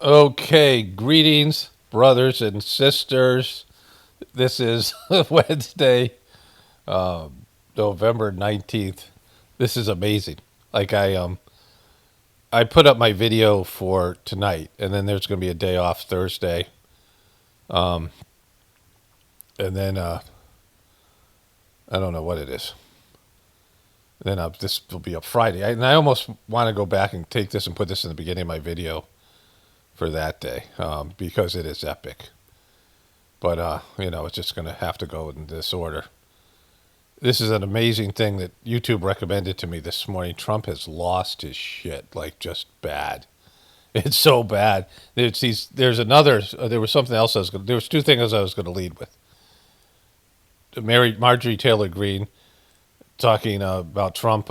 Okay, greetings, brothers and sisters. This is Wednesday, November 19th. This is amazing. Like I put up my video for tonight, and then there's going to be a day off Thursday, and then I don't know what it is. Then this will be up Friday, and I almost want to go back and take this and put this in the beginning of my video for that day because it is epic. But it's just going to have to go in this order. This is an amazing thing that YouTube recommended to me this morning. Trump has lost his shit, like just bad. It's so bad. There was something else there was two things I was going to lead with. Marjorie Taylor Greene talking about Trump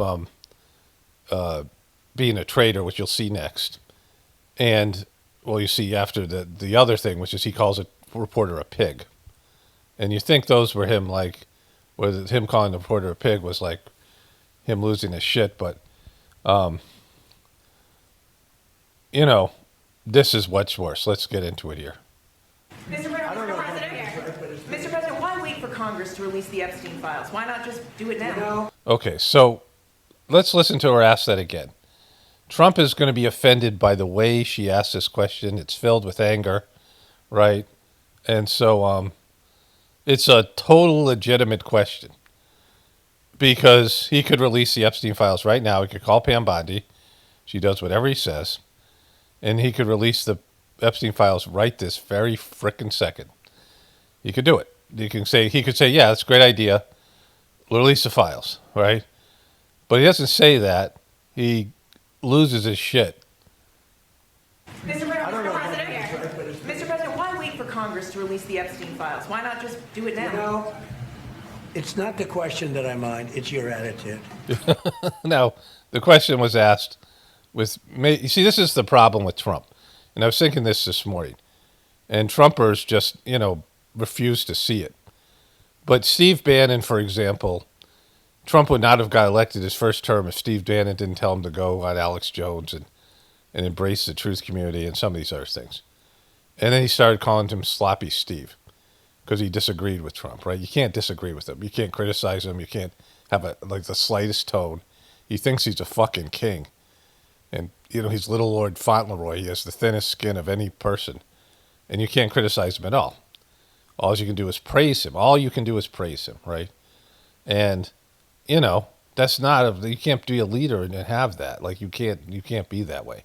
being a traitor, which you'll see next. And, well, you see after the other thing, which is he calls a reporter a pig. And you think those were him, like, was him calling the reporter a pig was like him losing his shit. But, this is what's worse. Let's get into it here. Mr. President, why wait for Congress to release the Epstein files? Why not just do it now? Okay, so let's listen to her ask that again. Trump is going to be offended by the way she asked this question. It's filled with anger, right? And so it's a total legitimate question because he could release the Epstein files right now. He could call Pam Bondi. She does whatever he says. And he could release the Epstein files right this very frickin' second. He could do it. He could say, yeah, that's a great idea. Release the files, right? But he doesn't say that. He loses his shit. Mr. President, why wait for Congress to release the Epstein files? Why not just do it now? It's not the question that I mind. It's your attitude. Now, the question was asked with, you see, this is the problem with Trump. And I was thinking this morning. And Trumpers just, refuse to see it. But Steve Bannon, for example, Trump would not have got elected his first term if Steve Bannon didn't tell him to go on Alex Jones and embrace the truth community and some of these other things. And then he started calling him Sloppy Steve because he disagreed with Trump, right? You can't disagree with him. You can't criticize him. You can't have the slightest tone. He thinks he's a fucking king. And, he's little Lord Fauntleroy. He has the thinnest skin of any person. And you can't criticize him at all. All you can do is praise him. All you can do is praise him, right? And, that's not you can't be a leader and have that. Like, you can't be that way.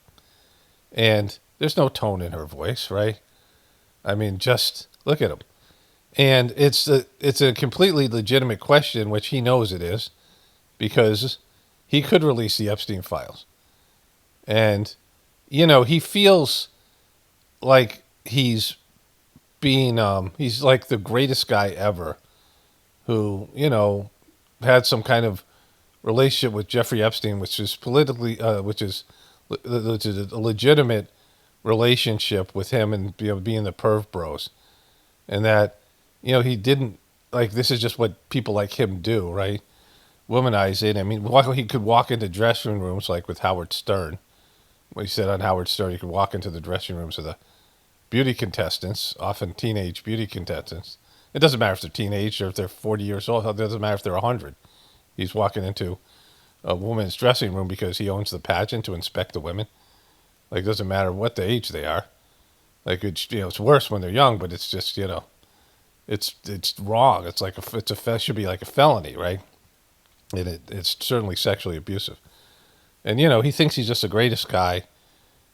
And there's no tone in her voice, right? I mean, just look at him. And it's a completely legitimate question, which he knows it is, because he could release the Epstein files. And, he feels like he's like the greatest guy ever who, had some kind of relationship with Jeffrey Epstein, which is politically, which is a legitimate relationship with him and being the perv bros. And that, he didn't, like, this is just what people like him do, right? Womanize it. I mean, he could walk into dressing rooms like with Howard Stern. What he said on Howard Stern, he could walk into the dressing rooms of the beauty contestants, often teenage beauty contestants. It doesn't matter if they're teenage or if they're 40 years old. It doesn't matter if they're 100. He's walking into a woman's dressing room because he owns the pageant to inspect the women. Like, it doesn't matter what the age they are. Like, it's worse when they're young, but it's just, it's wrong. It's like it should be like a felony, right? And it's certainly sexually abusive. And, he thinks he's just the greatest guy,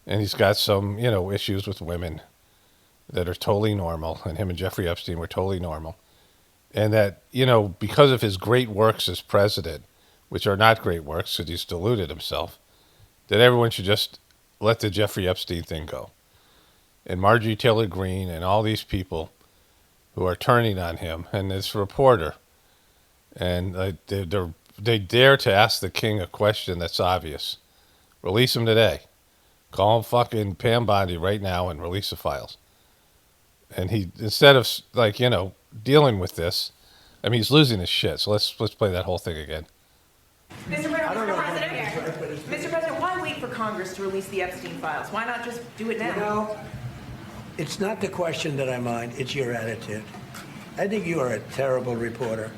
and he's got some, issues with women that are totally normal, and him and Jeffrey Epstein were totally normal. And that, because of his great works as president, which are not great works because he's deluded himself, that everyone should just let the Jeffrey Epstein thing go. And Marjorie Taylor Greene and all these people who are turning on him, and this reporter, and they dare to ask the king a question that's obvious. Release him today. Call him fucking Pam Bondi right now and release the files. And he, instead of dealing with this, I mean, he's losing his shit. So let's play that whole thing again. Mr. President, why wait for Congress to release the Epstein files? Why not just do it now? You know, it's not the question that I mind, it's your attitude. I think you are a terrible reporter.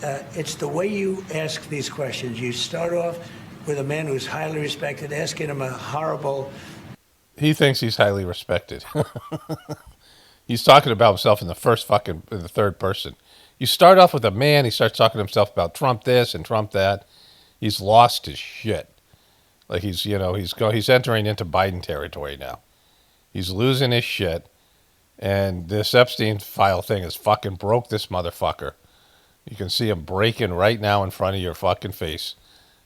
It's the way you ask these questions. You start off with a man who's highly respected, asking him a horrible... He thinks he's highly respected. He's talking about himself in the third person. You start off with a man, he starts talking to himself about Trump this and Trump that. He's lost his shit. Like he's entering into Biden territory now. He's losing his shit. And this Epstein file thing has fucking broke this motherfucker. You can see him breaking right now in front of your fucking face.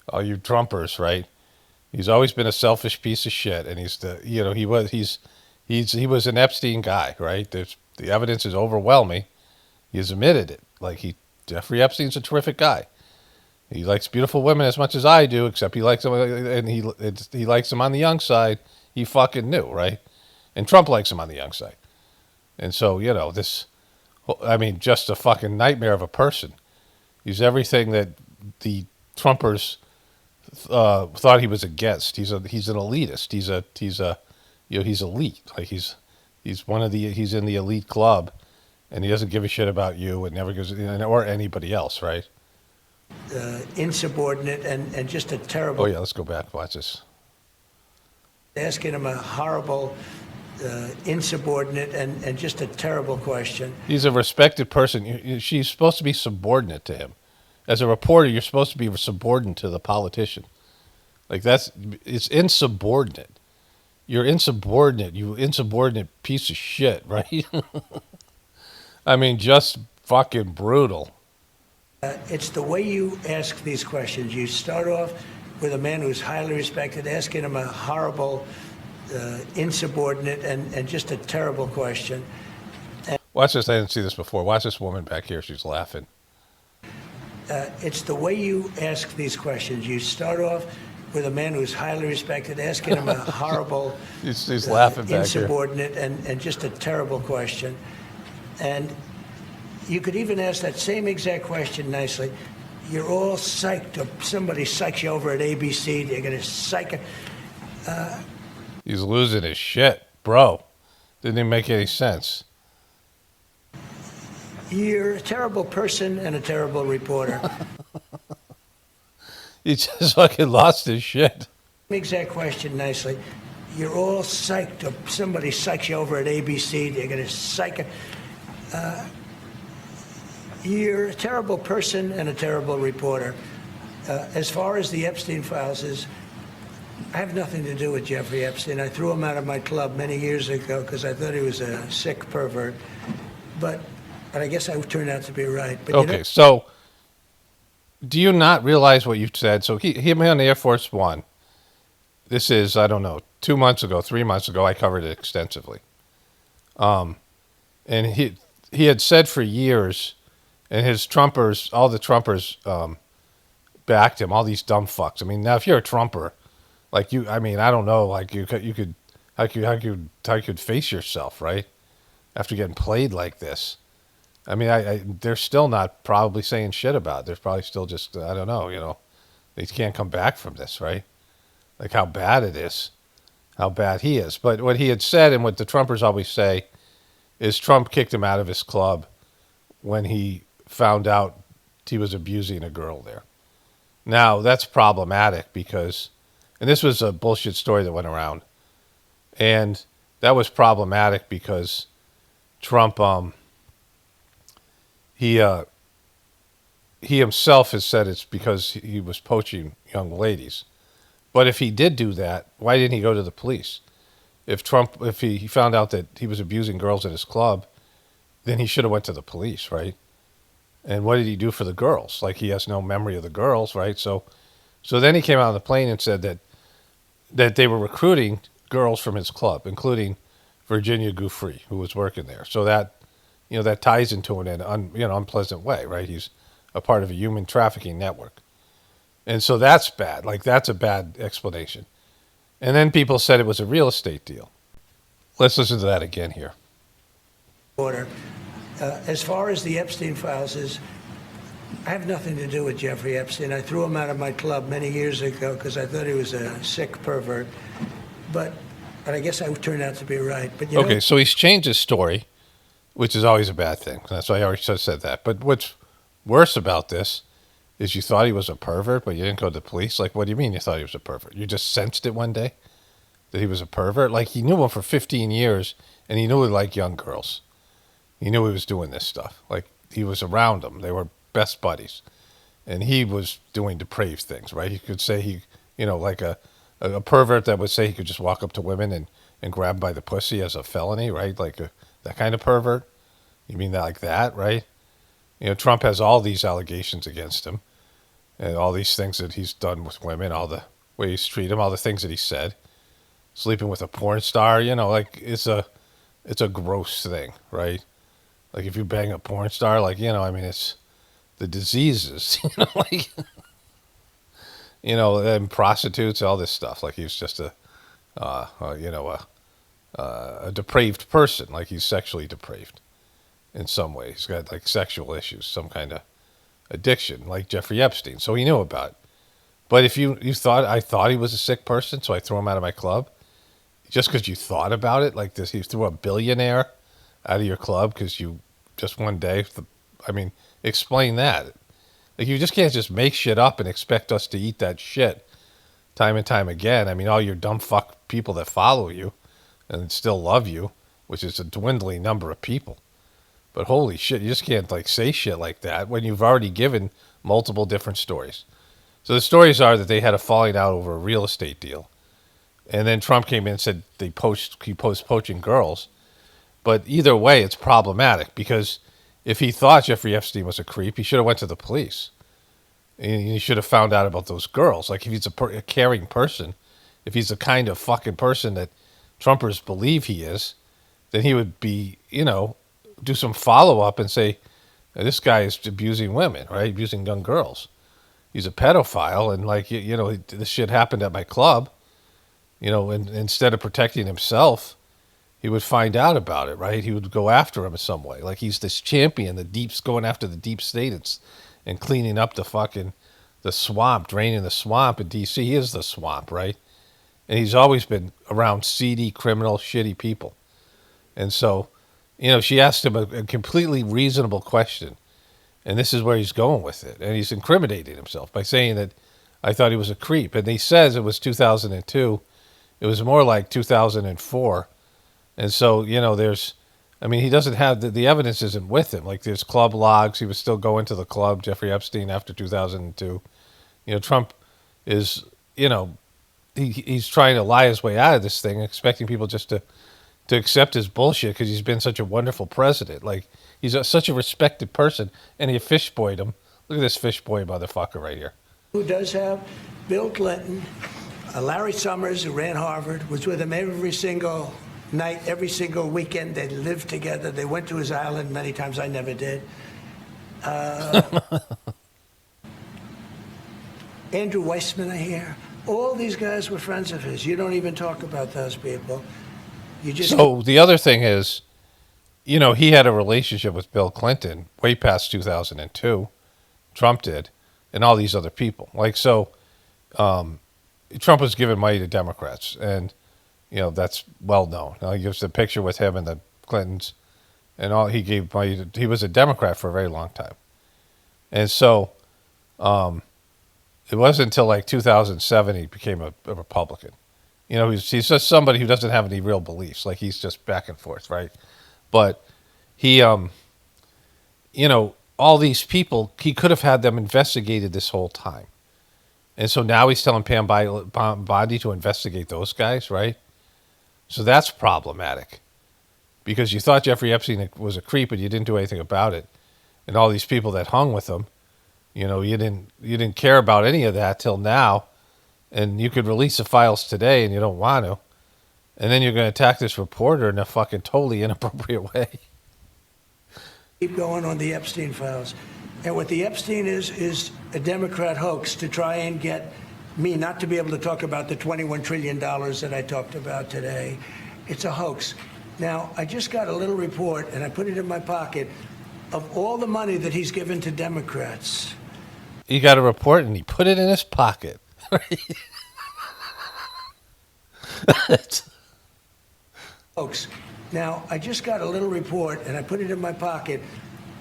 All you Trumpers, right? He's always been a selfish piece of shit, and he was an Epstein guy, right? The evidence is overwhelming. He's admitted it. Jeffrey Epstein's a terrific guy. He likes beautiful women as much as I do, except he likes them, and he likes them on the young side. He fucking knew, right? And Trump likes him on the young side. And so, just a fucking nightmare of a person. He's everything that the Trumpers thought he was against. He's an elitist. He's elite. Like he's in the elite club, and he doesn't give a shit about you and never gives or anybody else, right? Insubordinate and just a terrible... Oh yeah, let's go back. Watch this. Asking him a horrible, insubordinate and just a terrible question. He's a respected person. She's supposed to be subordinate to him. As a reporter, you're supposed to be subordinate to the politician. It's insubordinate. You're insubordinate, you insubordinate piece of shit, right? I mean, just fucking brutal. It's the way you ask these questions. You start off with a man who's highly respected, asking him a horrible, insubordinate and just a terrible question. Watch this. I didn't see this before. Watch this woman back here. She's laughing. It's the way you ask these questions. You start off with a man who's highly respected, asking him a horrible, he's laughing back insubordinate and just a terrible question. And you could even ask that same exact question nicely. You're all psyched up. Somebody psychs you over at ABC. They're going to psych it. He's losing his shit, bro. Didn't even make any sense. You're a terrible person and a terrible reporter. He just fucking lost his shit. Exact question nicely. You're all psyched up. Somebody psychs you over at ABC. They're going to psych it. You're a terrible person and a terrible reporter. As far as the Epstein files is, I have nothing to do with Jeffrey Epstein. I threw him out of my club many years ago because I thought he was a sick pervert. But I guess I turned out to be right. But okay, so do you not realize what you said? So he on the Air Force One. This is, I don't know, 2 months ago, 3 months ago, I covered it extensively. And he had said for years, and his Trumpers, all the Trumpers backed him, all these dumb fucks. I mean, now if you're a Trumper, I don't know, how you could face yourself, right? After getting played like this. I mean, they're still not probably saying shit about it. They're probably still just, I don't know, they can't come back from this, right? Like how bad it is, how bad he is. But what he had said and what the Trumpers always say is Trump kicked him out of his club when he found out he was abusing a girl there. Now, that's problematic because, and this was a bullshit story that went around, and that was problematic because Trump, he himself has said it's because he was poaching young ladies. But if he did do that, why didn't he go to the police? If he found out that he was abusing girls at his club, then he should have went to the police, right? And what did he do for the girls? Like, he has no memory of the girls, right? So then he came out on the plane and said that they were recruiting girls from his club, including Virginia Giuffre, who was working there. So that, that ties into an unpleasant way, right? He's a part of a human trafficking network. And so that's bad. Like, that's a bad explanation. And then people said it was a real estate deal. Let's listen to that again here. Order. As far as the Epstein files is, I have nothing to do with Jeffrey Epstein. I threw him out of my club many years ago because I thought he was a sick pervert. But I guess I turned out to be right. But you Okay, know, so he's changed his story, which is always a bad thing. That's why I already said that. But what's worse about this is you thought he was a pervert, but you didn't go to the police. Like, what do you mean you thought he was a pervert? You just sensed it one day that he was a pervert? Like, he knew him for 15 years, and he knew he liked young girls. He knew he was doing this stuff. Like, he was around them. They were best buddies. And he was doing depraved things, right? He could say like a pervert that would say he could just walk up to women and grab them by the pussy as a felony, right? Like that kind of pervert. You mean that like that, right? Trump has all these allegations against him and all these things that he's done with women, all the way he's treated them, all the things that he said. Sleeping with a porn star, like it's a gross thing, right? Like if you bang a porn star, like, it's the diseases, like, and prostitutes, all this stuff. Like he's just a depraved person. Like he's sexually depraved in some way. He's got like sexual issues, some kind of addiction, like Jeffrey Epstein. So he knew about it. But if you thought I thought he was a sick person, so I threw him out of my club, just because you thought about it, like this, he threw a billionaire out of your club because you just one day. Explain that. Like you just can't just make shit up and expect us to eat that shit time and time again. I mean, all your dumb fuck people that follow you and still love you, which is a dwindling number of people. But holy shit, you just can't like say shit like that when you've already given multiple different stories. So the stories are that they had a falling out over a real estate deal. And then Trump came in and said he posed poaching girls. But either way, it's problematic because if he thought Jeffrey Epstein was a creep, he should have went to the police. And he should have found out about those girls. Like if he's a caring person, if he's the kind of fucking person that Trumpers believe he is, then he would be, do some follow-up and say, this guy is abusing women, right? Abusing young girls. He's a pedophile, and like, this shit happened at my club. And instead of protecting himself, he would find out about it, right? He would go after him in some way. Like he's this champion, going after the deep state and cleaning up the swamp, draining the swamp in D.C. He is the swamp, right? And he's always been around seedy, criminal, shitty people. And so, she asked him a completely reasonable question. And this is where he's going with it. And he's incriminating himself by saying that I thought he was a creep. And he says it was 2002. It was more like 2004. And so, he doesn't have the evidence isn't with him. Like there's club logs. He was still going to the club, Jeffrey Epstein, after 2002. Trump is, he's trying to lie his way out of this thing, expecting people just to accept his bullshit because he's been such a wonderful president. Like he's such a respected person, and he fishboyed him. Look at this fishboy motherfucker right here. who does have Bill Clinton, Larry Summers, who ran Harvard, was with him every single night, every single weekend. They lived together. They went to his island many times. I never did. Andrew Weissman, I hear. All these guys were friends of his. You don't even talk about those people. You just. So the other thing is, he had a relationship with Bill Clinton way past 2002. Trump did, and all these other people. Trump was giving money to Democrats, and that's well known. Now he gives the picture with him and the Clintons, and all he gave money. He was a Democrat for a very long time, and so it wasn't until like 2007 he became a Republican. He's just somebody who doesn't have any real beliefs. Like he's just back and forth, right? But he, all these people, he could have had them investigated this whole time. And so now he's telling Pam Bondi to investigate those guys, right? So that's problematic. Because you thought Jeffrey Epstein was a creep and you didn't do anything about it. And all these people that hung with him, you didn't care about any of that till now. And you could release the files today and you don't want to. And then you're going to attack this reporter in a fucking totally inappropriate way. Keep going on the Epstein files. And what the Epstein is a Democrat hoax to try and get me not to be able to talk about the $21 trillion that I talked about today. It's a hoax. Now, I just got a little report, and I put it in my pocket. of all the money that he's given to Democrats. He got a report and he put it in his pocket. Folks, now I just got a little report and I put it in my pocket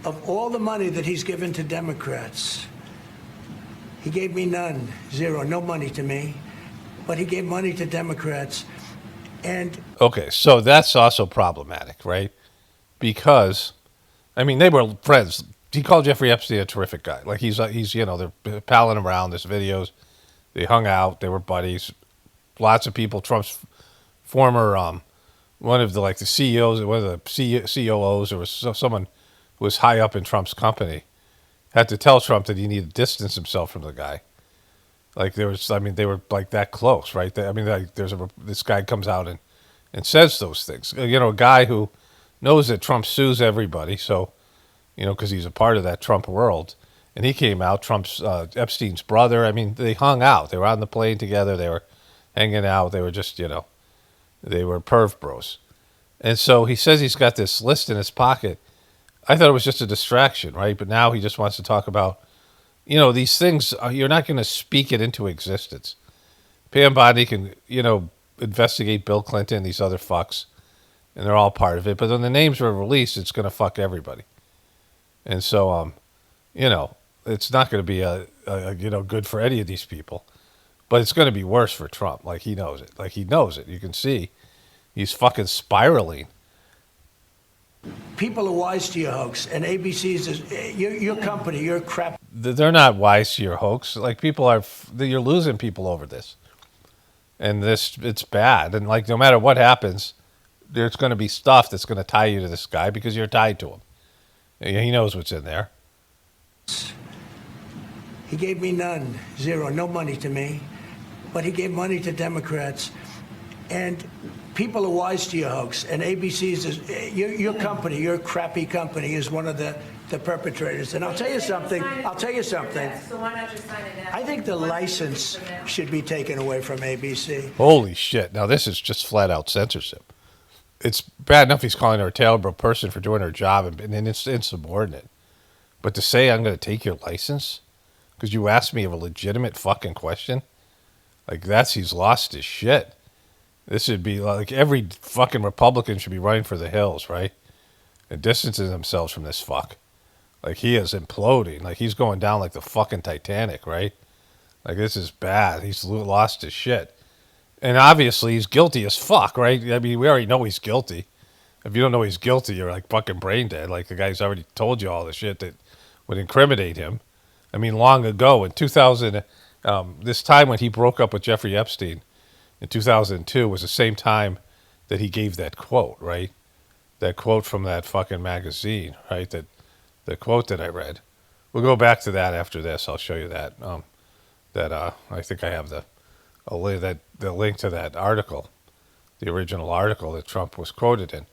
of all the money that he's given to Democrats. He gave me none, zero, no money to me, but he gave money to Democrats. And Okay, so that's also problematic, right? Because, I mean, they were friends. He called Jeffrey Epstein a terrific guy. Like he's they're palling around. There's videos. They hung out. They were buddies. Lots of people. Trump's former one of the CEOs, one of the COOs, or was someone who was high up in Trump's company, had to tell Trump that he needed to distance himself from the guy. Like they were like that close, right? This guy comes out and says those things. A guy who knows that Trump sues everybody, so because he's a part of that Trump world. And he came out, Trump's Epstein's brother. I mean, they hung out. They were on the plane together. They were hanging out. They were just, they were perv bros. And so he says he's got this list in his pocket. I thought it was just a distraction, right? But now he just wants to talk about, these things. You're not going to speak it into existence. Pam Bondi can, investigate Bill Clinton, these other fucks, and they're all part of it. But when the names were released, it's going to fuck everybody. And so, it's not going to be good for any of these people, but it's going to be worse for Trump. Like he knows it. Like he knows it. You can see he's fucking spiraling. people are wise to your hoax, and ABC's your company, your crap. They're not wise to your hoax. Like you're losing people over this, and it's bad. And no matter what happens, there's going to be stuff that's going to tie you to this guy because you're tied to him. He knows what's in there. He gave me none, zero, no money to me, but he gave money to Democrats, and people are wise to your hoax. And ABC's your company, your crappy company, is one of the perpetrators. And I'll tell you something. So why not just sign it now? I think the license should be taken away from ABC. Holy shit! Now this is just flat out censorship. It's bad enough he's calling her a terrible person for doing her job and it's insubordinate. But to say I'm going to take your license because you asked me a legitimate fucking question, he's lost his shit. This should be like every fucking Republican should be running for the hills, right? And distancing themselves from this fuck. Like he is imploding. Like he's going down like the fucking Titanic, right? Like this is bad. He's lost his shit. And obviously he's guilty as fuck, right? I mean, we already know he's guilty. If you don't know he's guilty, you're like fucking brain dead. Like the guy's already told you all the shit that would incriminate him. I mean, long ago in 2000, this time when he broke up with Jeffrey Epstein in 2002 was the same time that he gave that quote, right? That quote from that fucking magazine, right? The quote that I read. We'll go back to that after this. I'll show you that. I think I have the link to that article, the original article that Trump was quoted in.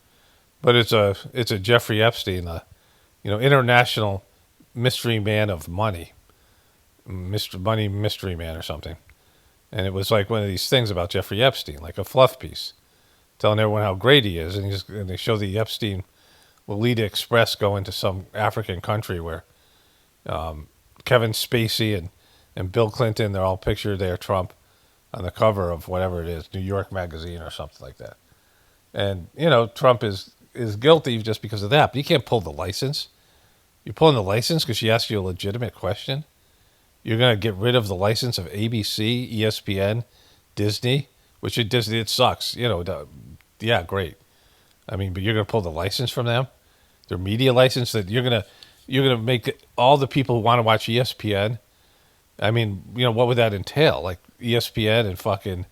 But it's a Jeffrey Epstein, international mystery man of money, money mystery man or something. And it was like one of these things about Jeffrey Epstein, like a fluff piece, telling everyone how great he is. And they show the Epstein will lead Express go into some African country where Kevin Spacey and Bill Clinton, they're all pictured there, Trump, on the cover of whatever it is, New York Magazine or something like that. And, Trump is guilty just because of that. But you can't pull the license. You're pulling the license because she asked you a legitimate question. You're going to get rid of the license of ABC, ESPN, Disney, which it sucks. Yeah, great. I mean, but you're going to pull the license from them? Their media license that you're going to make all the people who want to watch ESPN. I mean, what would that entail? Like ESPN and fucking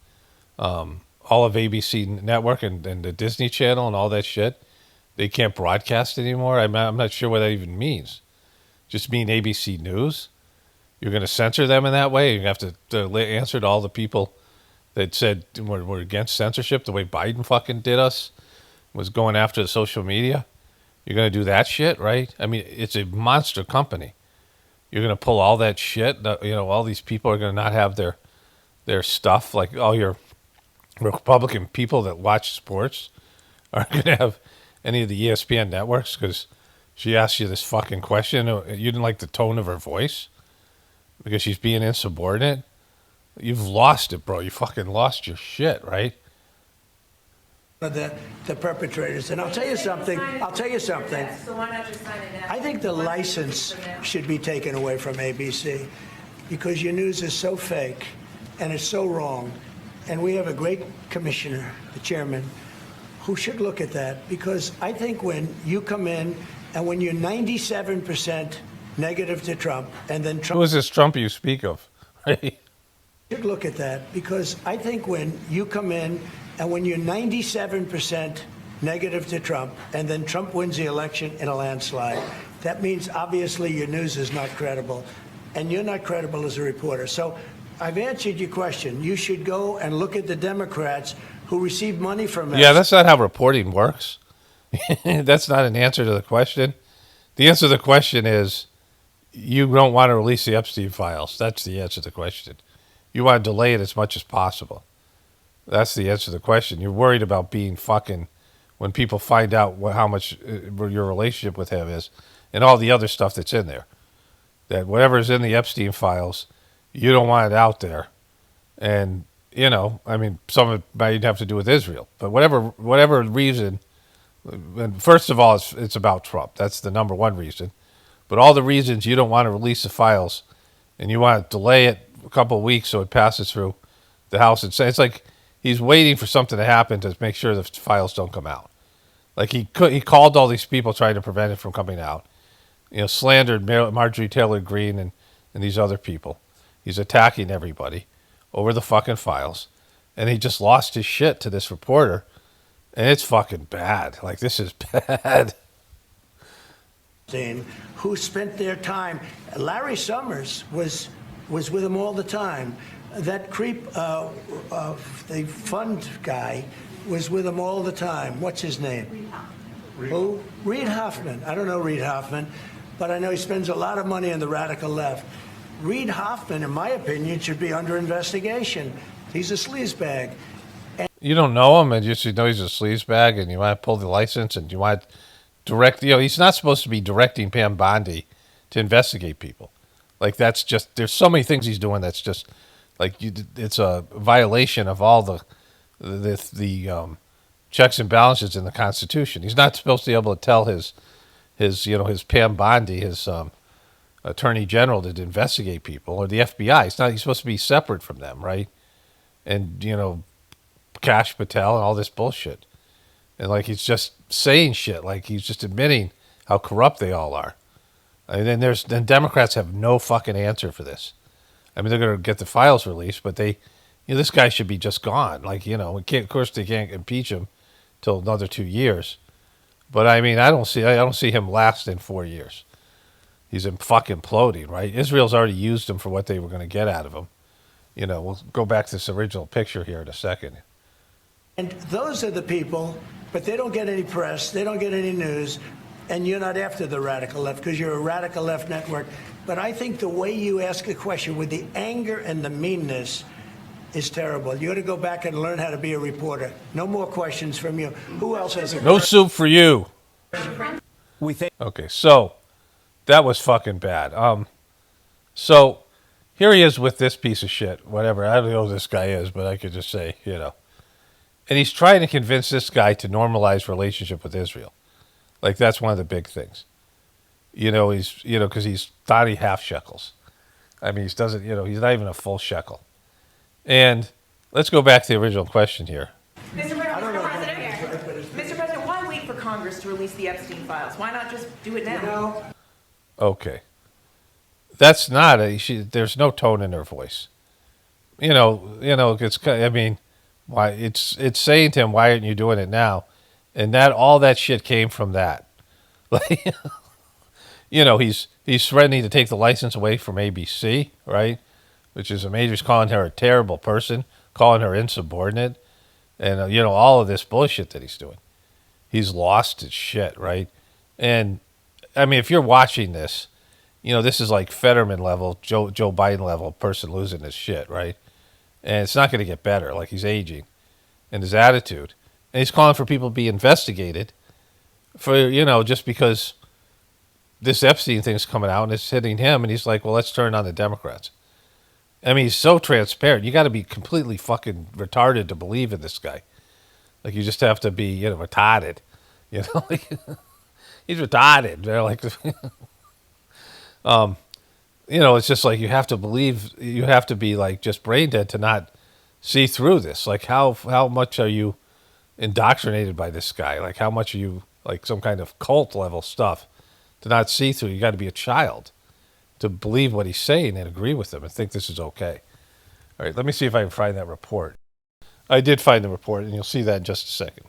all of ABC Network and the Disney Channel and all that shit. They can't broadcast anymore. I'm not sure what that even means. Just mean ABC News? You're going to censor them in that way? You have to answer to all the people that said we're against censorship the way Biden fucking did us, was going after the social media. You're going to do that shit, right? I mean, it's a monster company. You're going to pull all that shit. All these people are going to not have their stuff. Like all your Republican people that watch sports aren't going to have any of the ESPN networks because She asked you this fucking question. You didn't like the tone of her voice because she's being insubordinate. You've lost it, bro. You fucking lost your shit, right? The perpetrators. And I'll tell you something. So why not just sign it now? I think the license should be taken away from ABC because your news is so fake and it's so wrong. And we have a great commissioner, the chairman, who should look at that because I think when you come in and when you're 97% negative to Trump and then Trump... Who is this Trump you speak of? Right? Should look at that because I think when you come in and when you're 97% negative to Trump and then Trump wins the election in a landslide, that means obviously your news is not credible and you're not credible as a reporter. So I've answered your question. You should go and look at the Democrats who receive money from us. Yeah, that's not how reporting works. That's not an answer to the question. The answer to the question is you don't want to release the Epstein files. That's the answer to the question. You want to delay it as much as possible. That's the answer to the question. You're worried about being fucking when people find out how much your relationship with him is and all the other stuff that's in there. That whatever's in the Epstein files, you don't want it out there. And, you know, I mean, some of it might have to do with Israel. But whatever reason, and first of all, it's about Trump. That's the number one reason. But all the reasons you don't want to release the files and you want to delay it a couple of weeks so it passes through the House. It's like he's waiting for something to happen to make sure the files don't come out. Like he called all these people trying to prevent it from coming out. You know, slandered Marjorie Taylor Greene and these other people. He's attacking everybody over the fucking files. And he just lost his shit to this reporter. And it's fucking bad. Like, this is bad. Who spent their time. Larry Summers was with him all the time. That creep, the fund guy, was with him all the time. What's his name? Who? Reid Hoffman. I don't know Reid Hoffman, but I know he spends a lot of money on the radical left. Reid Hoffman, in my opinion, should be under investigation. He's a sleazebag. You don't know him, and you know he's a sleazebag, and you want to pull the license, and you want to direct. You know, he's not supposed to be directing Pam Bondi to investigate people. Like, that's just, there's so many things he's doing that's just, like, it's a violation of all the checks and balances in the Constitution. He's not supposed to be able to tell his Pam Bondi, his attorney general, to investigate people, or the FBI. He's supposed to be separate from them, right? And, you know, Kash Patel and all this bullshit. And, like, he's just saying shit. Like, he's just admitting how corrupt they all are. And then Democrats have no fucking answer for this. I mean, they're going to get the files released, but this guy should be just gone. Like, you know, of course they can't impeach him till another 2 years. But I mean, I don't see him lasting 4 years. He's fucking imploding, right? Israel's already used him for what they were going to get out of him. You know, we'll go back to this original picture here in a second. And those are the people, but they don't get any press, they don't get any news, and you're not after the radical left because you're a radical left network. But I think the way you ask a question with the anger and the meanness is terrible. You ought to go back and learn how to be a reporter. No more questions from you. Who else has a... No soup for you. Okay, so that was fucking bad. So here he is with this piece of shit, whatever. I don't know who this guy is, but I could just say, you know. And he's trying to convince this guy to normalize relationship with Israel. Like, that's one of the big things. You know, because he's Donnie half shekels. I mean, he's not even a full shekel. And let's go back to the original question here. Mr. President, why wait for Congress to release the Epstein files? Why not just do it now? Okay. That's not there's no tone in her voice. Why it's saying to him, why aren't you doing it now? And all that shit came from that. Like, he's threatening to take the license away from ABC, right? Which is amazing. He's calling her a terrible person, calling her insubordinate, and all of this bullshit that he's doing. He's lost his shit, right? And I mean, if you're watching this, this is like Fetterman level, Joe Biden level person losing his shit, right? And it's not going to get better. Like, he's aging, and his attitude, and he's calling for people to be investigated for just because this Epstein thing's coming out and it's hitting him, and he's like, well, let's turn on the Democrats. I mean, he's so transparent. You got to be completely fucking retarded to believe in this guy. Like, you just have to be, retarded. Like, he's retarded. They're like, it's just like you have to believe, you have to be like just brain dead to not see through this. Like, how much are you indoctrinated by this guy? Like, how much are you like some kind of cult level stuff to not see through? You got to be a child to believe what he's saying and agree with him and think this is okay. All right, let me see if I can find that report. I did find the report, and you'll see that in just a second.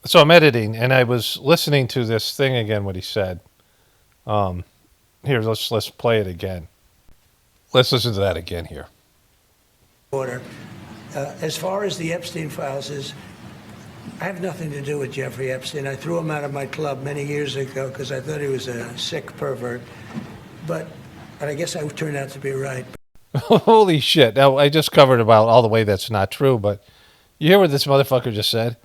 So I'm editing, and I was listening to this thing again, what he said. Here, let's play it again. Let's listen to that again here. Order. As far as the Epstein files is, I have nothing to do with Jeffrey Epstein. I threw him out of my club many years ago because I thought he was a sick pervert. But I guess I turned out to be right. Holy shit. Now, I just covered about all the way that's not true, but you hear what this motherfucker just said?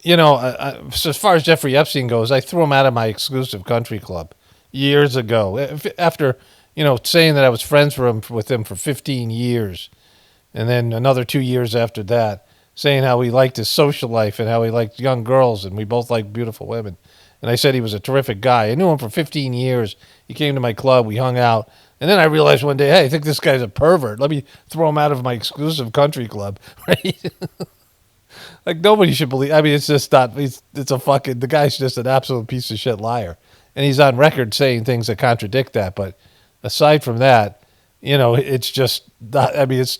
So as far as Jeffrey Epstein goes, I threw him out of my exclusive country club years ago. After, saying that I was friends with him for 15 years. And then another 2 years after that, saying how he liked his social life and how he liked young girls, and we both liked beautiful women. And I said he was a terrific guy. I knew him for 15 years. He came to my club. We hung out. And then I realized one day, hey, I think this guy's a pervert. Let me throw him out of my exclusive country club. Right? Like, nobody should believe. I mean, it's just not, the guy's just an absolute piece of shit liar. And he's on record saying things that contradict that. But aside from that, it's just not, it's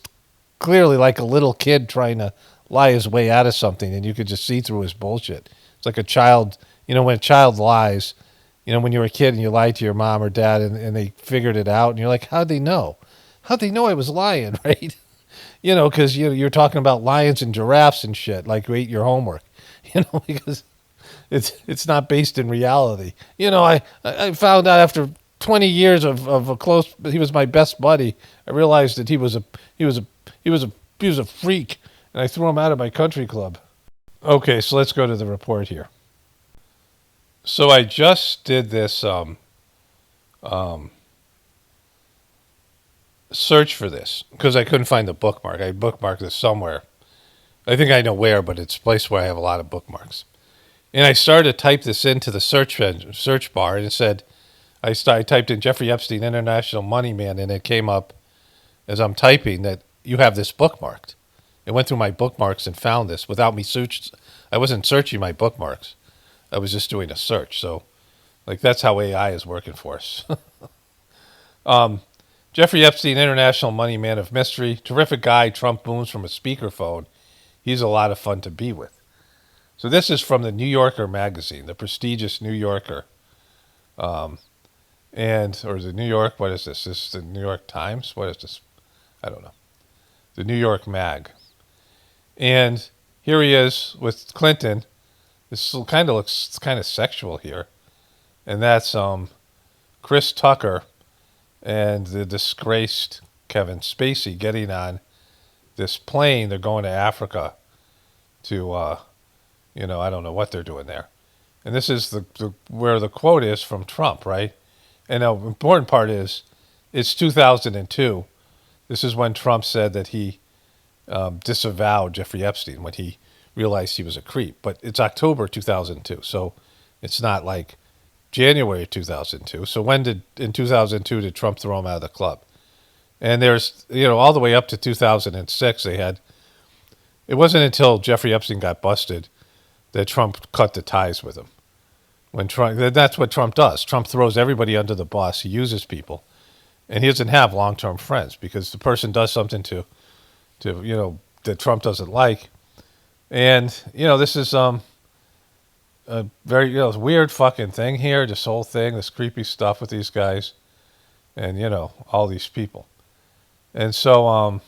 clearly like a little kid trying to lie his way out of something, and you could just see through his bullshit. It's like a child, when a child lies, when you were a kid and you lied to your mom or dad and they figured it out, and you're like, how'd they know? How'd they know I was lying, right? Because you're talking about lions and giraffes and shit, like you ate your homework, because it's not based in reality. I found out after 20 years of a close, he was my best buddy. I realized that he was a freak, and I threw him out of my country club. Okay, so let's go to the report here. So I just did this search for this because I couldn't find the bookmark. I bookmarked this somewhere. I think I know where, but it's a place where I have a lot of bookmarks. And I started to type this into the search bar, and it said, I typed in Jeffrey Epstein, International Money Man, and it came up as I'm typing that you have this bookmarked. It went through my bookmarks and found this without me I wasn't searching my bookmarks. I was just doing a search. So, that's how AI is working for us. Jeffrey Epstein, International Money Man of Mystery. Terrific guy. Trump booms from a speakerphone. He's a lot of fun to be with. So this is from the New Yorker magazine, the prestigious New Yorker. Or is it New York? What is this? This is the New York Times? What is this? I don't know. The New York Mag. And here he is with Clinton. This kind of looks kind of sexual here. And that's Chris Tucker and the disgraced Kevin Spacey getting on this plane. They're going to Africa to, I don't know what they're doing there. And this is where the quote is from Trump, right? And the important part is, it's 2002. This is when Trump said that he disavowed Jeffrey Epstein when he realized he was a creep. But it's October 2002, so it's not like January 2002. So in 2002 did Trump throw him out of the club? And there's, all the way up to 2006, it wasn't until Jeffrey Epstein got busted that Trump cut the ties with him. That's what Trump does. Trump throws everybody under the bus. He uses people. And he doesn't have long-term friends because the person does something to that Trump doesn't like. And, this is a very weird fucking thing here, this whole thing, this creepy stuff with these guys and, all these people. And so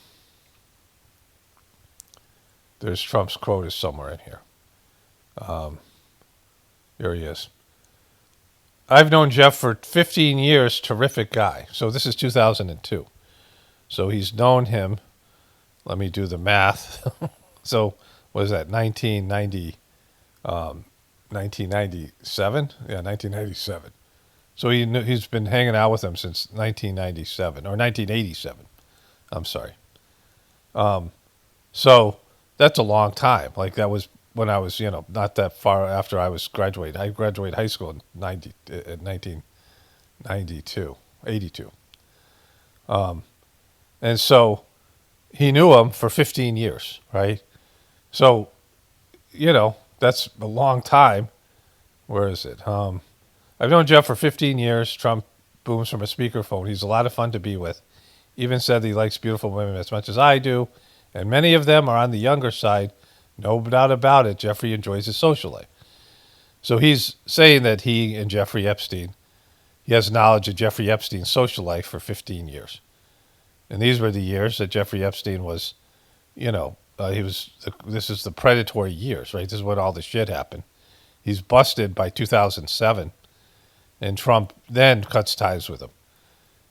there's Trump's quote is somewhere in here. Here he is. I've known Jeff for 15 years, terrific guy. So this is 2002. So he's known him. Let me do the math. So what is that, 1997? Yeah, 1997. So he's been hanging out with him since 1997 or 1987. I'm sorry. So that's a long time. Like that was when I was, not that far after I was graduated. I graduated high school in 1992, 82. And so he knew him for 15 years, right? So, that's a long time. Where is it? I've known Jeff for 15 years. Trump booms from a speakerphone. He's a lot of fun to be with. Even said that he likes beautiful women as much as I do, and many of them are on the younger side. No doubt about it. Jeffrey enjoys his social life. So he's saying that he and Jeffrey Epstein, he has knowledge of Jeffrey Epstein's social life for 15 years. And these were the years that Jeffrey Epstein was, this is the predatory years, right? This is when all the shit happened. He's busted by 2007, and Trump then cuts ties with him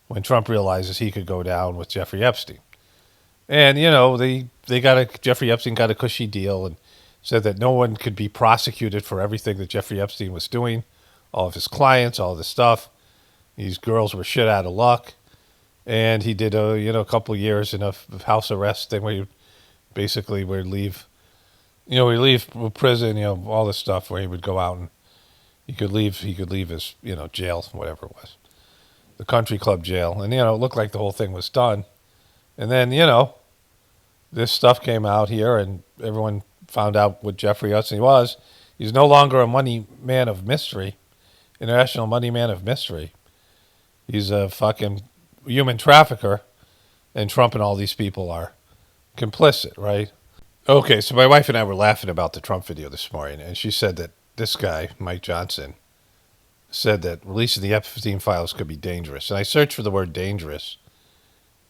when Trump realizes he could go down with Jeffrey Epstein. And, Jeffrey Epstein got a cushy deal and said that no one could be prosecuted for everything that Jeffrey Epstein was doing, all of his clients, all of this stuff. These girls were shit out of luck. And he did a couple of years in a house arrest thing where he basically would leave, he'd leave prison, all this stuff where he would go out and he could leave his, jail, whatever it was, the country club jail. And, it looked like the whole thing was done. And then, this stuff came out here and everyone found out what Jeffrey Epstein was. He's no longer a money man of mystery, international money man of mystery. He's a fucking human trafficker, and Trump and all these people are complicit, right? Okay, so my wife and I were laughing about the Trump video this morning, and she said that this guy, Mike Johnson, said that releasing the Epstein files could be dangerous. And I searched for the word dangerous,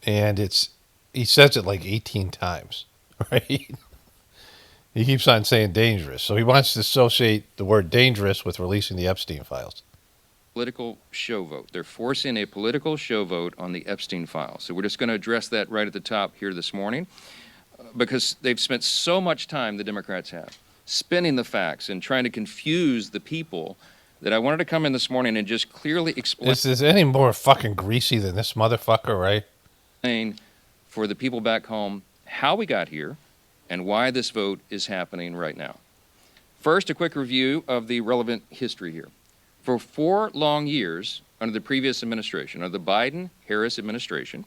and he says it like 18 times, right? He keeps on saying dangerous. So he wants to associate the word dangerous with releasing the Epstein files. Political show vote. They're forcing a political show vote on the Epstein files. So we're just going to address that right at the top here this morning because they've spent so much time, the Democrats have, spinning the facts and trying to confuse the people that I wanted to come in this morning and just clearly explain. Is there any more fucking greasy than this motherfucker, right? For the people back home how we got here and why this vote is happening right now. First, a quick review of the relevant history here. For 4 long years under the previous administration, under the Biden-Harris administration,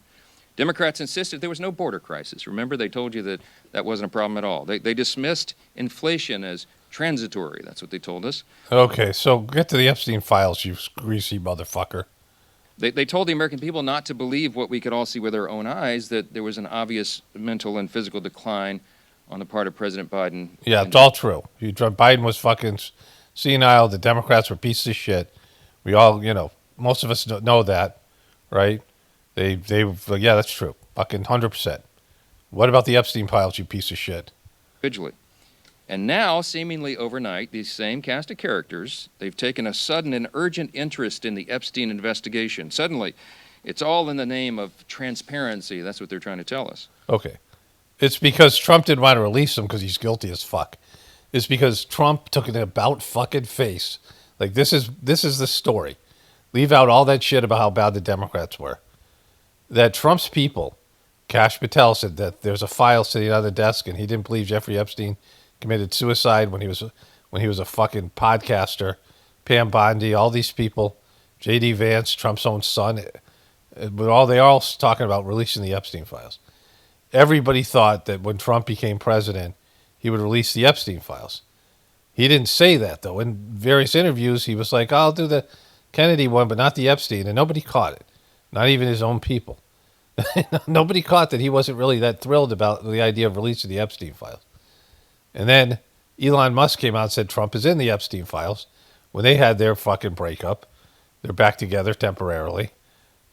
Democrats insisted there was no border crisis. Remember, they told you that that wasn't a problem at all. They dismissed inflation as transitory. That's what they told us. Okay, so get to the Epstein files, you greasy motherfucker. They told the American people not to believe what we could all see with our own eyes, that there was an obvious mental and physical decline on the part of President Biden. Yeah, it's all true. Biden was fucking senile. The Democrats were pieces of shit. We all, most of us know that, right? Yeah, that's true. Fucking 100%. What about the Epstein files, you piece of shit? Individually. And now, seemingly overnight, these same cast of characters, they've taken a sudden and urgent interest in the Epstein investigation. Suddenly, it's all in the name of transparency. That's what they're trying to tell us. Okay. It's because Trump didn't want to release him because he's guilty as fuck. It's because Trump took an about fucking face. Like, this is the story. Leave out all that shit about how bad the Democrats were. That Trump's people, Kash Patel said that there's a file sitting on the desk and he didn't believe Jeffrey Epstein committed suicide when he was a fucking podcaster. Pam Bondi, all these people, J.D. Vance, Trump's own son, but they're all talking about releasing the Epstein files. Everybody thought that when Trump became president, he would release the Epstein files. He didn't say that, though. In various interviews, he was like, I'll do the Kennedy one, but not the Epstein, and nobody caught it. Not even his own people. Nobody caught that he wasn't really that thrilled about the idea of releasing the Epstein files. And then Elon Musk came out and said Trump is in the Epstein files. When they had their fucking breakup, they're back together temporarily.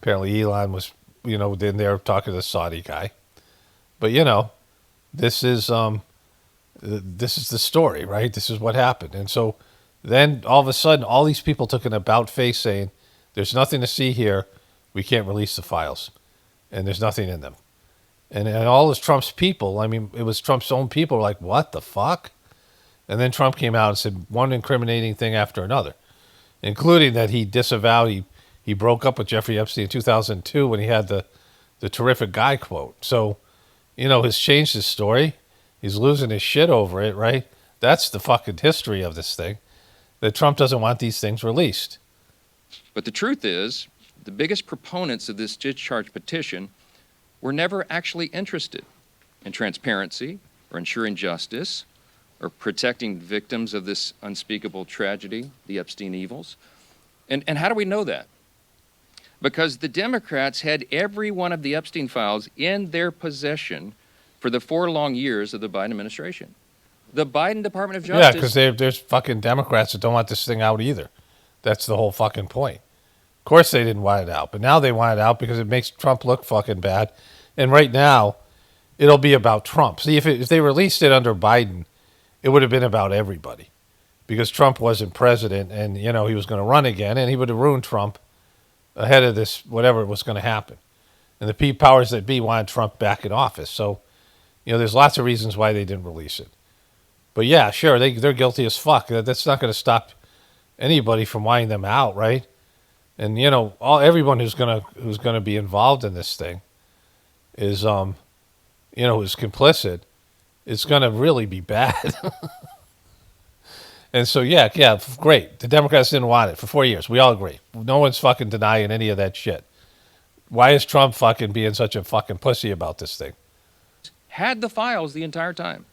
Apparently Elon was, in there talking to the Saudi guy. But, this is the story, right? This is what happened. And so then all of a sudden, all these people took an about face saying, there's nothing to see here. We can't release the files. And there's nothing in them. And all of Trump's people, it was Trump's own people were like, what the fuck? And then Trump came out and said one incriminating thing after another, including that he disavowed, he broke up with Jeffrey Epstein in 2002 when he had the terrific guy quote. So, has changed his story. He's losing his shit over it, right? That's the fucking history of this thing, that Trump doesn't want these things released. But the truth is, the biggest proponents of this discharge petition were never actually interested in transparency or ensuring justice or protecting victims of this unspeakable tragedy, the Epstein evils. And how do we know that? Because the Democrats had every one of the Epstein files in their possession for the 4 long years of the Biden administration. The Biden Department of Justice... Yeah, because there's fucking Democrats that don't want this thing out either. That's the whole fucking point. Of course they didn't want it out, but now they want it out because it makes Trump look fucking bad. And right now, it'll be about Trump. See, if they released it under Biden, it would have been about everybody. Because Trump wasn't president and, he was going to run again, and he would have ruined Trump ahead of this, whatever was going to happen. And the powers that be wanted Trump back in office. So, there's lots of reasons why they didn't release it. But yeah, sure, they're guilty as fuck. That's not going to stop anybody from wanting them out, right? And everyone who's gonna be involved in this thing is who's complicit. It's gonna really be bad. And so yeah, great. The Democrats didn't want it for 4 years. We all agree. No one's fucking denying any of that shit. Why is Trump fucking being such a fucking pussy about this thing? Had the files the entire time.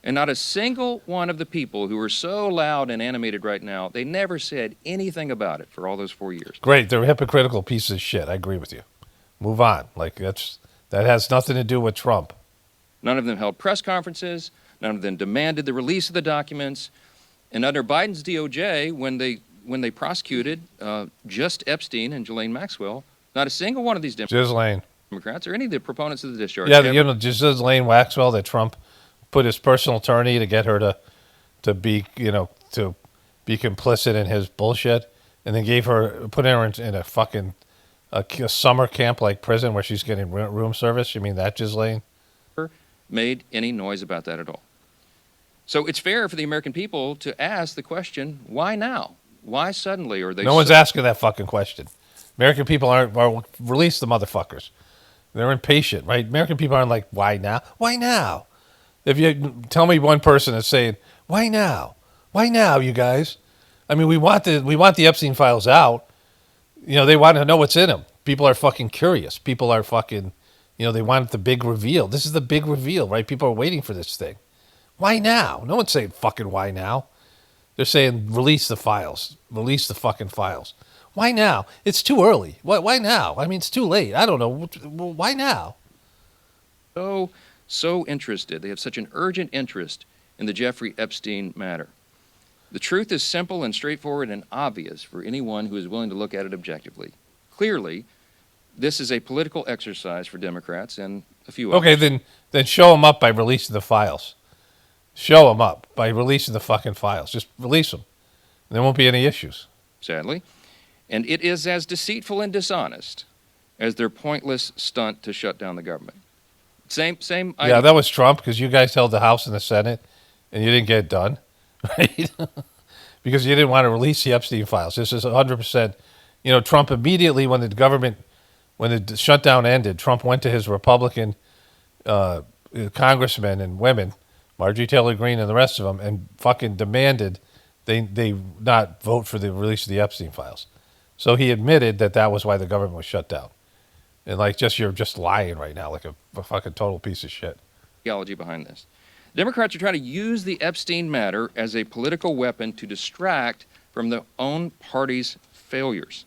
And not a single one of the people who are so loud and animated right now, they never said anything about it for all those 4 years. Great. They're hypocritical pieces of shit. I agree with you. Move on. That has nothing to do with Trump. None of them held press conferences. None of them demanded the release of the documents. And under Biden's DOJ, when they prosecuted just Epstein and Ghislaine Maxwell, not a single one of these Democrats or any of the proponents of the discharge. Yeah, just Ghislaine Maxwell, that Trump put his personal attorney to get her to be to be complicit in his bullshit, and then put her in a fucking a summer camp like prison where she's getting room service. You mean that, Ghislaine? Made any noise about that at all. So it's fair for the American people to ask the question, why now? Why suddenly are they... No one's asking that fucking question. American people aren't release the motherfuckers. They're impatient, right? American people aren't like, why now? Why now? If you tell me one person that's saying, why now? Why now, you guys? I mean, we want the Epstein files out. They want to know what's in them. People are fucking curious. People are fucking, they want the big reveal. This is the big reveal, right? People are waiting for this thing. Why now? No one's saying fucking why now. They're saying release the files. Release the fucking files. Why now? It's too early. Why now? I mean, it's too late. I don't know. Why now? So interested. They have such an urgent interest in the Jeffrey Epstein matter. The truth is simple and straightforward and obvious for anyone who is willing to look at it objectively. Clearly, this is a political exercise for Democrats and a few others. Okay, then show them up by releasing the files. Show them up by releasing the fucking files. Just release them. There won't be any issues. Sadly. And it is as deceitful and dishonest as their pointless stunt to shut down the government. Same. Yeah, that was Trump, because you guys held the House and the Senate, and you didn't get it done, right? Because you didn't want to release the Epstein files. This is 100%. Trump immediately, when the shutdown ended, Trump went to his Republican congressmen and women, Marjorie Taylor Greene and the rest of them, and fucking demanded they not vote for the release of the Epstein files. So he admitted that was why the government was shut down. And you're just lying right now, like a fucking total piece of shit. Theology behind this. Democrats are trying to use the Epstein matter as a political weapon to distract from their own party's failures.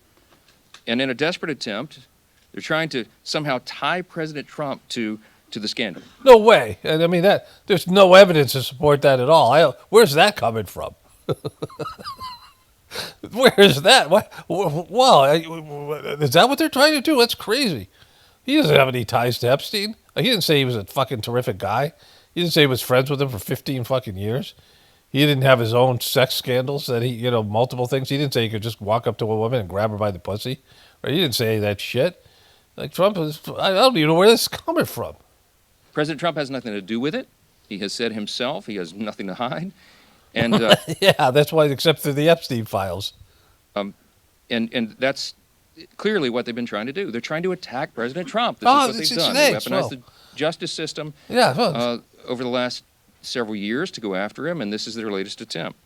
And in a desperate attempt, they're trying to somehow tie President Trump to the scandal. No way. And I mean, there's no evidence to support that at all. Where's that coming from? Where is that? Well, is that what they're trying to do? That's crazy. He doesn't have any ties to Epstein. He didn't say he was a fucking terrific guy. He didn't say he was friends with him for 15 fucking years. He didn't have his own sex scandals that multiple things. He didn't say he could just walk up to a woman and grab her by the pussy. Or he didn't say that shit. Trump I don't even know where this is coming from. President Trump has nothing to do with it. He has said himself he has nothing to hide. And yeah, that's why, except for the Epstein files. And that's clearly what they've been trying to do. They're trying to attack President Trump. This Oh, is what it's they've done. an They age, weaponized well. the justice system Yeah, well, over the last several years to go after him, and this is their latest attempt.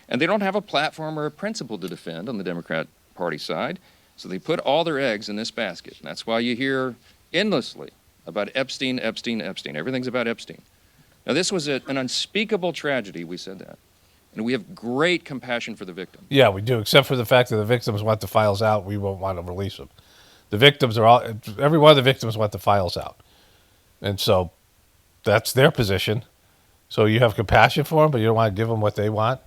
And they don't have a platform or a principle to defend on the Democrat Party side, so they put all their eggs in this basket. And that's why you hear endlessly about Epstein, Epstein, Epstein. Everything's about Epstein. Now, this was an unspeakable tragedy, we said that. And we have great compassion for the victim. yeah, we do, except for the fact that the victims want the files out. We won't want to release them. The victims are all, every one of the victims want the files out. And so that's their position. So you have compassion for them, but you don't want to give them what they want.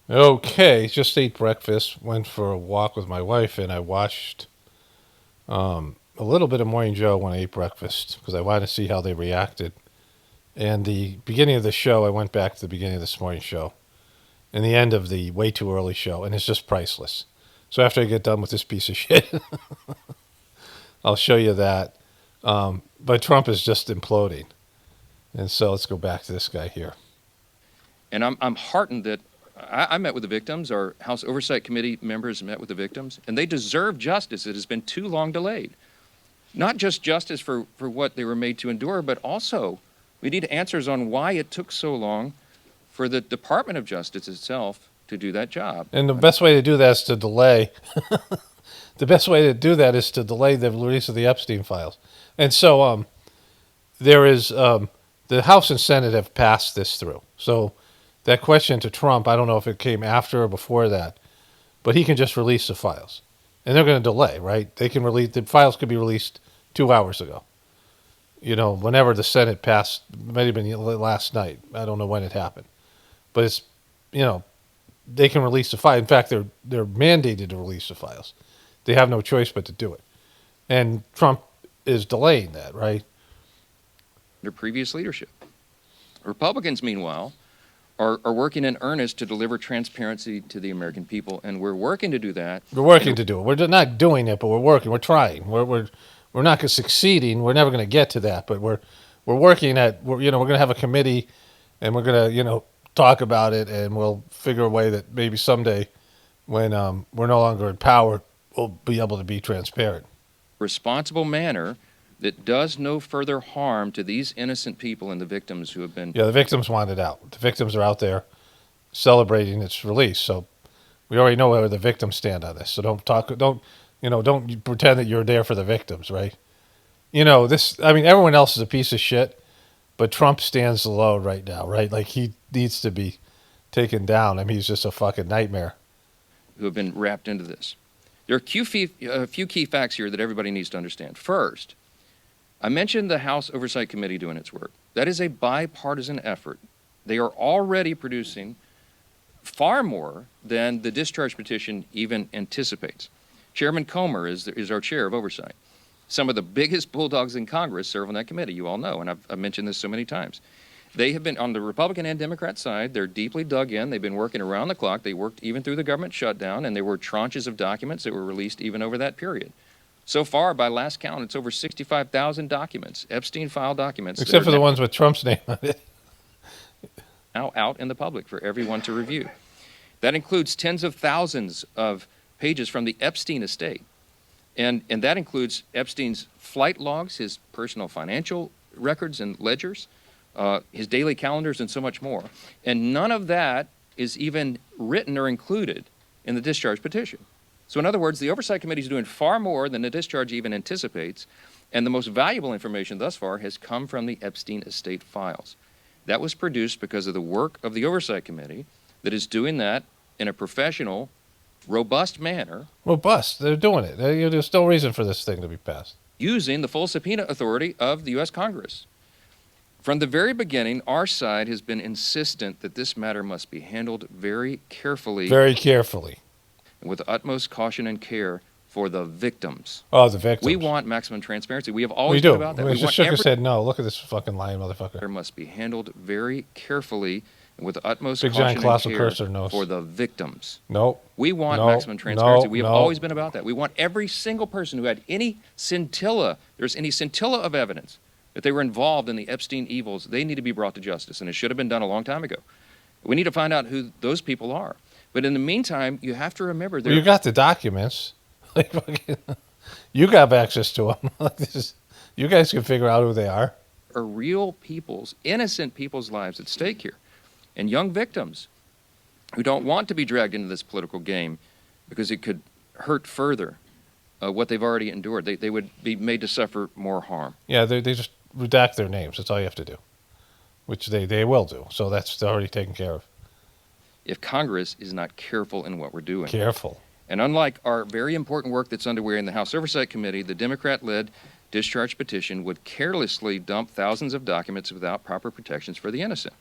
Okay, just ate breakfast, went for a walk with my wife, and I watched a little bit of Morning Joe when I ate breakfast because I wanted to see how they reacted. And the beginning of the show, I went back to the beginning of this morning show and the end of the Way Too Early show, and it's just priceless. So after I get done with this piece of shit, I'll show you that. But Trump is just imploding. And so let's go back to this guy here. And I'm heartened that I met with the victims. Our House Oversight Committee members met with the victims, and they deserve justice. It has been too long delayed. Not just justice for what they were made to endure, but also we need answers on why it took so long for the Department of Justice itself to do that job. And the best way to do that is to delay. The best way to do that is to delay the release of the Epstein files. And so there is the House and Senate have passed this through. So that question to Trump, I don't know if it came after or before that, but he can just release the files. And they're going to delay, right? They can release, the files could be released 2 hours ago. You know, whenever the Senate passed, it might have been last night. I don't know when it happened. But it's, you know, they can release the file. In fact, they're mandated to release the files. They have no choice but to do it. And Trump is delaying that, right? Under previous leadership. Republicans, meanwhile, are working in earnest to deliver transparency to the American people, and we're working to do that. We're working to do it. We're not doing it, but we're working. We're trying. We're not succeeding. We're never going to get to that, but we're working at. We're going to have a committee, and we're going to talk about it, and we'll figure a way that maybe someday, when we're no longer in power, we'll be able to be transparent. Responsible manner that does no further harm to these innocent people and the victims who have been. Yeah, the victims want it out. The victims are out there celebrating its release. So we already know where the victims stand on this. So don't pretend that you're there for the victims, right? Everyone else is a piece of shit, but Trump stands alone right now, right? Like he needs to be taken down. He's just a fucking nightmare. Who have been wrapped into this. There are a few key facts here that everybody needs to understand. First, I mentioned the House Oversight Committee doing its work. That is a bipartisan effort. They are already producing far more than the discharge petition even anticipates. Chairman Comer is our chair of oversight. Some of the biggest bulldogs in Congress serve on that committee, you all know, and I've mentioned this so many times. They have been, on the Republican and Democrat side, they're deeply dug in. They've been working around the clock. They worked even through the government shutdown, and there were tranches of documents that were released even over that period. So far, by last count, it's over 65,000 documents, Epstein file documents. Except for the ones with Trump's name on it. Now out in the public for everyone to review. That includes tens of thousands of pages from the Epstein estate. And that includes Epstein's flight logs, his personal financial records and ledgers, his daily calendars, and so much more. And none of that is even written or included in the discharge petition. So in other words, the Oversight Committee is doing far more than the discharge even anticipates, and the most valuable information thus far has come from the Epstein estate files. That was produced because of the work of the Oversight Committee that is doing that in a professional, robust manner. Robust. They're doing it. There's no reason for this thing to be passed. Using the full subpoena authority of the U.S. Congress. From the very beginning, our side has been insistent that this matter must be handled very carefully. Very carefully. And with utmost caution and care for the victims. Oh, the victims. We want maximum transparency. We have always been about that. We just shook his head no. Look at this fucking lying motherfucker. It must be handled very carefully and with utmost Big caution giant colossal and care cursor nose. for the victims. Nope. We want No, maximum transparency. no, We have no. always been about that. We want every single person who had any scintilla of evidence that they were involved in the Epstein evils, they need to be brought to justice, and it should have been done a long time ago. We need to find out who those people are. But in the meantime, you have to remember You got the documents. Like, fucking, you have access to them. Like, you guys can figure out who they are. Are real people's, innocent people's lives at stake here, and young victims who don't want to be dragged into this political game because it could hurt further what they've already endured. They would be made to suffer more harm. Yeah, they just redact their names. That's all you have to do, which they will do. So that's already taken care of. If Congress is not careful in what we're doing. Careful. And unlike our very important work that's underway in the House Oversight Committee, the Democrat-led discharge petition would carelessly dump thousands of documents without proper protections for the innocent.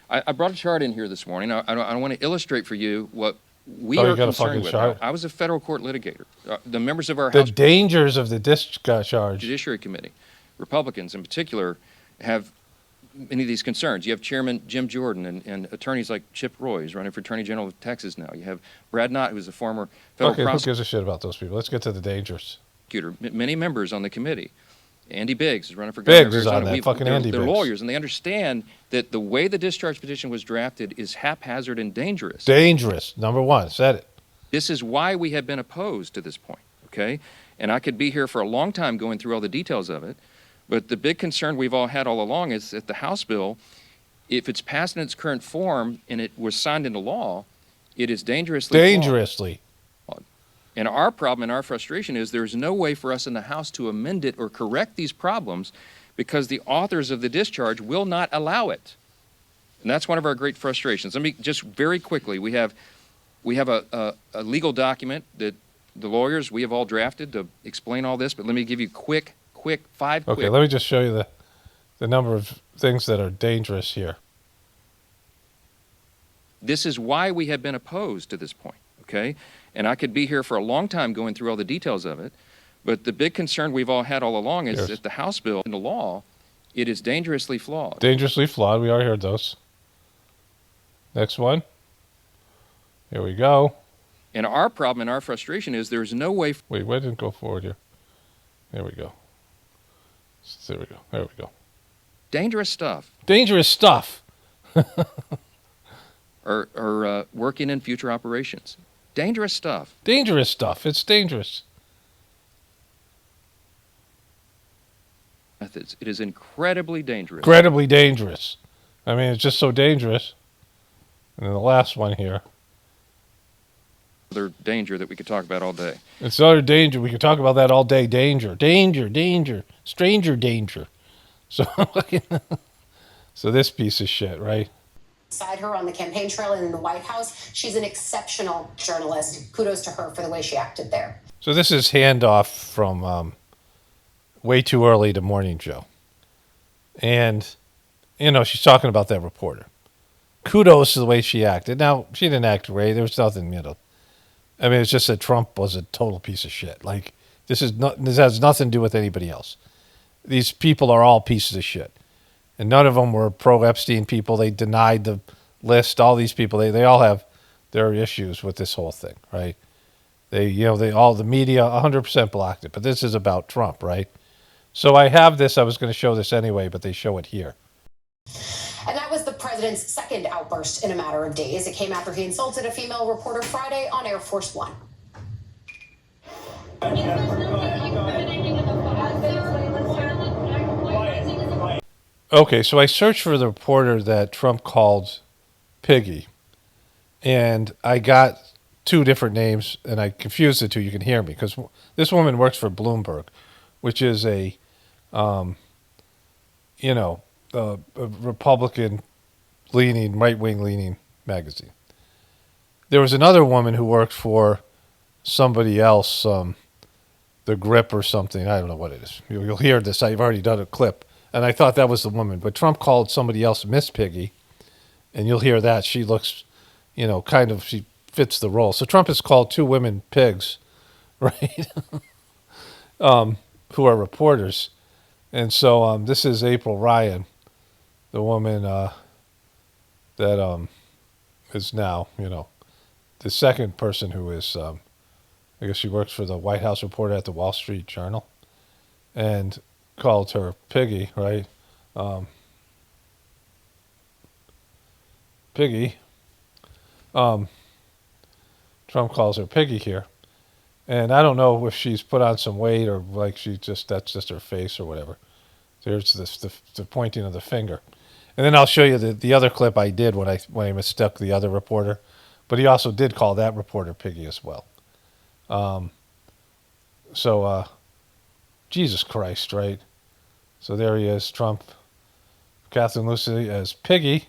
I brought a chart in here this morning. I want to illustrate for you what we are concerned with. I was a federal court litigator. The members of our The House dangers of the discharge. Judiciary Committee, Republicans in particular, have many of these concerns. You have Chairman Jim Jordan and attorneys like Chip Roy, who's running for Attorney General of Texas now. You have Brad Knott, who's a former federal Okay, who prosecutor. gives a shit about those people? Let's get to the dangers. Many members on the committee. Andy Biggs is running for governor. Biggs is on that. Fucking Andy They're Biggs. lawyers, and they understand that the way the discharge petition was drafted is haphazard and dangerous. Dangerous. Number one. Said it. This is why we have been opposed to this point, okay? And I could be here for a long time going through all the details of it, but the big concern we've all had all along is that the House bill, if it's passed in its current form and it was signed into law, it is dangerously flawed. Dangerously. And our problem and our frustration is there's no way for us in the House to amend it or correct these problems because the authors of the discharge will not allow it. And that's one of our great frustrations. Let me just very quickly, we have a legal document that the lawyers, we have all drafted to explain all this, but let me give you five quick. Okay, let me just show you the number of things that are dangerous here. This is why we have been opposed to this point, okay? And I could be here for a long time going through all the details of it, but the big concern we've all had all along is that the House bill into law, it is dangerously flawed. Dangerously flawed. We already heard those. Next one. Here we go. And our problem and our frustration is there's no way. Wait, why didn't it go forward here? There we go. There we go. There we go. Dangerous stuff. Dangerous stuff. or working in future operations. Dangerous stuff. Dangerous stuff. It's dangerous. Methods. It is incredibly dangerous. Incredibly dangerous. I mean, it's just so dangerous. And then the last one here. Other danger that we could talk about all day. It's other danger. We could talk about that all day. Danger. Danger. Danger. Stranger danger. So, so this piece of shit, right? Beside her on the campaign trail and in the White House. She's an exceptional journalist. Kudos to her for the way she acted there. So this is handoff from Way Too Early to Morning Joe. And, you know, she's talking about that reporter. Kudos to the way she acted. Now, she didn't act great. There was nothing, you know. I mean, it's just that Trump was a total piece of shit. Like, this has nothing to do with anybody else. These people are all pieces of shit. And none of them were pro-Epstein people. They denied the list. All these people, they all have their issues with this whole thing, right? All the media 100% blocked it. But this is about Trump, right? So I have this. I was going to show this anyway, but they show it here. And that was the president's second outburst in a matter of days. It came after he insulted a female reporter Friday on Air Force One. Okay, so I searched for the reporter that Trump called Piggy, and I got two different names, and I confused the two. You can hear me, because this woman works for Bloomberg, which is a Republican-leaning, right-wing-leaning magazine. There was another woman who worked for somebody else, The Grip or something. I don't know what it is. You'll hear this. I've already done a clip. And I thought that was the woman. But Trump called somebody else Miss Piggy. And you'll hear that. She looks, she fits the role. So Trump has called two women pigs, right? Who are reporters. And so this is April Ryan, the woman that is now, the second person who is, I guess she works for the White House reporter at the Wall Street Journal. And called her Piggy, right? Piggy. Trump calls her Piggy here. And I don't know if she's put on some weight or like that's just her face or whatever. There's the pointing of the finger. And then I'll show you the other clip I did when I mistook the other reporter. But he also did call that reporter piggy as well. So Jesus Christ, right? So there he is, Trump. Catherine Lucy as piggy.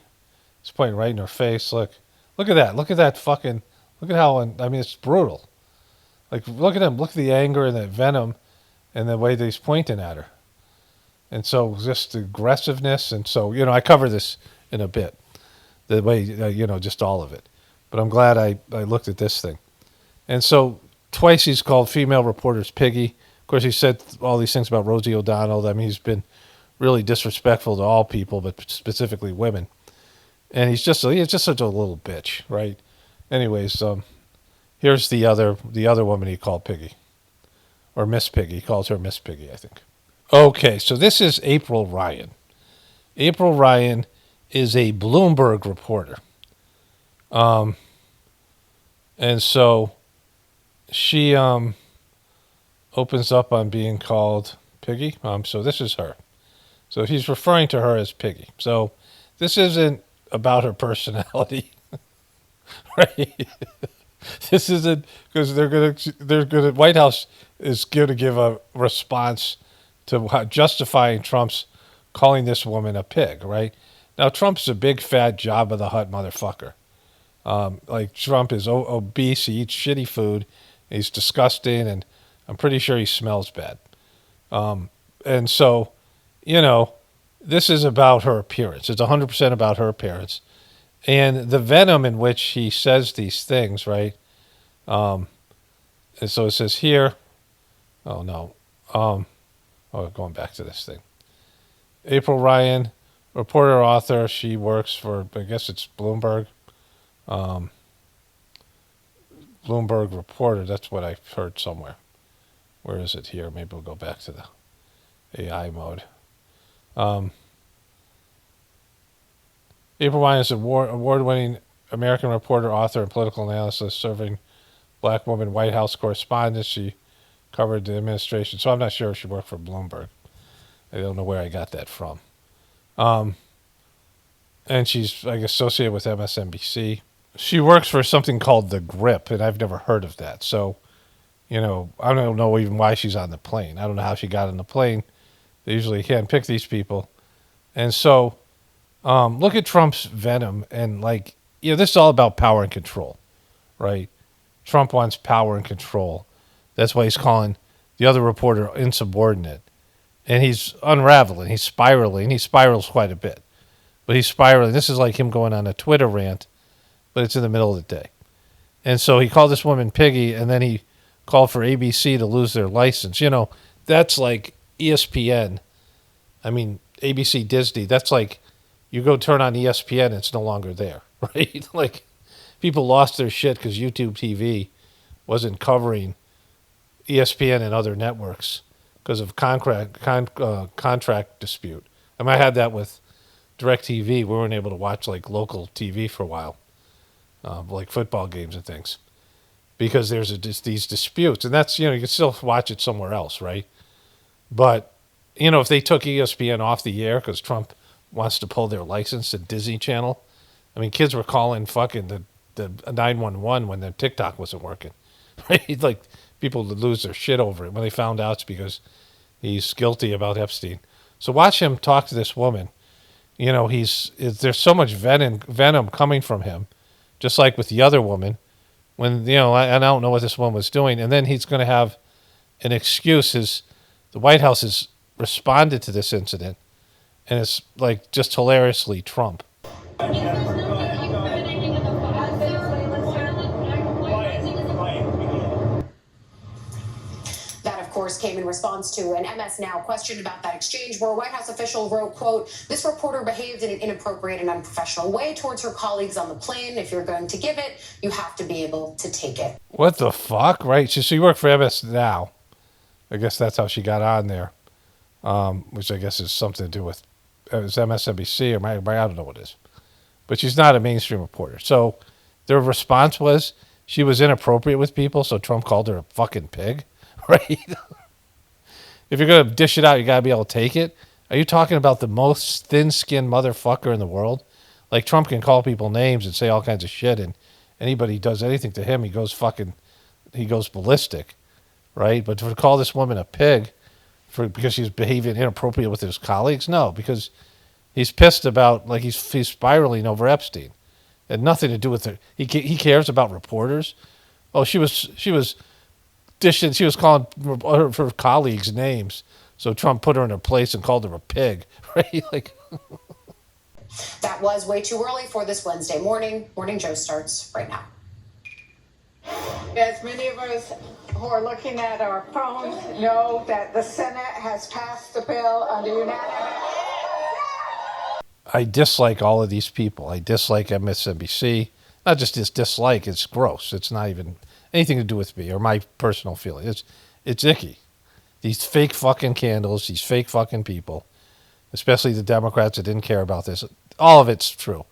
He's pointing right in her face. Look at that. Look at that fucking. Look at how. I mean, it's brutal. Like, look at him. Look at the anger and the venom, and the way that he's pointing at her. And so just the aggressiveness, and so I cover this in a bit. The way just all of it. But I'm glad I looked at this thing. And so twice he's called female reporters piggy. Of course, he said all these things about Rosie O'Donnell. I mean, he's been really disrespectful to all people, but specifically women. And he's just such a little bitch, right? Anyways, here's the other woman he called Piggy, or Miss Piggy. He calls her Miss Piggy, I think. Okay, so this is April Ryan. April Ryan is a Bloomberg reporter, and so she opens up on being called Piggy. So this is her. So he's referring to her as Piggy. So this isn't about her personality, right? This isn't because they're gonna. White House is going to give a response to justifying Trump's calling this woman a pig, right? Now Trump's a big fat Jabba the Hutt motherfucker. Like Trump is obese. He eats shitty food. He's disgusting, and I'm pretty sure he smells bad. And so, this is about her appearance. It's 100% about her appearance. And the venom in which he says these things, right? And so it says here, oh no. Going back to this thing. April Ryan, reporter, author. She works for, I guess it's Bloomberg. Bloomberg reporter. That's what I've heard somewhere. Where is it here? Maybe we'll go back to the AI mode. April Ryan is an award-winning American reporter, author, and political analyst serving black woman White House correspondent. She covered the administration. So I'm not sure if she worked for Bloomberg. I don't know where I got that from. And she's, I guess, associated with MSNBC. She works for something called The Grip, and I've never heard of that. So, I don't know even why she's on the plane. I don't know how she got on the plane. They usually can't pick these people. And so, look at Trump's venom. And, this is all about power and control, right? Trump wants power and control. That's why he's calling the other reporter insubordinate. And he's unraveling. He's spiraling. He spirals quite a bit. But he's spiraling. This is like him going on a Twitter rant, but it's in the middle of the day. And so he called this woman Piggy, and then he called for ABC to lose their license. That's like ESPN. I mean, ABC Disney. That's like you go turn on ESPN and it's no longer there, right? Like people lost their shit because YouTube TV wasn't covering ESPN and other networks because of contract dispute. I mean, I had that with DirecTV. We weren't able to watch like local TV for a while, like football games and things, because there's these disputes, and that's you can still watch it somewhere else, right? But if they took ESPN off the air because Trump wants to pull their license to Disney Channel, I mean, kids were calling fucking the 911 when their TikTok wasn't working, right? Like people would lose their shit over it when they found out it's because he's guilty about Epstein. So watch him talk to this woman. There's so much venom coming from him, just like with the other woman. When I don't know what this woman was doing, and then he's going to have an excuse. The White House has responded to this incident, and it's like just hilariously Trump. That, of course, came in response to an MS Now question about that exchange where a White House official wrote, quote, "This reporter behaved in an inappropriate and unprofessional way towards her colleagues on the plane. If you're going to give it, you have to be able to take it." What the fuck, right? So she worked for MS Now. I guess that's how she got on there, which I guess is something to do with it's MSNBC or I don't know what it is. But she's not a mainstream reporter. So their response was she was inappropriate with people, so Trump called her a fucking pig, right? If you're going to dish it out, you got to be able to take it. Are you talking about the most thin-skinned motherfucker in the world? Like, Trump can call people names and say all kinds of shit, and anybody does anything to him, he goes ballistic, right? But to call this woman a pig because she's behaving inappropriate with his colleagues, no, because he's pissed about, like, he's spiraling over Epstein. It had nothing to do with it. He cares about reporters. Oh, she was dishing. She was calling her colleagues names. So Trump put her in her place and called her a pig, right? Like, That was way too early for this Wednesday morning. Morning Joe starts right now. As many of us who are looking at our phones know that the Senate has passed the bill under unanimous. I dislike all of these people. I dislike MSNBC. Not just dislike, it's gross. It's not even anything to do with me or my personal feeling. It's icky. These fake fucking candles, these fake fucking people, especially the Democrats that didn't care about this. All of it's true.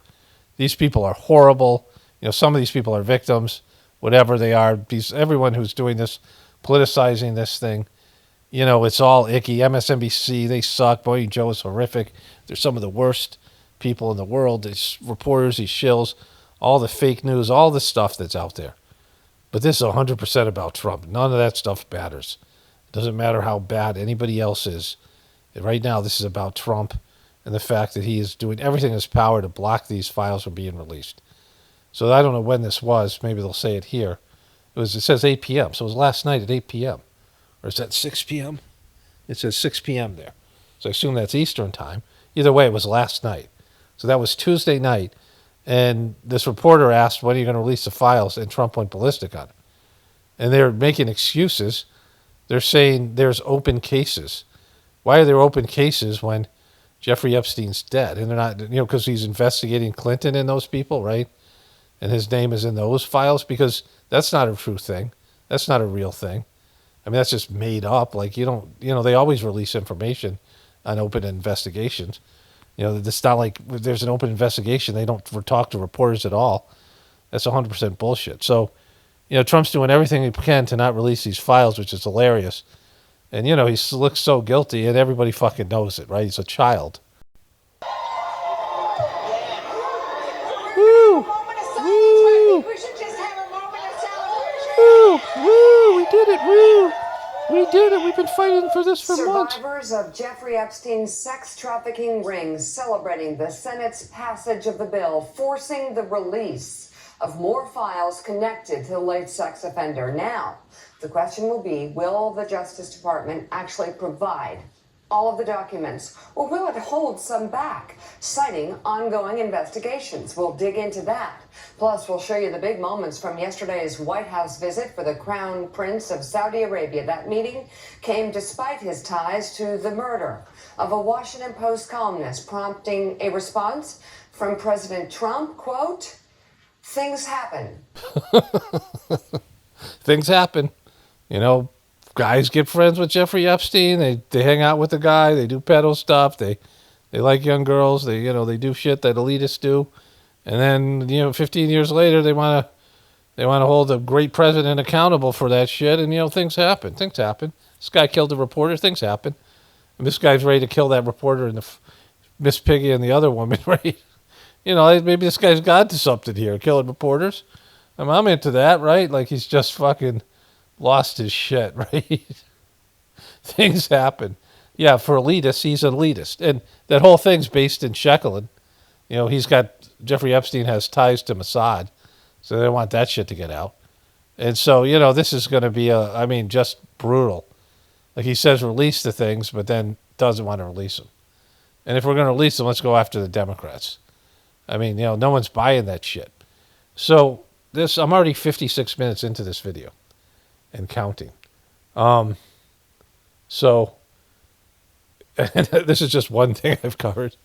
These people are horrible. Some of these people are victims, whatever they are. Everyone who's doing this, politicizing this thing, it's all icky. MSNBC, they suck. Boy, Joe is horrific. They're some of the worst people in the world. These reporters, these shills, all the fake news, all the stuff that's out there. But this is 100% about Trump. None of that stuff matters. It doesn't matter how bad anybody else is. Right now, this is about Trump and the fact that he is doing everything in his power to block these files from being released. So I don't know when this was. Maybe they'll say it here. It says 8 p.m. So it was last night at 8 p.m. Or is that 6 p.m.? It says 6 p.m. there. So I assume that's Eastern time. Either way, it was last night. So that was Tuesday night. And this reporter asked, when are you going to release the files? And Trump went ballistic on it. And they're making excuses. They're saying there's open cases. Why are there open cases when Jeffrey Epstein's dead? And they're not, because he's investigating Clinton and those people, right? And his name is in those files, because that's not a true thing. That's not a real thing. I mean, that's just made up. Like, they always release information on open investigations. It's not like if there's an open investigation, they don't talk to reporters at all. That's 100% bullshit. So, Trump's doing everything he can to not release these files, which is hilarious. And, he looks so guilty, and everybody fucking knows it, right? He's a child. Woo! Woo! We should just have a moment of celebration. Woo! Woo! We did it! Woo! We did it! We've been fighting for this for months. Survivors of Jeffrey Epstein's sex trafficking rings celebrating the Senate's passage of the bill, forcing the release of more files connected to the late sex offender. Now, the question will be, will the Justice Department actually provide all of the documents, or will it hold some back, citing ongoing investigations? We'll dig into that. Plus, we'll show you the big moments from yesterday's White House visit for the Crown Prince of Saudi Arabia. That meeting came despite his ties to the murder of a Washington Post columnist, prompting a response from President Trump, quote, "Things happen." Things happen. Guys get friends with Jeffrey Epstein. They hang out with the guy. They do pedo stuff. They like young girls. They do shit that elitists do. And then 15 years later they want to hold a great president accountable for that shit. And things happen. Things happen. This guy killed a reporter. Things happen. And this guy's ready to kill that reporter and Miss Piggy and the other woman, right? Maybe this guy's got to something here, killing reporters. I'm into that, right? Like, he's just fucking lost his shit, right? Things happen. Yeah, for elitists, he's an elitist. And that whole thing's based in Shekels. Jeffrey Epstein has ties to Mossad, so they want that shit to get out. And so, this is going to be just brutal. Like, he says release the things, but then doesn't want to release them. And if we're going to release them, let's go after the Democrats. No one's buying that shit. So, I'm already 56 minutes into this video and counting. So, and this is just one thing I've covered.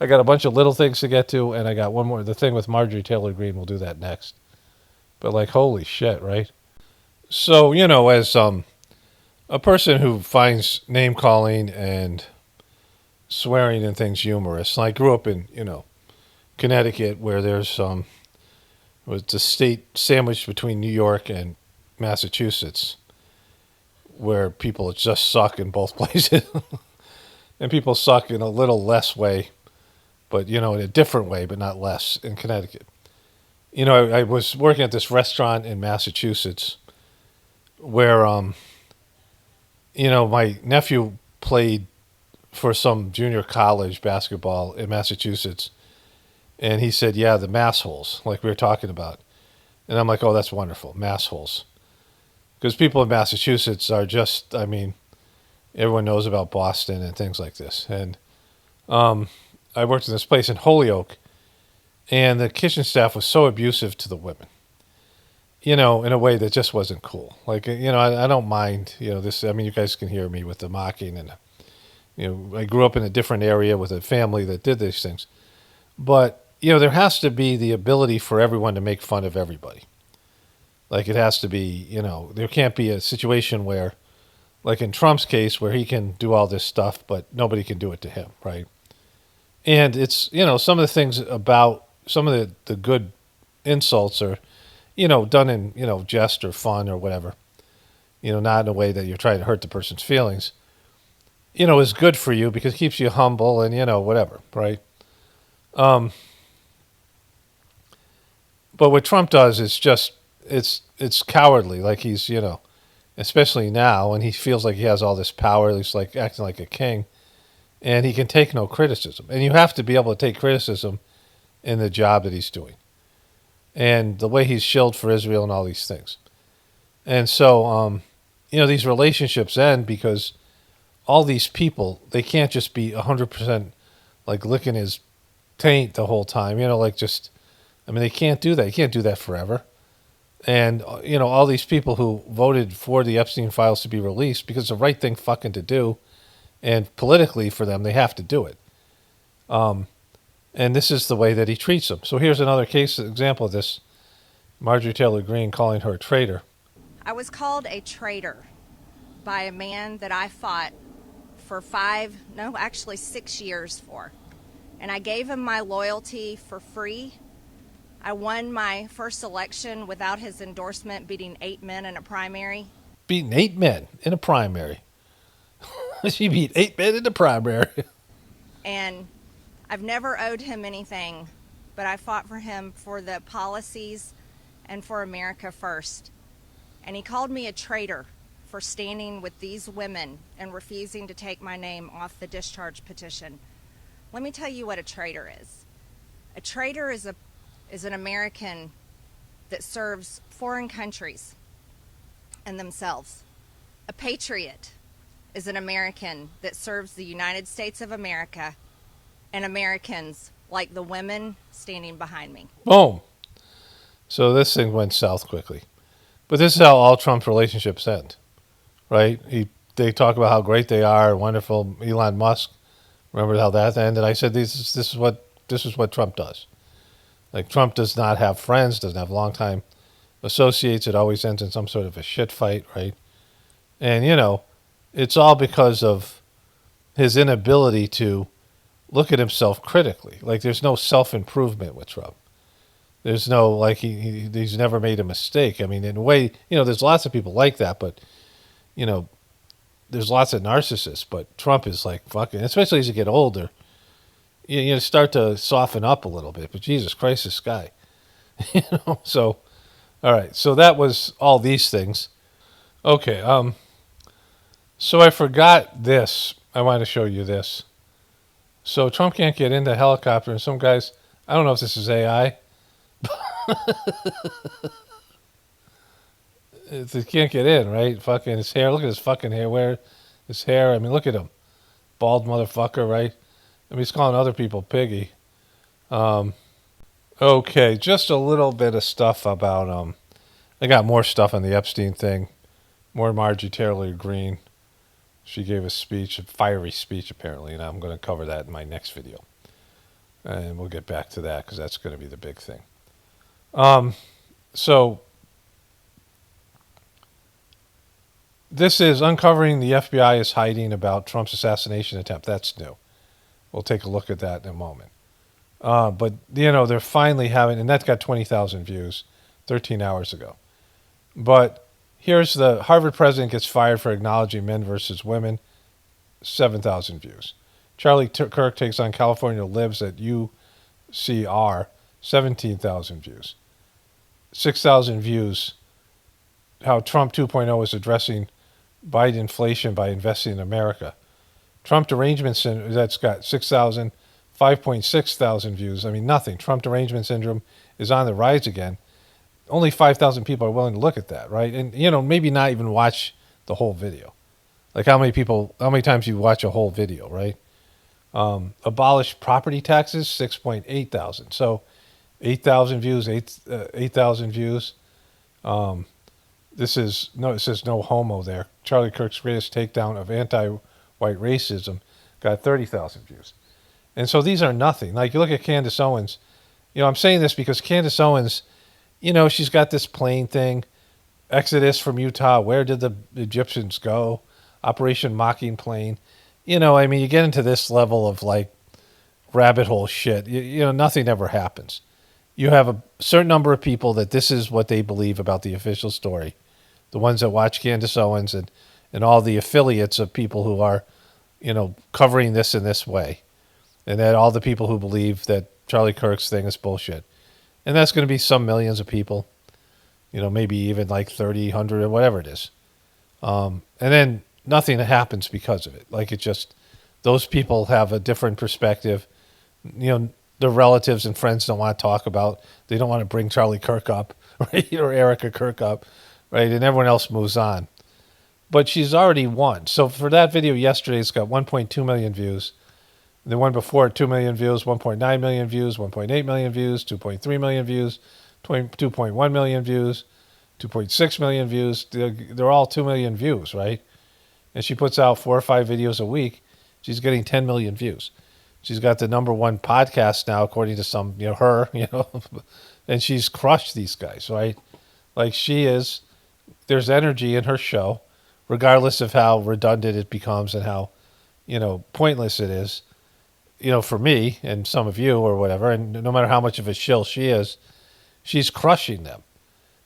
I got a bunch of little things to get to, and I got one more. The thing with Marjorie Taylor Greene, we'll do that next. But, like, holy shit, right? So, as a person who finds name-calling and swearing and things humorous, I grew up in, Connecticut, where there's It's a state sandwiched between New York and Massachusetts, where people just suck in both places. And people suck in a little less way, but, in a different way, but not less in Connecticut. I was working at this restaurant in Massachusetts where, my nephew played for some junior college basketball in Massachusetts. And he said, yeah, the mass holes, like we were talking about. And I'm like, oh, that's wonderful, mass holes. Because people in Massachusetts are just, everyone knows about Boston and things like this. And I worked in this place in Holyoke, and the kitchen staff was so abusive to the women, in a way that just wasn't cool. Like, I don't mind, this. You guys can hear me with the mocking. And, I grew up in a different area with a family that did these things. But, there has to be the ability for everyone to make fun of everybody. Like, it has to be, there can't be a situation where, like in Trump's case, where he can do all this stuff, but nobody can do it to him, right? And it's, some of the things about some of the good insults are, done in, jest or fun or whatever, not in a way that you're trying to hurt the person's feelings, is good for you because it keeps you humble and, whatever, right? But what Trump does is just, it's cowardly. Like he's, especially now when he feels like he has all this power, he's like acting like a king, and he can take no criticism. And you have to be able to take criticism in the job that he's doing. And the way he's shilled for Israel and all these things. And so, these relationships end because all these people, they can't just be 100% like licking his taint the whole time, they can't do that. You can't do that forever. And, all these people who voted for the Epstein files to be released because it's the right thing fucking to do. And politically for them, they have to do it. And this is the way that he treats them. So here's another example of this. Marjorie Taylor Greene calling her a traitor. I was called a traitor by a man that I fought for 6 years for. And I gave him my loyalty for free. I won my first election without his endorsement, beating 8 men in a primary. Beating 8 men in a primary. She beat 8 men in the primary. And I've never owed him anything, but I fought for him for the policies and for America first. And he called me a traitor for standing with these women and refusing to take my name off the discharge petition. Let me tell you what a traitor is. A traitor is an American that serves foreign countries and themselves. A patriot is an American that serves the United States of America and Americans like the women standing behind me. Boom. So this thing went south quickly. But this is how all Trump's relationships end, right? They talk about how great they are, wonderful. Elon Musk, remember how that ended? I said this is what Trump does. Like, Trump does not have friends, doesn't have longtime associates. It always ends in some sort of a shit fight, right? And, it's all because of his inability to look at himself critically. Like, there's no self-improvement with Trump. There's no, like, he's never made a mistake. In a way, there's lots of people like that, but, there's lots of narcissists. But Trump is like fucking, especially as you get older, you start to soften up a little bit. But Jesus Christ, this guy. So, all right. So that was all these things. Okay. So I forgot this. I wanted to show you this. So Trump can't get into a helicopter, and some guys, I don't know if this is AI. He can't get in, right? Fucking his hair. Look at his fucking hair. Where his hair? Look at him. Bald motherfucker, right? He's calling other people piggy. Okay, just a little bit of stuff about I got more stuff on the Epstein thing. More Marjorie Taylor Greene. She gave a speech, a fiery speech apparently, and I'm going to cover that in my next video. And we'll get back to that because that's going to be the big thing. So this is uncovering the FBI is hiding about Trump's assassination attempt. That's new. We'll take a look at that in a moment. But, you know, they're finally having, and that's got 20,000 views 13 hours ago. But here's the Harvard president gets fired for acknowledging men versus women, 7,000 views. Charlie Kirk takes on California libs at UCR, 17,000 views. 6,000 views, how Trump 2.0 is addressing Biden inflation by investing in America. Trump derangement syndrome, that's got 6,000, 5.6 thousand views. I mean, nothing. Trump derangement syndrome is on the rise again. Only 5,000 people are willing to look at that, right? And, you know, maybe not even watch the whole video. Like how many times you watch a whole video, right? Abolish property taxes, 6.8 thousand. So 8,000 views, 8,000 views. It says no homo there. Charlie Kirk's greatest takedown of anti-white racism got 30,000 views. And so these are nothing. Like you look at Candace Owens, you know, I'm saying this because Candace Owens, you know, she's got this plane thing, Exodus from Utah, where did the Egyptians go? Operation Mocking Plane. You know, I mean, you get into this level of like rabbit hole shit. You know, nothing ever happens. You have a certain number of people that this is what they believe about the official story. The ones that watch Candace Owens and all the affiliates of people who are, you know, covering this in this way. And then all the people who believe that Charlie Kirk's thing is bullshit. And that's going to be some millions of people, you know, maybe even like 30, 100 or whatever it is. And then nothing happens because of it. Like it just, those people have a different perspective. You know, their relatives and friends don't want to talk about, they don't want to bring Charlie Kirk up, right? Or Erika Kirk up, right? And everyone else moves on. But she's already won. So for that video yesterday, it's got 1.2 million views. The one before, 2 million views, 1.9 million views, 1.8 million views, 2.3 million views, 2.1 million views, 2.6 million views. They're all 2 million views, right? And she puts out 4 or 5 videos a week. She's getting 10 million views. She's got the #1 podcast now, according to some, you know, her, you know, and she's crushed these guys, right? Like she is, there's energy in her show, regardless of how redundant it becomes and how, you know, pointless it is. You know, for me and some of you or whatever, and no matter how much of a shill she is, she's crushing them.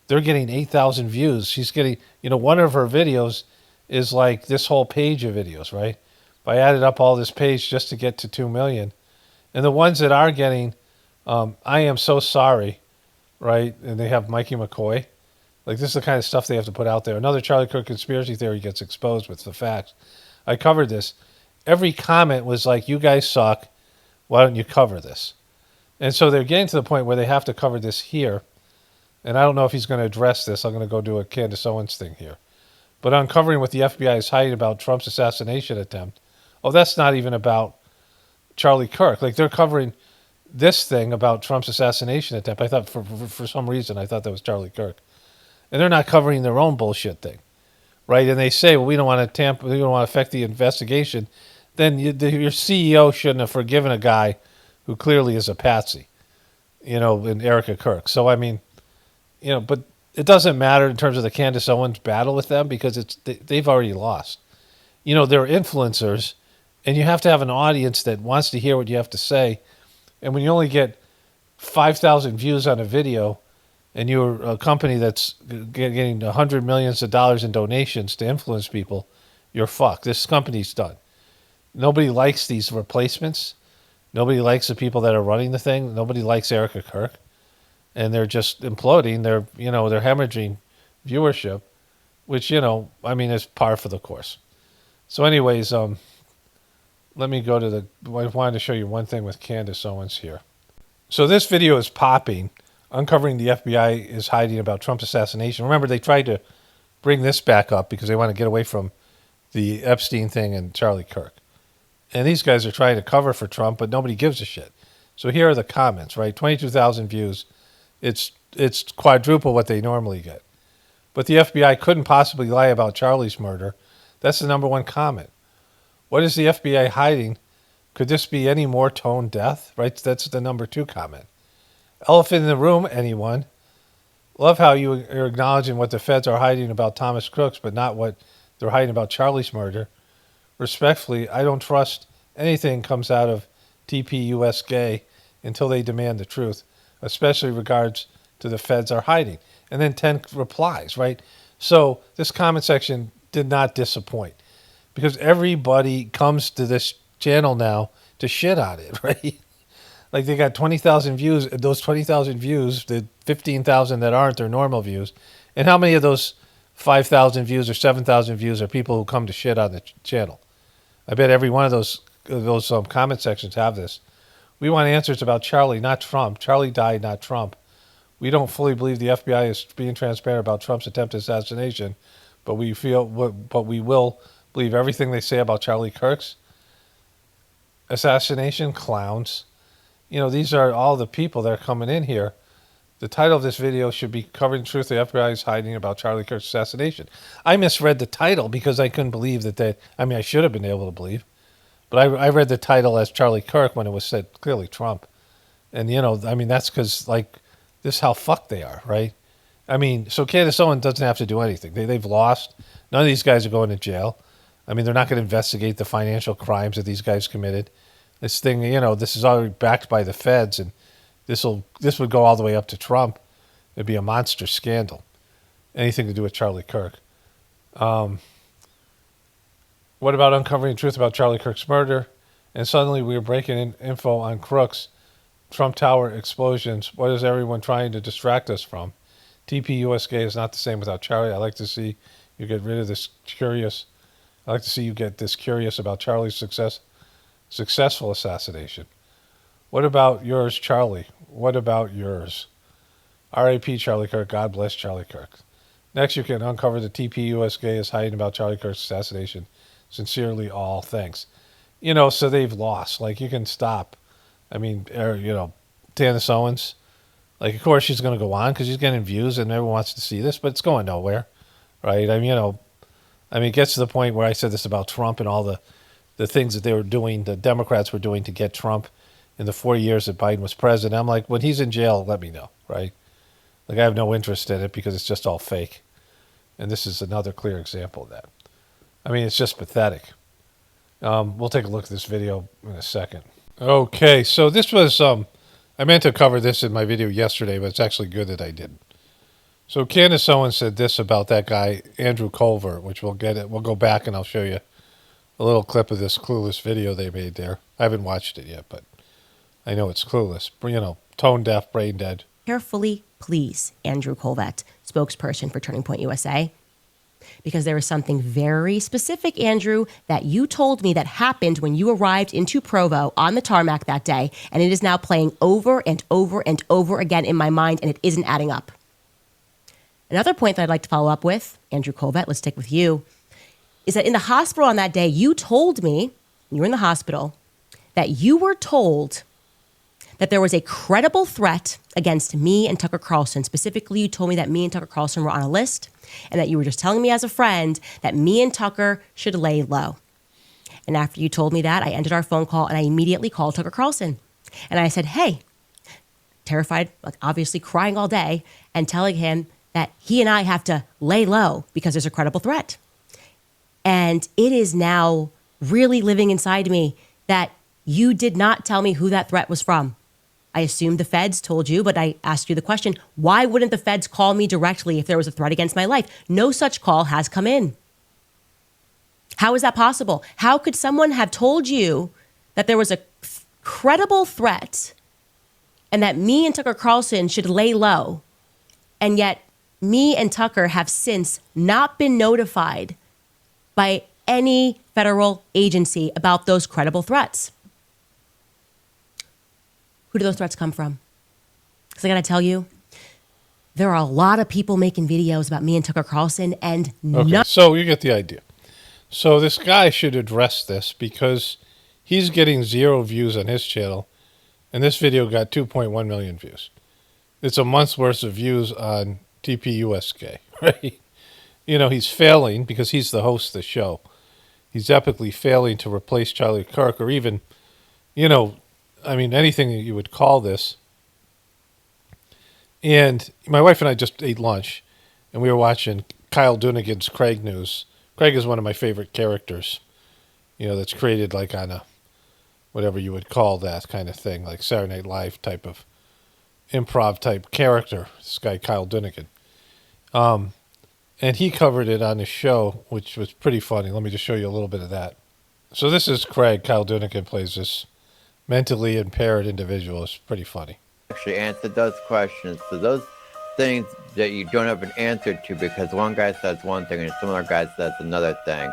They're getting 8,000 views. She's getting, you know, one of her videos is like this whole page of videos, right? If I added up all this page just to get to 2 million. And the ones that are getting, I am so sorry, right? And they have Mikey McCoy. Like this is the kind of stuff they have to put out there. Another Charlie Kirk conspiracy theory gets exposed with the facts. I covered this. Every comment was like, you guys suck. Why don't you cover this? And so they're getting to the point where they have to cover this here. And I don't know if he's going to address this. I'm going to go do a Candace Owens thing here. But uncovering what the FBI is hiding about Trump's assassination attempt. Oh, that's not even about Charlie Kirk. Like they're covering this thing about Trump's assassination attempt. I thought for some reason, I thought that was Charlie Kirk. And they're not covering their own bullshit thing. Right? And they say, well, we don't want to we don't want to affect the investigation. Then your CEO shouldn't have forgiven a guy who clearly is a patsy, you know, in Erika Kirk. So, I mean, you know, but it doesn't matter in terms of the Candace Owens battle with them because they've already lost. You know, they're influencers, and you have to have an audience that wants to hear what you have to say. And when you only get 5,000 views on a video, and you're a company that's getting $100 million in donations to influence people, you're fucked. This company's done. Nobody likes these replacements. Nobody likes the people that are running the thing. Nobody likes Erika Kirk. And they're just imploding. They're hemorrhaging viewership, which, you know, I mean, is par for the course. So anyways, let me go to I wanted to show you one thing with Candace Owens here. So this video is popping. Uncovering the FBI is hiding about Trump's assassination. Remember, they tried to bring this back up because they want to get away from the Epstein thing and Charlie Kirk. And these guys are trying to cover for Trump, but nobody gives a shit. So here are the comments, right? 22,000 views. It's quadruple what they normally get. But the FBI couldn't possibly lie about Charlie's murder. That's the #1 comment. What is the FBI hiding? Could this be any more tone deaf? Right? That's the #2 comment. Elephant in the room, anyone? Love how you're acknowledging what the feds are hiding about Thomas Crooks, but not what they're hiding about Charlie's murder. Respectfully, I don't trust anything comes out of TPUSGay until they demand the truth, especially regards to the feds are hiding. And then 10 replies, right? So this comment section did not disappoint because everybody comes to this channel now to shit on it, right? Like they got 20,000 views. Those 20,000 views, the 15,000 that aren't their normal views. And how many of those 5,000 views or 7,000 views are people who come to shit on the channel? I bet every one of those comment sections have this. We want answers about Charlie, not Trump. Charlie died, not Trump. We don't fully believe the FBI is being transparent about Trump's attempted assassination, but we will believe everything they say about Charlie Kirk's assassination. Clowns. You know, these are all the people that are coming in here. The title of this video should be Covering the Truth the FBI is Hiding About Charlie Kirk's Assassination. I misread the title because I couldn't believe that I should have been able to believe. But I read the title as Charlie Kirk when it was said clearly Trump. And, that's because, this is how fucked they are, right? So Candace Owens doesn't have to do anything. They've lost. None of these guys are going to jail. They're not going to investigate the financial crimes that these guys committed. This thing, this is already backed by the feds, and this would go all the way up to Trump. It'd be a monster scandal. Anything to do with Charlie Kirk. What about uncovering the truth about Charlie Kirk's murder? And suddenly we were breaking in info on crooks, Trump Tower explosions. What is everyone trying to distract us from? TPUSGAY is not the same without Charlie. I like to see you get rid of this curious. I like to see you get this curious about Charlie's successful assassination. What about yours, Charlie? What about yours? R.I.P. Charlie Kirk. God bless Charlie Kirk. Next, you can uncover the TPUSGAY is hiding about Charlie Kirk's assassination. Sincerely, all. Thanks. So they've lost. You can stop. Candace Owens. Of course she's going to go on because she's getting views and everyone wants to see this, but it's going nowhere, right? It gets to the point where I said this about Trump and all the things that they were doing, the Democrats were doing to get Trump in the 4 years that Biden was president. I'm like, when he's in jail, let me know, right? I have no interest in it because it's just all fake. And this is another clear example of that. It's just pathetic. We'll take a look at this video in a second. Okay, so this was, I meant to cover this in my video yesterday, but it's actually good that I didn't. So Candace Owens said this about that guy, Andrew Culver, which we'll get it. We'll go back and I'll show you a little clip of this clueless video they made there. I haven't watched it yet, but I know it's clueless. Tone deaf, brain dead. Carefully, please, Andrew Colvett, spokesperson for Turning Point USA. Because there is something very specific, Andrew, that you told me that happened when you arrived into Provo on the tarmac that day, and it is now playing over and over and over again in my mind, and it isn't adding up. Another point that I'd like to follow up with, Andrew Colvett, let's stick with you, is that in the hospital on that day, you told me, you were in the hospital, that you were told that there was a credible threat against me and Tucker Carlson. Specifically, you told me that me and Tucker Carlson were on a list and that you were just telling me as a friend that me and Tucker should lay low. And after you told me that, I ended our phone call and I immediately called Tucker Carlson. And I said, hey, terrified, obviously crying all day, and telling him that he and I have to lay low because there's a credible threat. And it is now really living inside me that you did not tell me who that threat was from. I assumed the feds told you, but I asked you the question, why wouldn't the feds call me directly if there was a threat against my life? No such call has come in. How is that possible? How could someone have told you that there was a credible threat and that me and Tucker Carlson should lay low, and yet me and Tucker have since not been notified by any federal agency about those credible threats? Who do those threats come from? Because I got to tell you, there are a lot of people making videos about me and Tucker Carlson, and okay, so you get the idea. So this guy should address this because he's getting 0 views on his channel, and this video got 2.1 million views. It's a month's worth of views on TPUSGAY, right? He's failing because he's the host of the show. He's epically failing to replace Charlie Kirk or even, anything that you would call this. And my wife and I just ate lunch, and we were watching Kyle Dunnigan's Craig News. Craig is one of my favorite characters, that's created on whatever you would call that kind of thing, like Saturday Night Live type of improv type character. This guy Kyle Dunnigan, and he covered it on his show, which was pretty funny. Let me just show you a little bit of that. So this is Craig. Kyle Dunnigan plays this mentally impaired individual. It's pretty funny. Actually answered those questions. So those things that you don't have an answer to because one guy says one thing and some other guy says another thing.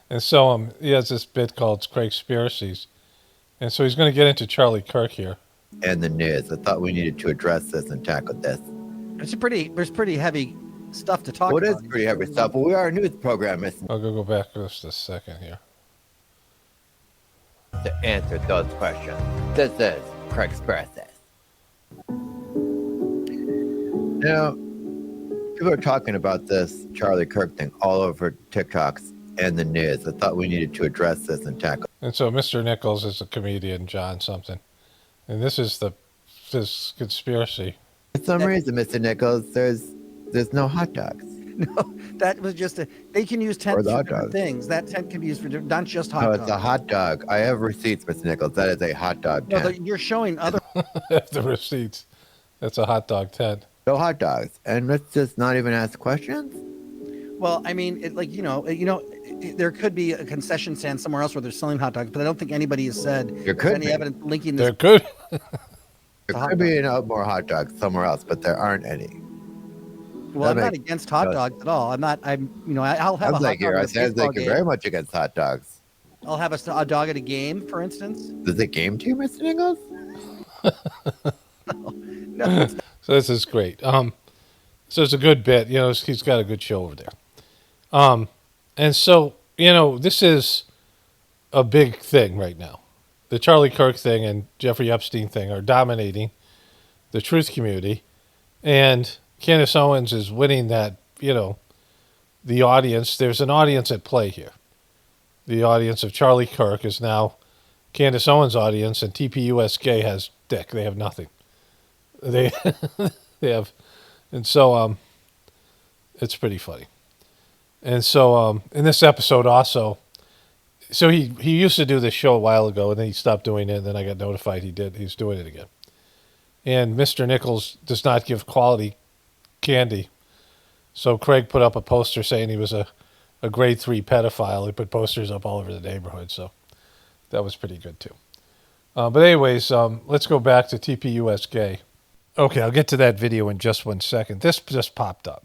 And so he has this bit called Craig Conspiracies. And so he's going to get into Charlie Kirk here. And the news. I thought we needed to address this and tackle this. There's pretty heavy stuff to talk Well, about. it is pretty heavy stuff, but we are a news program, Mr. I'll go back just a second here. To answer those questions. This is Craig Conspiracies. Now, people are talking about this Charlie Kirk thing all over TikToks and the news. I thought we needed to address this and tackle. And so Mr. Nichols is a comedian, John something. And this is this conspiracy. For some reason, Mr. Nichols, there's no hot dogs. No, that was just they can use tent Or for the hot different dogs. things. That tent can be used for not just hot No, dogs. it's a hot dog. I have receipts, Mr. Nichols. That is a hot dog No, tent. you're showing other. The receipts. That's a hot dog tent. No hot dogs. And let's just not even ask questions? Well, I mean, there could be a concession stand somewhere else where they're selling hot dogs, but I don't think anybody has said There could any be. evidence linking this. They're good. There could be more hot dogs somewhere else, but there aren't any. Well, I'm not against hot dogs at all. I'll have a hot Sounds dog. like you're at a baseball you're game. very much against hot dogs. I'll have a dog at a game, for instance. Is it game to you, Mr. Nichols? No, So this is great. So it's a good bit. He's got a good show over there. And so, this is a big thing right now. The Charlie Kirk thing and Jeffrey Epstein thing are dominating the truth community. And Candace Owens is winning that, the audience. There's an audience at play here. The audience of Charlie Kirk is now Candace Owens' audience, and TPUSGAY has dick. They have nothing. They have, and so it's pretty funny. And so in this episode also, so he used to do this show a while ago, and then he stopped doing it, and then I got notified he's doing it again. And Mr. Nichols does not give quality candy. So Craig put up a poster saying he was a grade 3 pedophile. He put posters up all over the neighborhood, so that was pretty good too. But anyways, let's go back to TPUSGAY. Okay, I'll get to that video in just 1 second. This just popped up.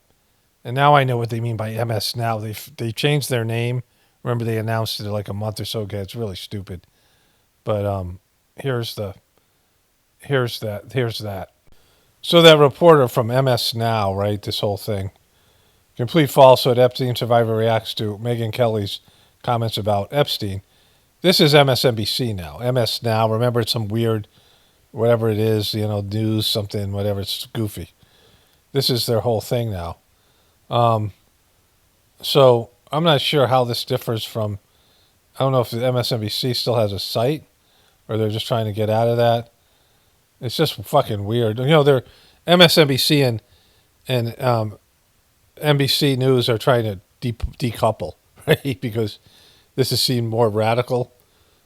And now I know what they mean by MS Now. They changed their name. Remember, they announced it like a month or so ago. It's really stupid. But here's that. So that reporter from MS Now, right, this whole thing. Complete falsehood. Epstein survivor reacts to Megyn Kelly's comments about Epstein. This is MSNBC now. MS Now, remember, it's some weird, whatever it is, news, something, whatever. It's goofy. This is their whole thing now. So I'm not sure how this differs from, I don't know if the MSNBC still has a site or they're just trying to get out of that. It's just fucking weird. They're MSNBC and NBC News are trying to decouple, right? Because this is seen more radical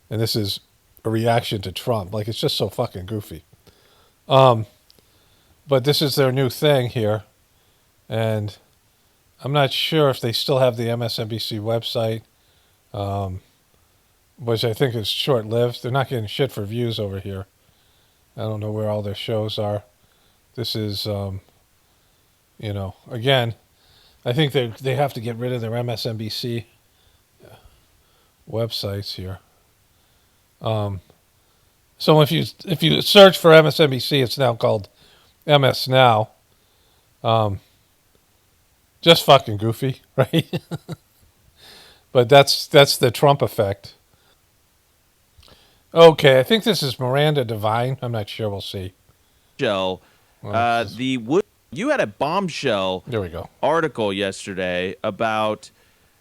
and this is a reaction to Trump. Like, it's just so fucking goofy. But this is their new thing here. And I'm not sure if they still have the MSNBC website, which I think is short-lived. They're not getting shit for views over here. I don't know where all their shows are. This is, again, I think they have to get rid of their MSNBC websites here. So if you search for MSNBC, it's now called MS Now. Just fucking goofy, right? But that's the Trump effect. Okay, I think this is Miranda Devine. I'm not sure. We'll see. You had a bombshell There we go. article yesterday about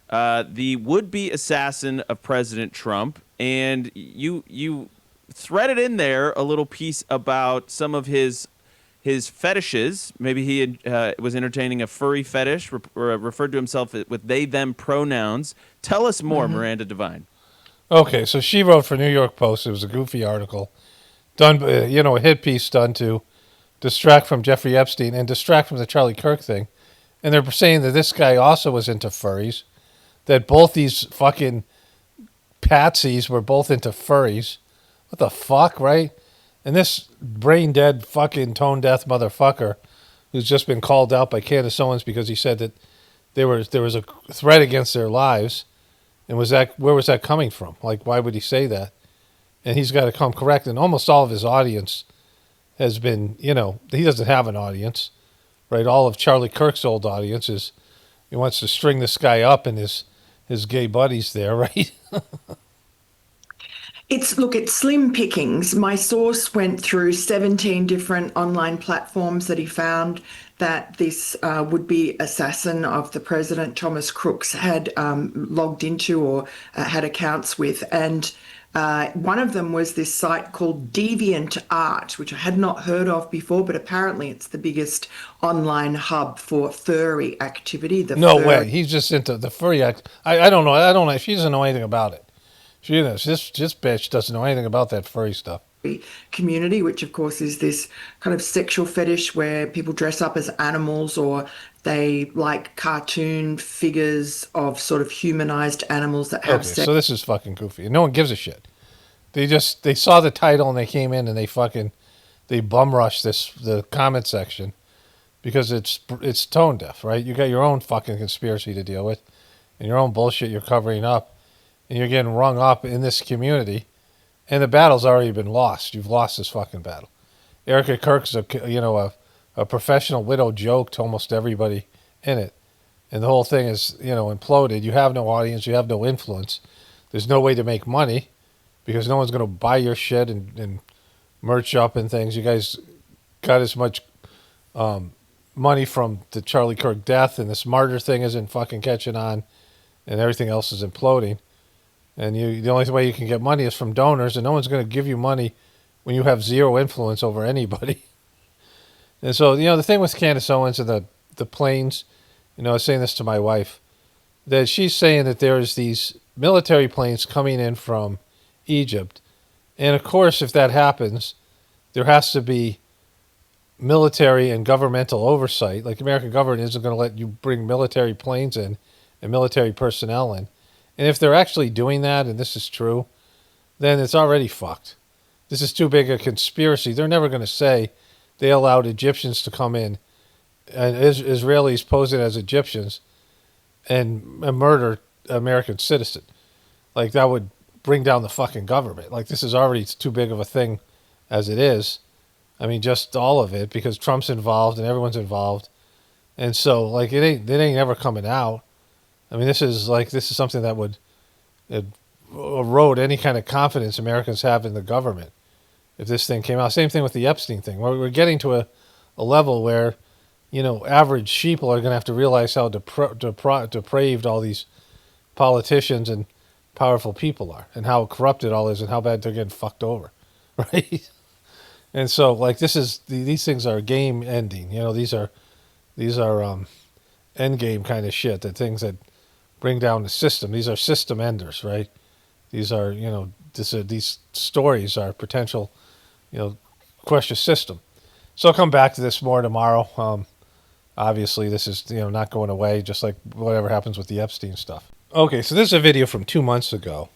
the would-be assassin of President Trump, and you threaded in there a little piece about some of his fetishes. Maybe he was entertaining a furry fetish, referred to himself with they, them pronouns. Tell us more, Miranda Devine. Okay, so she wrote for New York Post. It was a goofy article done, a hit piece done to distract from Jeffrey Epstein and distract from the Charlie Kirk thing. And they're saying that this guy also was into furries, that both these fucking patsies were both into furries. What the fuck, right? And this brain dead fucking tone deaf motherfucker who's just been called out by Candace Owens because he said that there was a threat against their lives. And where was that coming from? Like, why would he say that? And he's got to come correct. And almost all of his audience has been, he doesn't have an audience, right? All of Charlie Kirk's old audience is, he wants to string this guy up and his gay buddies there, right? It's slim pickings. My source went through 17 different online platforms that he found that this would-be assassin of the president, Thomas Crooks, had logged into or had accounts with. And one of them was this site called DeviantArt, which I had not heard of before, but apparently it's the biggest online hub for furry activity. No way. He's just into the furry act. I don't know. I don't know. She doesn't know anything about it. She knows. This bitch doesn't know anything about that furry stuff. Community, which of course is this kind of sexual fetish where people dress up as animals or they like cartoon figures of sort of humanized animals that have sex. So this is fucking goofy. No one gives a shit. They saw the title and they came in and they bum rushed the comment section because it's tone deaf, right? You got your own fucking conspiracy to deal with and your own bullshit you're covering up. And you're getting rung up in this community, and the battle's already been lost. You've lost this fucking battle. Erika Kirk's a professional widow joke to almost everybody in it, and the whole thing is imploded. You have no audience. You have no influence. There's no way to make money because no one's going to buy your shit and merch up and things. You guys got as much money from the Charlie Kirk death, and this martyr thing isn't fucking catching on, and everything else is imploding. And the only way you can get money is from donors, and no one's going to give you money when you have zero influence over anybody. And so, the thing with Candace Owens and the planes, I was saying this to my wife, that she's saying that there's these military planes coming in from Egypt. And of course, if that happens, there has to be military and governmental oversight. Like, American government isn't going to let you bring military planes in and military personnel in. And if they're actually doing that, and this is true, then it's already fucked. This is too big a conspiracy. They're never going to say they allowed Egyptians to come in, and Israelis posing as Egyptians, and murder American citizen. Like, that would bring down the fucking government. Like, this is already too big of a thing as it is. I mean, just all of it, because Trump's involved and everyone's involved. And so, like, it ain't ever coming out. I mean, this is something that would erode any kind of confidence Americans have in the government if this thing came out. Same thing with the Epstein thing. We're getting to a level where, average sheeple are going to have to realize how depraved all these politicians and powerful people are, and how corrupted all is, and how bad they're getting fucked over, right? And so, like, these things are game ending. These are end game kind of shit. The things that bring down the system. These are system enders, right? These are, these stories are potential, crush the system. So I'll come back to this more tomorrow. Obviously, this is, not going away, just like whatever happens with the Epstein stuff. Okay, so this is a video from 2 months ago.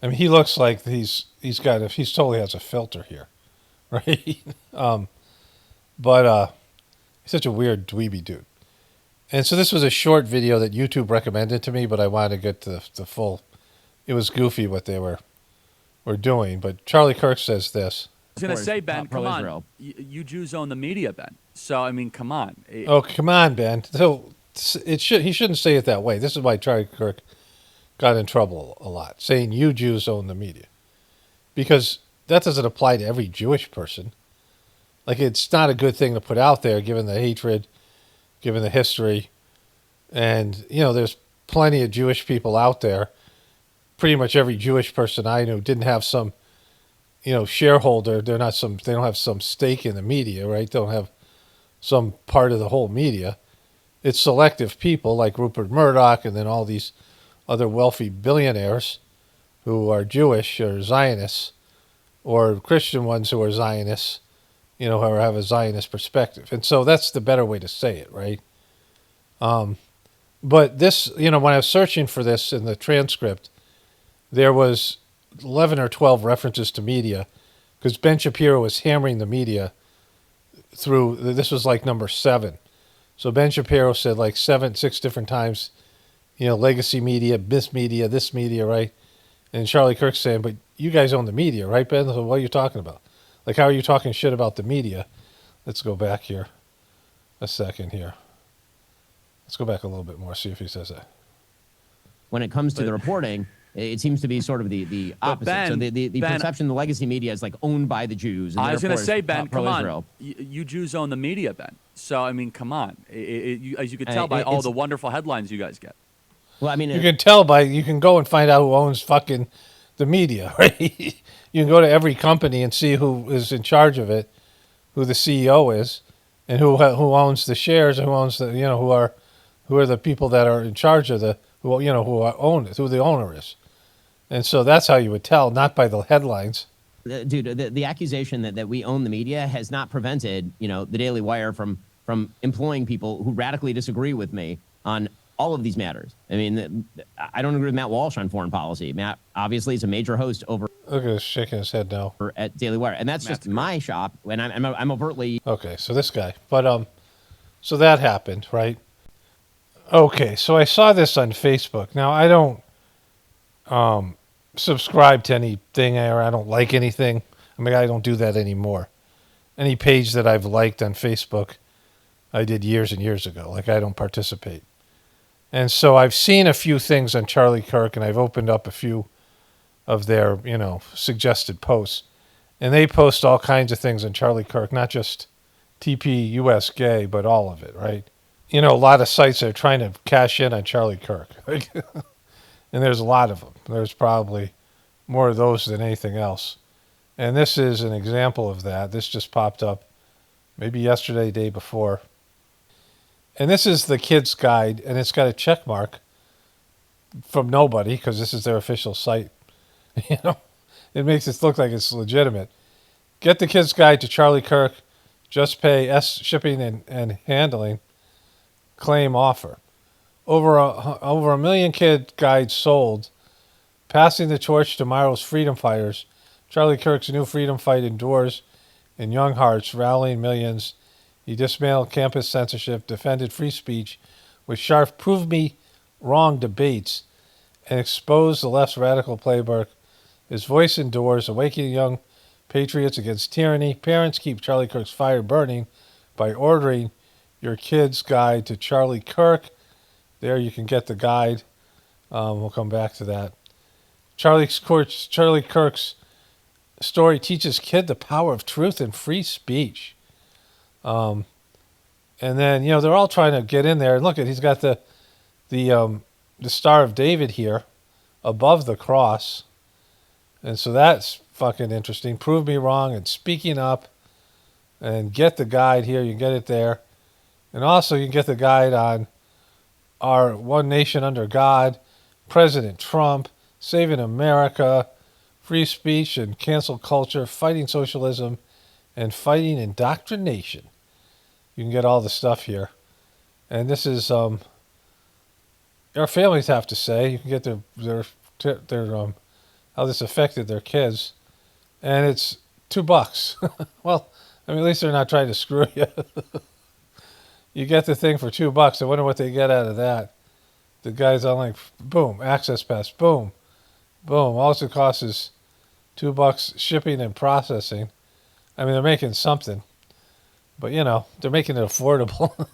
I mean, he looks like he's totally has a filter here, right? But he's such a weird dweeby dude. And so this was a short video that YouTube recommended to me, but I wanted to get to the full. It was goofy what they were doing. But Charlie Kirk says this. I was going to say, Ben, come on. You Jews own the media, Ben. So, I mean, come on. Oh, come on, Ben. So he shouldn't say it that way. This is why Charlie Kirk got in trouble a lot, saying you Jews own the media. Because that doesn't apply to every Jewish person. Like, it's not a good thing to put out there, given the hatred, given the history. And, there's plenty of Jewish people out there. Pretty much every Jewish person I knew didn't have some, shareholder. They don't have some stake in the media, right? They don't have some part of the whole media. It's selective people like Rupert Murdoch and then all these other wealthy billionaires who are Jewish or Zionists, or Christian ones who are Zionists, you know, or have a Zionist perspective. And so that's the better way to say it, right? But this, you know, when I was searching for this in the transcript, there was 11 or 12 references to media, because Ben Shapiro was hammering the media through, this was like number 7. So Ben Shapiro said like 6 different times, you know, legacy media, this media, right? And Charlie Kirk's saying, but you guys own the media, right, Ben? So what are you talking about? Like, how are you talking shit about the media? Let's go back here a second here. Let's go back a little bit more, see if he says that. When it comes to the reporting, it seems to be sort of the opposite. Ben, so the Ben, perception, the legacy media is like owned by the Jews. And I was going to therefore say, is Ben, come pro-Israel. on. You Jews own the media, Ben. So, I mean, come on. As you could tell by all the wonderful headlines you guys get. Well, I mean, you can tell by, you can go and find out who owns fucking the media, right? You can go to every company and see who is in charge of it, who the CEO is, and who owns the shares, and who owns the, you know, who are the people that are in charge of the, who, you know, who own it, who the owner is. And so that's how you would tell, not by the headlines. Dude, the accusation that we own the media has not prevented, you know, the Daily Wire from employing people who radically disagree with me on all of these matters. I mean, I don't agree with Matt Walsh on foreign policy. Matt obviously is a major host over. Look at him shaking his head now. At Daily Wire, and that's just my shop, and I'm overtly. Okay, so this guy, but so that happened, right? Okay, so I saw this on Facebook. Now I don't subscribe to anything, or I don't like anything. I mean, I don't do that anymore. Any page that I've liked on Facebook, I did years and years ago. Like, I don't participate. And so I've seen a few things on Charlie Kirk, and I've opened up a few of their, you know, suggested posts. And they post all kinds of things on Charlie Kirk, not just TPUSGAY, but all of it, right? You know, a lot of sites are trying to cash in on Charlie Kirk. And there's a lot of them. There's probably more of those than anything else. And this is an example of that. This just popped up maybe yesterday, day before. And this is the kids' guide, and it's got a check mark from nobody, because this is their official site. You know, it makes it look like it's legitimate. Get the kids' guide to Charlie Kirk. Just pay S shipping and handling. Claim offer. Over a million kid guides sold. Passing the torch to tomorrow's freedom fighters. Charlie Kirk's new freedom fight endures in young hearts, rallying millions. He dismantled campus censorship, defended free speech with sharp prove me wrong debates, and exposed the left's radical playbook. His voice endures, awakening young patriots against tyranny. Parents, keep Charlie Kirk's fire burning by ordering your kid's guide to Charlie Kirk. There you can get the guide. We'll come back to that. Charlie Kirk's story teaches kid the power of truth and free speech. And then, you know, they're all trying to get in there. And look, he's got the Star of David here above the cross. And so that's fucking interesting. Prove me wrong and speaking up, and get the guide here. You can get it there. And also you can get the guide on our One Nation Under God, President Trump, Saving America, free speech and cancel culture, fighting socialism, and fighting indoctrination. You can get all the stuff here. And this is our families have to say. You can get their how this affected their kids. And it's $2. Well, I mean, at least they're not trying to screw you. You get the thing for $2. I wonder what they get out of that. The guy's on like, boom, access pass, boom, boom. All it costs is $2 shipping and processing. I mean, they're making something, but you know, they're making it affordable.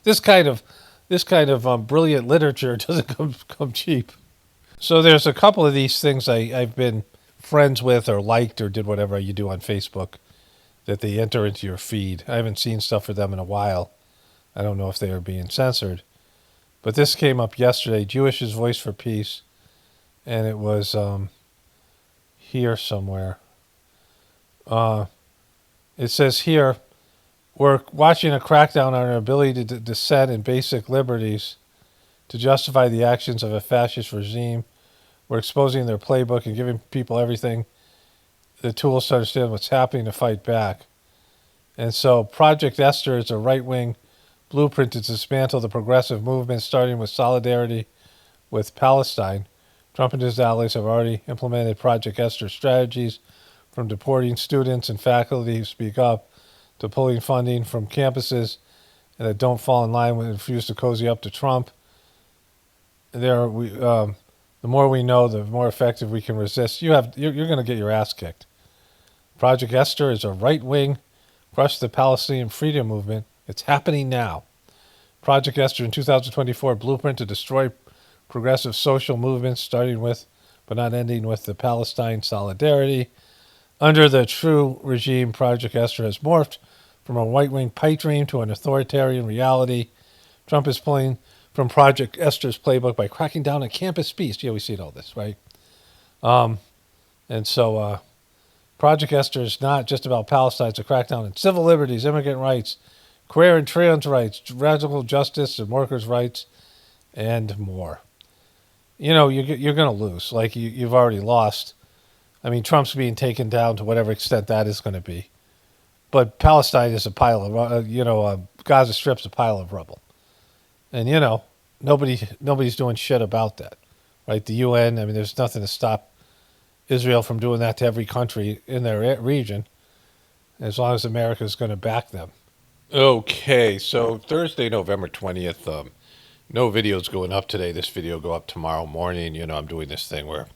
This kind of brilliant literature doesn't come cheap. So there's a couple of these things I've been friends with or liked or did whatever you do on Facebook that they enter into your feed. I haven't seen stuff for them in a while. I don't know if they are being censored. But this came up yesterday, Jewish's Voice for Peace, and it was here somewhere. It says here, we're watching a crackdown on our ability to dissent in basic liberties to justify the actions of a fascist regime. We're exposing their playbook and giving people everything, the tools to understand what's happening to fight back. And so Project Esther is a right-wing blueprint to dismantle the progressive movement, starting with solidarity with Palestine. Trump and his allies have already implemented Project Esther strategies, from deporting students and faculty who speak up to pulling funding from campuses that don't fall in line with and refuse to cozy up to Trump. The more we know, the more effective we can resist. You're going to get your ass kicked. Project Esther is a right-wing crush the Palestinian freedom movement. It's happening now. Project Esther in 2024, blueprint to destroy progressive social movements, starting with, but not ending with, the Palestine solidarity. Under the true regime, Project Esther has morphed from a white-wing pipe dream to an authoritarian reality. Trump is pulling from Project Esther's playbook by cracking down on campus speech. Yeah, we see all this, right? And so Project Esther is not just about Palestine. It's a crackdown on civil liberties, immigrant rights, queer and trans rights, radical justice and workers' rights, and more. You're going to lose. Like, you've already lost. I mean, Trump's being taken down to whatever extent that is going to be. But Palestine is a pile of, Gaza Strip's a pile of rubble. And, nobody's doing shit about that, right? The UN, I mean, there's nothing to stop Israel from doing that to every country in their region, as long as America is going to back them. Okay, so Thursday, November 20th, no videos going up today. This video will go up tomorrow morning. I'm doing this thing where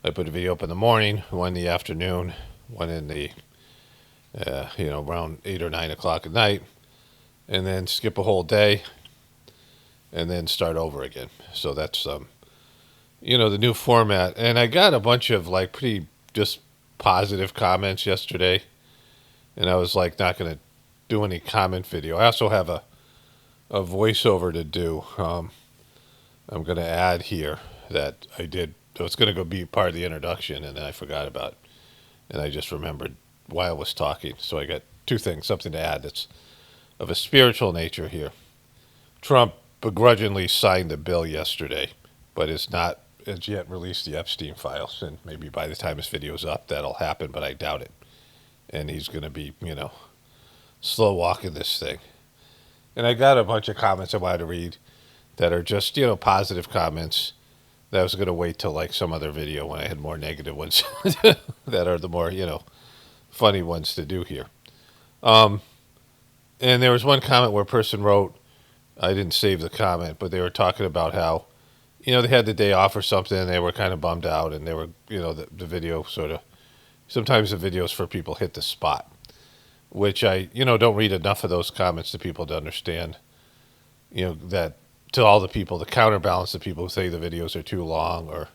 I put a video up in the morning, one in the afternoon, one in the, around 8 or 9 o'clock at night, and then skip a whole day, and then start over again. So that's, the new format. And I got a bunch of, pretty just positive comments yesterday, and I was, not going to do any comment video. I also have a voiceover to do. I'm going to add here that I did. So it's going to be part of the introduction, and then I forgot about it. And I just remembered while I was talking. So I got two things, something to add that's of a spiritual nature here. Trump begrudgingly signed the bill yesterday, but has not as yet released the Epstein files. And maybe by the time this video's up, that'll happen, but I doubt it. And he's going to be, slow walking this thing. And I got a bunch of comments I wanted to read that are just, positive comments that I was going to wait till some other video when I had more negative ones that are the more, funny ones to do here. And there was one comment where a person wrote, I didn't save the comment, but they were talking about how, they had the day off or something and they were kind of bummed out, and they were, the video sort of, sometimes the videos for people hit the spot, which I, don't read enough of those comments to people to understand, that to all the people, the counterbalance, the people who say the videos are too long or,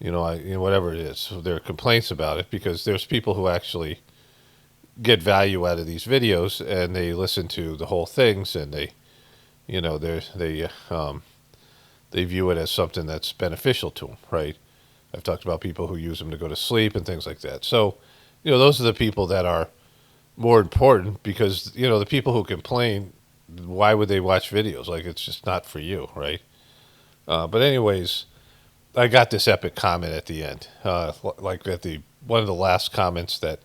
whatever it is. So there are complaints about it because there's people who actually get value out of these videos and they listen to the whole things and they, they view it as something that's beneficial to them, right? I've talked about people who use them to go to sleep and things like that. So, those are the people that are more important because, the people who complain, why would they watch videos? It's just not for you, right? But anyways, I got this epic comment at the end, at one of the last comments that,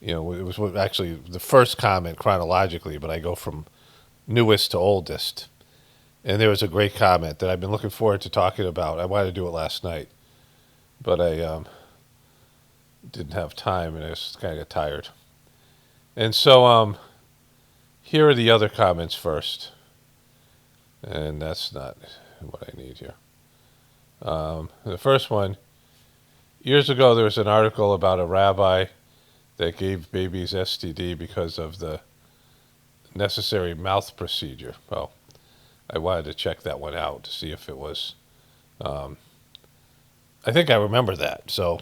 it was actually the first comment chronologically, but I go from newest to oldest. And there was a great comment that I've been looking forward to talking about. I wanted to do it last night, but I didn't have time and I was kind of tired. And so here are the other comments first. And that's not what I need here. The first one, years ago there was an article about a rabbi that gave babies STD because of the necessary mouth procedure. Well, I wanted to check that one out to see if it was, I think I remember that. So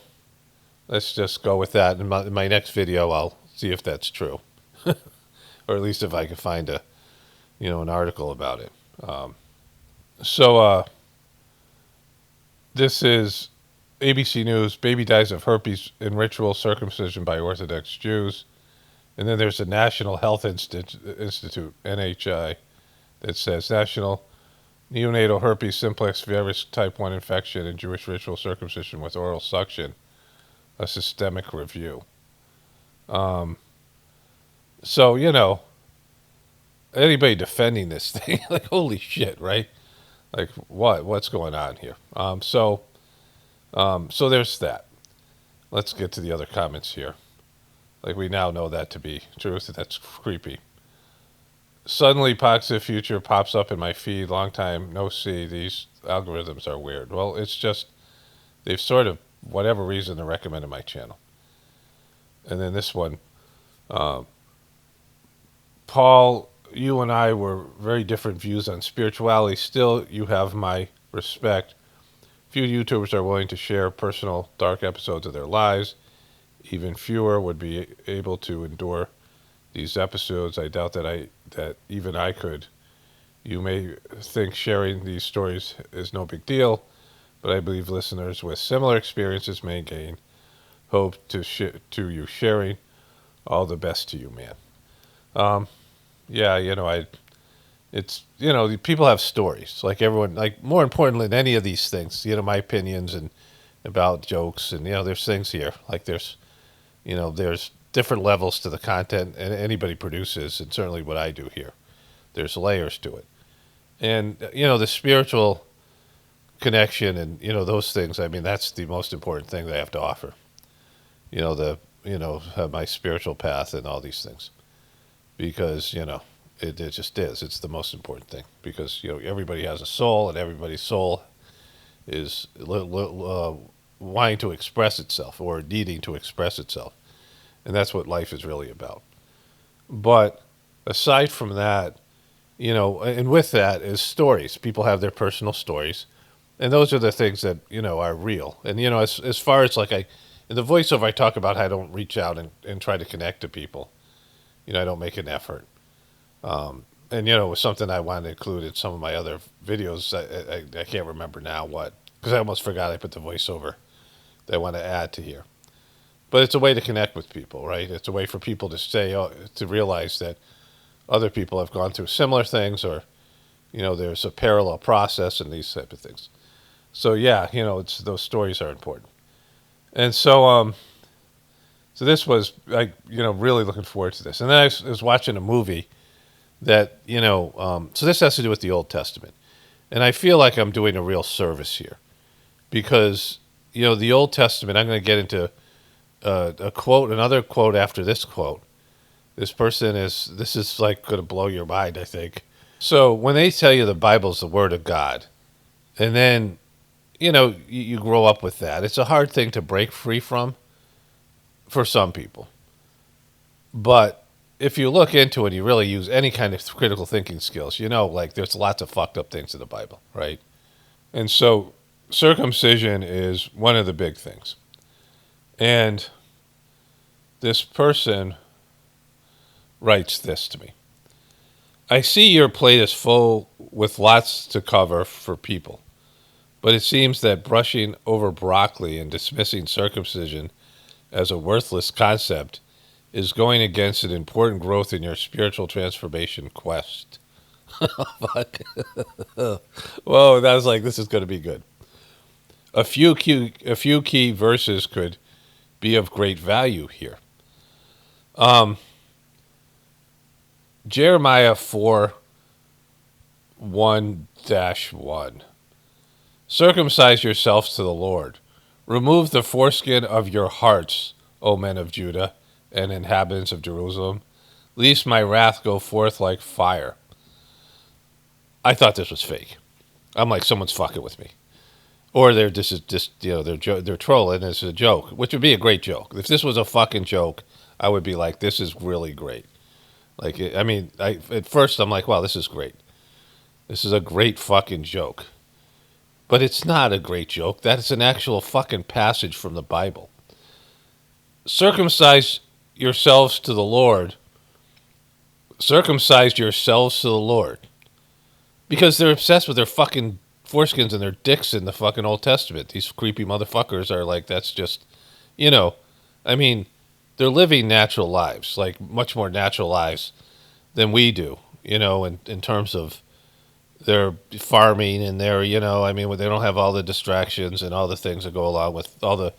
let's just go with that. In my next video, I'll see if that's true. Or at least if I can find an article about it. This is ABC News. Baby dies of herpes in ritual circumcision by Orthodox Jews. And then there's the National Health Institute, NHI, that says National neonatal herpes simplex virus type 1 infection and Jewish ritual circumcision with oral suction, a systemic review. So, anybody defending this thing, like, holy shit, right? Like, what's going on here? So there's that. Let's get to the other comments here. Like, we now know that to be truth, and that's creepy. Suddenly, Poxitive Future pops up in my feed. Long time no see. These algorithms are weird. Well, it's just, they've sort of, whatever reason, they're recommending my channel. And then this one, Paul, you and I were very different views on spirituality. Still, you have my respect. Few YouTubers are willing to share personal dark episodes of their lives. Even fewer would be able to endure these episodes. I doubt that even I could. You may think sharing these stories is no big deal, but I believe listeners with similar experiences may gain hope to you sharing. All the best to you, man. Yeah, it's, people have stories, like everyone, like, more importantly than any of these things, my opinions and about jokes, and, there's things here, like there's different levels to the content and anybody produces, and certainly what I do here. There's layers to it. And, the spiritual connection and, those things, I mean, that's the most important thing they have to offer. My spiritual path and all these things. Because, it just is. It's the most important thing. Because, everybody has a soul, and everybody's soul is wanting to express itself or needing to express itself. And that's what life is really about. But aside from that, and with that is stories. People have their personal stories. And those are the things that, are real. And, as far as like in the voiceover, I talk about how I don't reach out and try to connect to people. I don't make an effort. And, it was something I wanted to include in some of my other videos. I can't remember now what, because I almost forgot I put the voiceover that I want to add to here. But it's a way to connect with people, right? It's a way for people to realize that other people have gone through similar things, or, there's a parallel process and these type of things. So yeah, those stories are important. And so this was, like, really looking forward to this. And then I was watching a movie that, so this has to do with the Old Testament. And I feel like I'm doing a real service here because, the Old Testament, I'm going to get into another quote after this quote. This is like going to blow your mind, I think. So when they tell you the Bible's the Word of God, and then, you grow up with that, it's a hard thing to break free from for some people. But if you look into it, you really use any kind of critical thinking skills, like there's lots of fucked up things in the Bible, right? And so circumcision is one of the big things. And this person writes this to me. I see your plate is full with lots to cover for people, but it seems that brushing over broccoli and dismissing circumcision as a worthless concept is going against an important growth in your spiritual transformation quest. Fuck. Whoa, that was like, this is going to be good. A few key verses could be of great value here. Jeremiah 4:1-1. Circumcise yourselves to the Lord. Remove the foreskin of your hearts, O men of Judah and inhabitants of Jerusalem, lest my wrath go forth like fire. I thought this was fake. I'm like, someone's fucking with me. Or they're they're trolling. It's a joke, which would be a great joke. If this was a fucking joke, I would be like, this is really great. Like, at first I'm like, wow, this is great. This is a great fucking joke. But it's not a great joke. That's an actual fucking passage from the Bible. Circumcise yourselves to the Lord. Circumcise yourselves to the Lord. Because they're obsessed with their fucking foreskins and their dicks in the fucking Old Testament. These creepy motherfuckers are like, that's just, they're living natural lives, like much more natural lives than we do, in terms of, they're farming and they're, I mean, they don't have all the distractions and all the things that go along with all the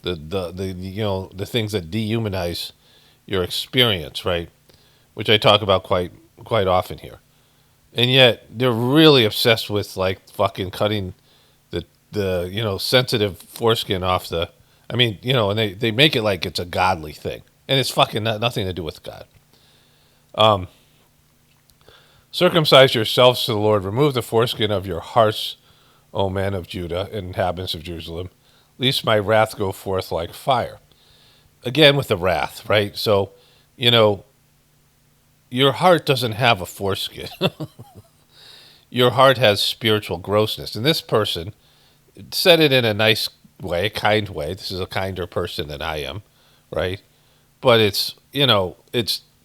things that dehumanize your experience, right? Which I talk about quite often here. And yet they're really obsessed with like fucking cutting the sensitive foreskin off the. I mean, and they make it like it's a godly thing, and it's fucking nothing to do with God. Circumcise yourselves to the Lord. Remove the foreskin of your hearts, O men of Judah and inhabitants of Jerusalem, lest my wrath go forth like fire. Again with the wrath, right? So, your heart doesn't have a foreskin. Your heart has spiritual grossness. And this person said it in a nice way, kind way. This is a kinder person than I am, right? But it's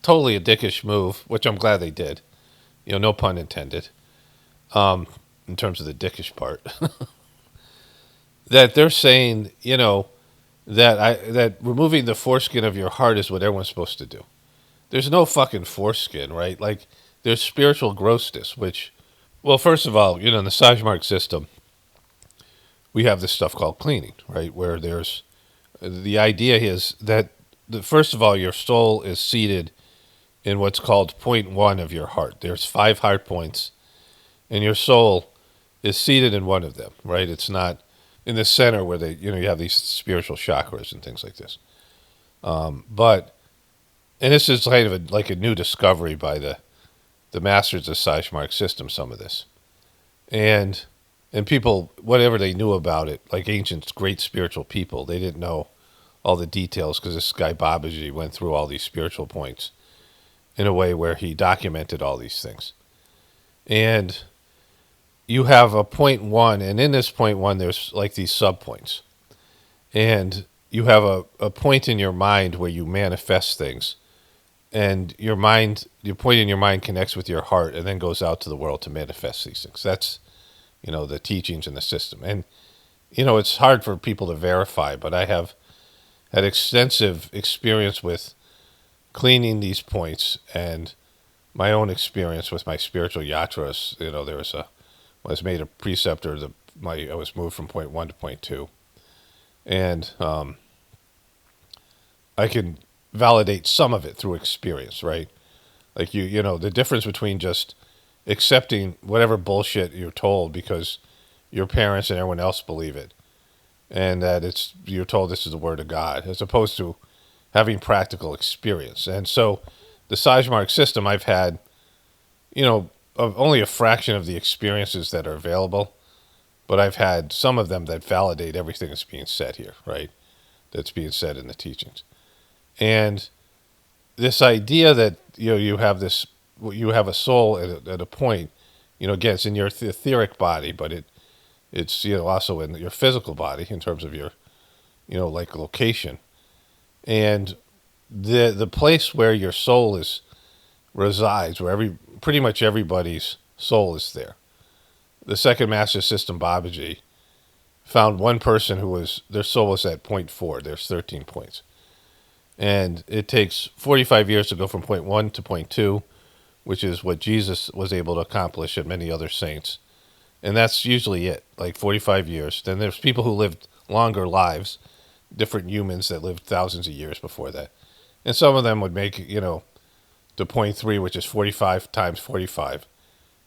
totally a dickish move, which I'm glad they did. No pun intended. In terms of the dickish part, that they're saying, that removing the foreskin of your heart is what everyone's supposed to do. There's no fucking foreskin, right? Like there's spiritual grossness, which, well, first of all, in the Sajmark system, we have this stuff called cleaning, right? Where there's the idea is that first of all, your soul is seated in what's called point one of your heart. There's 5 heart points, and your soul is seated in one of them, right? It's not in the center where you have these spiritual chakras and things like this. And this is kind of like a new discovery by the masters of Sajmark system, some of this. And people, whatever they knew about it, like ancient great spiritual people, they didn't know all the details because this guy Babaji went through all these spiritual points in a way where he documented all these things. And you have a point one, and in this point one, there's like these subpoints. And you have a point in your mind where you manifest things. And your point in your mind connects with your heart and then goes out to the world to manifest these things. That's, the teachings in the system. And, it's hard for people to verify, but I have had extensive experience with cleaning these points and my own experience with my spiritual yatras. There was I was made a preceptor. I was moved from point 1 to point 2, and I can validate some of it through experience, right? Like the difference between just accepting whatever bullshit you're told because your parents and everyone else believe it, and that you're told this is the word of God, as opposed to having practical experience. And so the Sajmark system, I've had, only a fraction of the experiences that are available, but I've had some of them that validate everything that's being said here, right? That's being said in the teachings. And this idea that, you have a soul at a point, again, it's in your etheric body, but it's also in your physical body in terms of your, like location. And the place where your soul resides, where pretty much everybody's soul is there. The second master system, Babaji, found one person their soul was at point 4. There's 13 points. And it takes 45 years to go from point 1 to point 2, which is what Jesus was able to accomplish and many other saints. And that's usually it, like 45 years. Then there's people who lived longer lives, different humans that lived thousands of years before that. And some of them would make, to point 3, which is 45 times 45.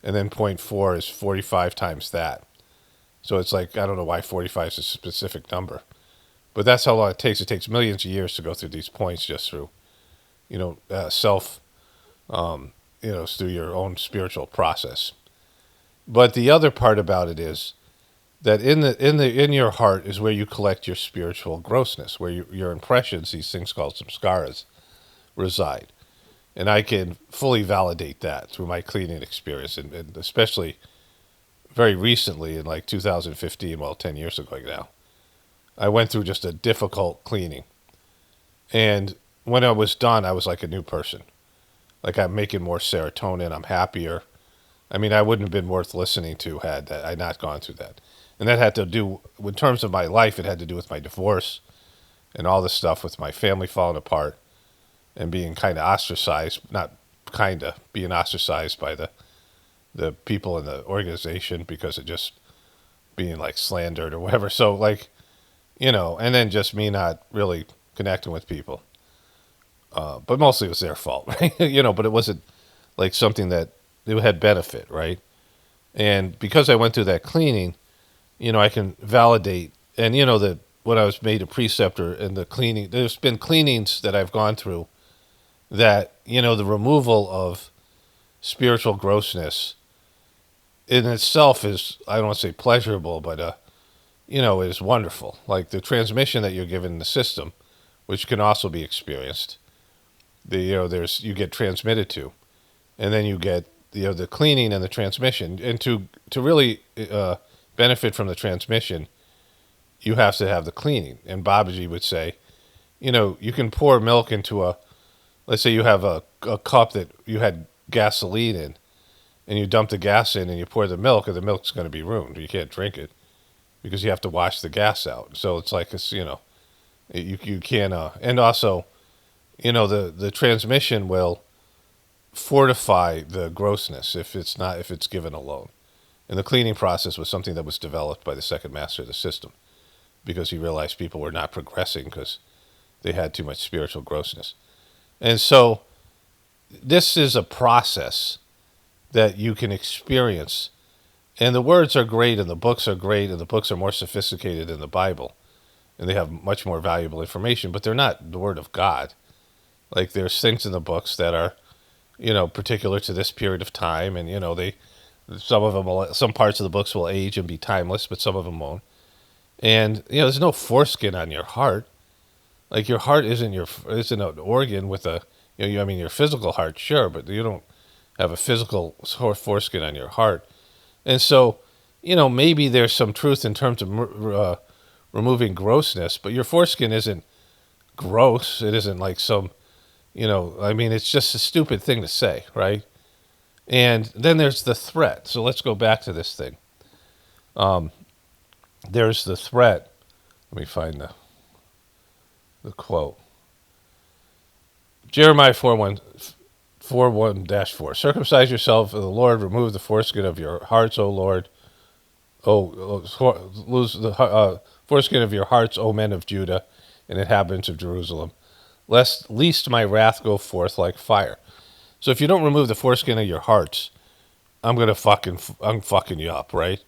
And then point 4 is 45 times that. So it's like, I don't know why 45 is a specific number. But that's how long it takes. It takes millions of years to go through these points just through, through your own spiritual process. But the other part about it is that in your heart is where you collect your spiritual grossness, where your impressions, these things called samskaras, reside. And I can fully validate that through my cleaning experience, and especially very recently in like 2015, 10 years ago now. I went through just a difficult cleaning. And when I was done, I was like a new person. Like I'm making more serotonin. I'm happier. I mean, I wouldn't have been worth listening to had I not gone through that. And that had to do, in terms of my life, it had to do with my divorce and all this stuff with my family falling apart and being kind of ostracized, not kind of, being ostracized by the people in the organization because of just being like slandered or whatever. So like, you know, and then just me not really connecting with people. But mostly it was their fault, right? You know, but it wasn't like something that it had benefit, right? And because I went through that cleaning, you know, I can validate, and you know that when I was made a preceptor and the cleaning, there's been cleanings that I've gone through that, you know, the removal of spiritual grossness in itself is, I don't want to say pleasurable, but, you know, is wonderful. Like the transmission that you're given in the system, which can also be experienced. You know, you get transmitted to, and then you get, you know, the cleaning and the transmission. And to really benefit from the transmission, you have to have the cleaning. And Babaji would say, you know, you can pour milk into let's say you have a cup that you had gasoline in, and you dump the gas in and you pour the milk, and the milk's going to be ruined. You can't drink it because you have to wash the gas out. So it's like, you know, you can't, and also, you know, the transmission will fortify the grossness if it's given alone. And the cleaning process was something that was developed by the second master of the system because he realized people were not progressing because they had too much spiritual grossness. And so this is a process that you can experience. And the words are great, and the books are great, and the books are more sophisticated than the Bible. And they have much more valuable information, but they're not the Word of God. Like there's things in the books that are, you know, particular to this period of time, and you know some parts of the books will age and be timeless, but some of them won't. And you know, there's no foreskin on your heart. Like your heart isn't an organ with a, you know, I mean your physical heart, sure, but you don't have a physical foreskin on your heart. And so, you know, maybe there's some truth in terms of removing grossness, but your foreskin isn't gross. It isn't like some, you know, I mean, it's just a stupid thing to say, right? And then there's the threat. So let's go back to this thing. There's the threat. Let me find the quote. Jeremiah 4:1-4. Circumcise yourself of the Lord, remove the foreskin of your hearts, O Lord. Lose the foreskin of your hearts, O men of Judah and inhabitants of Jerusalem, lest my wrath go forth like fire. So if you don't remove the foreskin of your hearts, I'm fucking you up, right?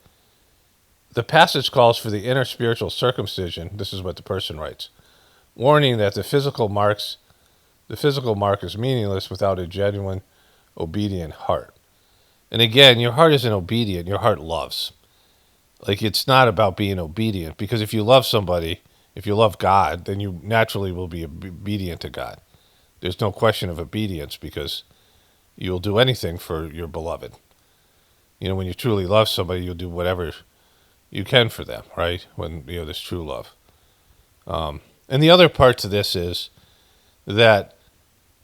The passage calls for the inner spiritual circumcision. This is what the person writes, warning that the physical mark is meaningless without a genuine, obedient heart. And again, your heart isn't obedient. Your heart loves. Like it's not about being obedient, because if you love somebody, if you love God, then you naturally will be obedient to God. There's no question of obedience because you'll do anything for your beloved. You know, when you truly love somebody, you'll do whatever you can for them, right? When, you know, there's true love. And the other part to this is that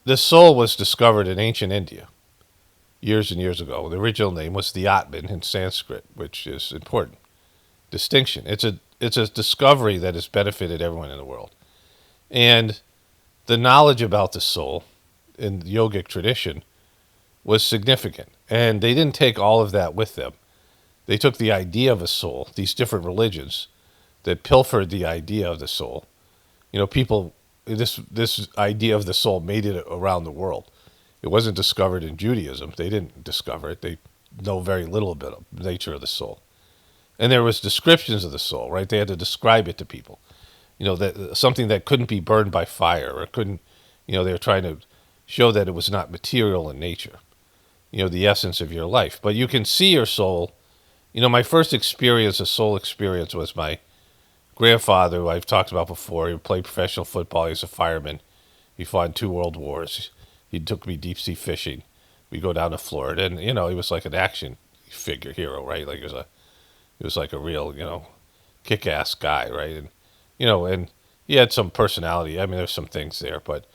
the soul was discovered in ancient India years and years ago. The original name was the Atman in Sanskrit, which is important. Distinction. It's a discovery that has benefited everyone in the world. And the knowledge about the soul in the yogic tradition was significant. And they didn't take all of that with them. They took the idea of a soul, these different religions that pilfered the idea of the soul. You know, people, this idea of the soul made it around the world. It wasn't discovered in Judaism. They didn't discover it. They know very little about the nature of the soul. And there was descriptions of the soul, right? They had to describe it to people. You know, that something that couldn't be burned by fire, or couldn't, you know, they were trying to show that it was not material in nature. You know, the essence of your life. But you can see your soul. You know, my first experience, a soul experience, was my grandfather, who I've talked about before. He played professional football. He was a fireman. He fought in 2 world wars. He took me deep sea fishing. We go down to Florida, and you know, he was like an action figure hero, right? Like he was like a real, you know, kick-ass guy, right? And you know, and he had some personality. I mean, there's some things there, but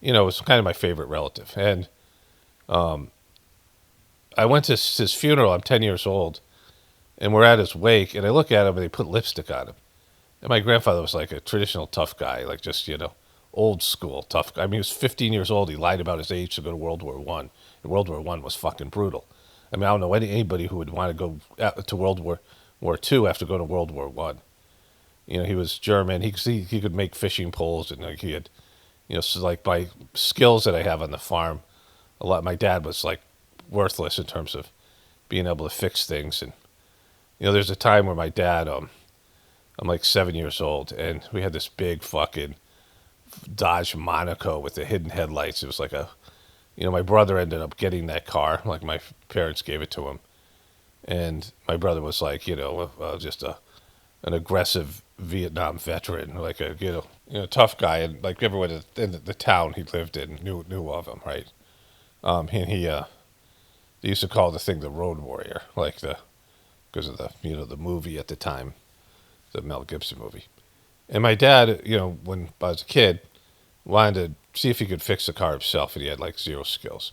you know, it was kind of my favorite relative. And I went to his funeral. I'm 10 years old, and we're at his wake, and I look at him, and they put lipstick on him. And my grandfather was like a traditional tough guy, like just, you know, old school tough guy. I mean, he was 15 years old. He lied about his age to go to World War I. And World War I was fucking brutal. I mean, I don't know anybody who would want to go to World War II after going to World War One. He was German. He could make fishing poles, and like he had, so like my skills that I have on the farm, a lot. My dad was like worthless in terms of being able to fix things, and there's a time where my dad, I'm like 7 years old, and we had this big fucking Dodge Monaco with the hidden headlights. It was like my brother ended up getting that car, like my parents gave it to him, and my brother was like, just an aggressive Vietnam veteran, like a tough guy, and like everyone in the town he lived in knew of him, right? And he they used to call the thing the Road Warrior, because of the movie at the time, the Mel Gibson movie. And my dad, when I was a kid, wanted to see if he could fix the car himself, and he had like zero skills,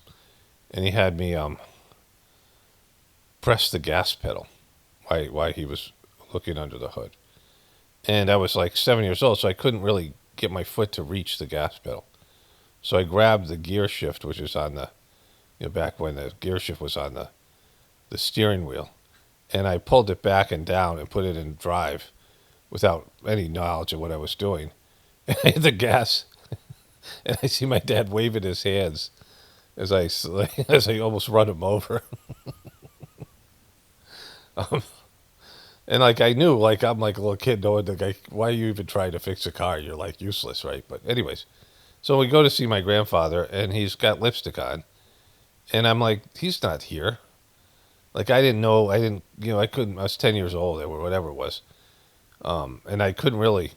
and he had me press the gas pedal while he was looking under the hood. And I was like 7 years old, so I couldn't really get my foot to reach the gas pedal. So I grabbed the gear shift, which was on the, back when the gear shift was on the steering wheel, and I pulled it back and down and put it in drive without any knowledge of what I was doing. And I hit the gas, and I see my dad waving his hands as I almost run him over. And like I knew, like I'm like a little kid knowing the guy, why are you even trying to fix a car? You're like useless, right? But anyways, so we go to see my grandfather, and he's got lipstick on, and I'm like, he's not here. Like I didn't know, I couldn't. I was 10 years old or whatever it was, and I couldn't really,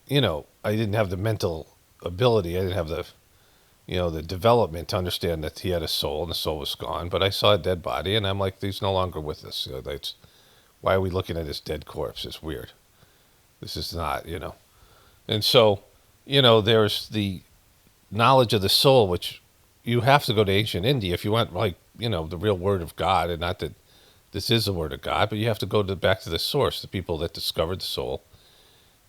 I didn't have the mental ability. I didn't have the development to understand that he had a soul and the soul was gone. But I saw a dead body, and I'm like, he's no longer with us. Why are we looking at this dead corpse? It's weird. This is not, And so, there's the knowledge of the soul, which you have to go to ancient India if you want, like, the real word of God, and not that this is the word of God, but you have to go back to the source, the people that discovered the soul,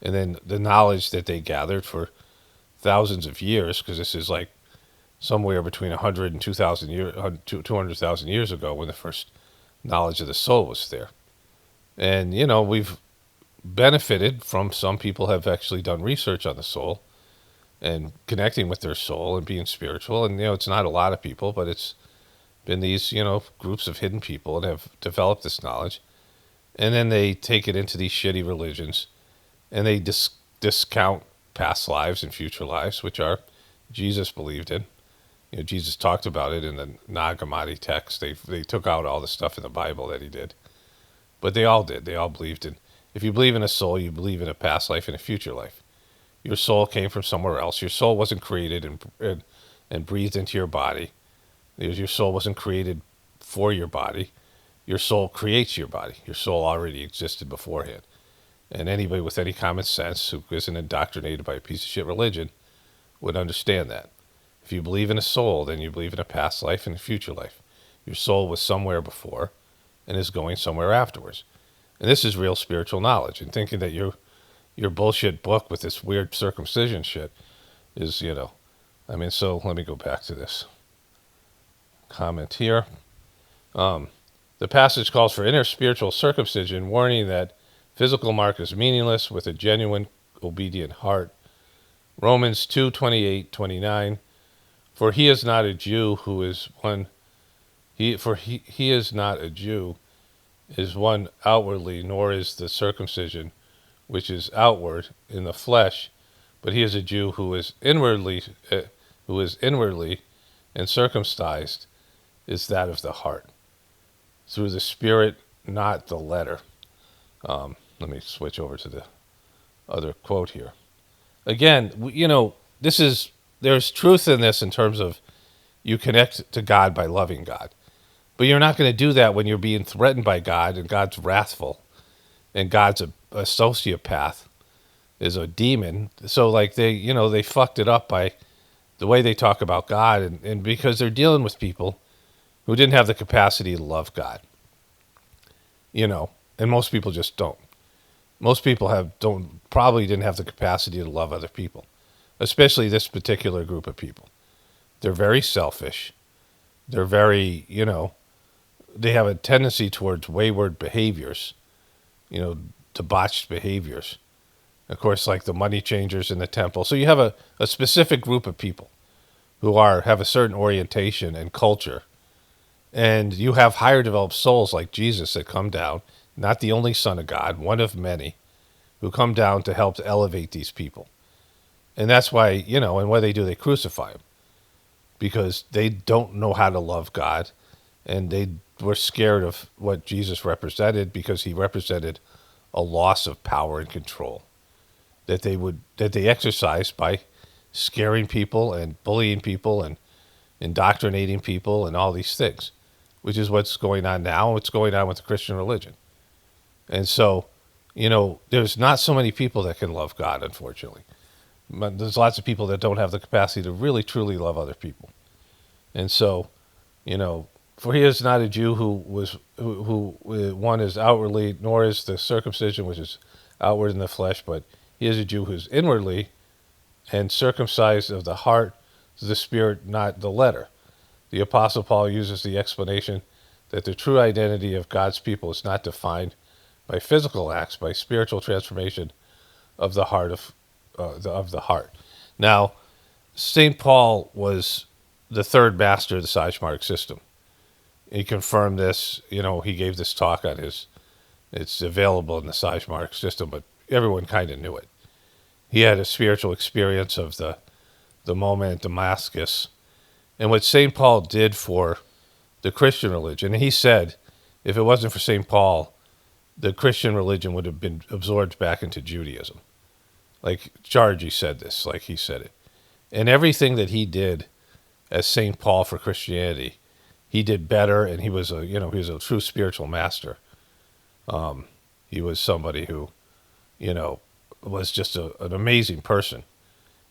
and then the knowledge that they gathered for thousands of years, because this is like somewhere between 100 and 2,000 years, 200,000 years ago when the first knowledge of the soul was there. And, we've benefited from, some people have actually done research on the soul and connecting with their soul and being spiritual. And, it's not a lot of people, but it's been these, groups of hidden people and have developed this knowledge. And then they take it into these shitty religions, and they discount past lives and future lives, which Jesus believed in. Jesus talked about it in the Nag Hammadi text. They took out all the stuff in the Bible that he did. But they all did. They all believed in, if you believe in a soul, you believe in a past life and a future life. Your soul came from somewhere else. Your soul wasn't created and breathed into your body. Your soul wasn't created for your body. Your soul creates your body. Your soul already existed beforehand. And anybody with any common sense who isn't indoctrinated by a piece of shit religion would understand that. If you believe in a soul, then you believe in a past life and a future life. Your soul was somewhere before and is going somewhere afterwards. And this is real spiritual knowledge. And thinking that your bullshit book with this weird circumcision shit is, so let me go back to this comment here. The passage calls for inner spiritual circumcision, warning that physical mark is meaningless with a genuine, obedient heart. Romans 2:28-29. For he is not a Jew who is one. He is not a Jew, is one outwardly, nor is the circumcision, which is outward in the flesh, but he is a Jew who is inwardly, and circumcised is that of the heart, through the Spirit, not the letter. Let me switch over to the other quote here. Again, there's truth in this in terms of you connect to God by loving God. But you're not going to do that when you're being threatened by God, and God's wrathful, and God's a sociopath, is a demon. So like they fucked it up by the way they talk about God, and because they're dealing with people who didn't have the capacity to love God. And most people just don't. Most people probably didn't have the capacity to love other people, especially this particular group of people. They're very selfish. They're very, they have a tendency towards wayward behaviors, debauched behaviors. Of course, like the money changers in the temple. So you have a specific group of people who have a certain orientation and culture. And you have higher developed souls like Jesus that come down, not the only Son of God, one of many, who come down to help to elevate these people. And that's why, and what they do, they crucify them because they don't know how to love God. And they were scared of what Jesus represented because he represented a loss of power and control that they exercised by scaring people and bullying people and indoctrinating people and all these things, which is what's going on now, what's going on with the Christian religion. And so, there's not so many people that can love God, unfortunately. But there's lots of people that don't have the capacity to really, truly love other people. And so, for he is not a Jew who one is outwardly, nor is the circumcision which is outward in the flesh, but he is a Jew who is inwardly and circumcised of the heart, the spirit, not the letter. The Apostle Paul uses the explanation that the true identity of God's people is not defined by physical acts, by spiritual transformation of the heart of the heart. Now, St. Paul was the third master of the Sage-Mark system. He confirmed this. He gave this talk on it's available in the Sage-Mark system, but everyone kind of knew it. He had a spiritual experience of the moment at Damascus. And what St. Paul did for the Christian religion, and he said, if it wasn't for St. Paul, the Christian religion would have been absorbed back into Judaism. Like Chargy said this, like he said it. And everything that he did as St. Paul for Christianity, he did better, and he was a true spiritual master. He was somebody who, was just an amazing person.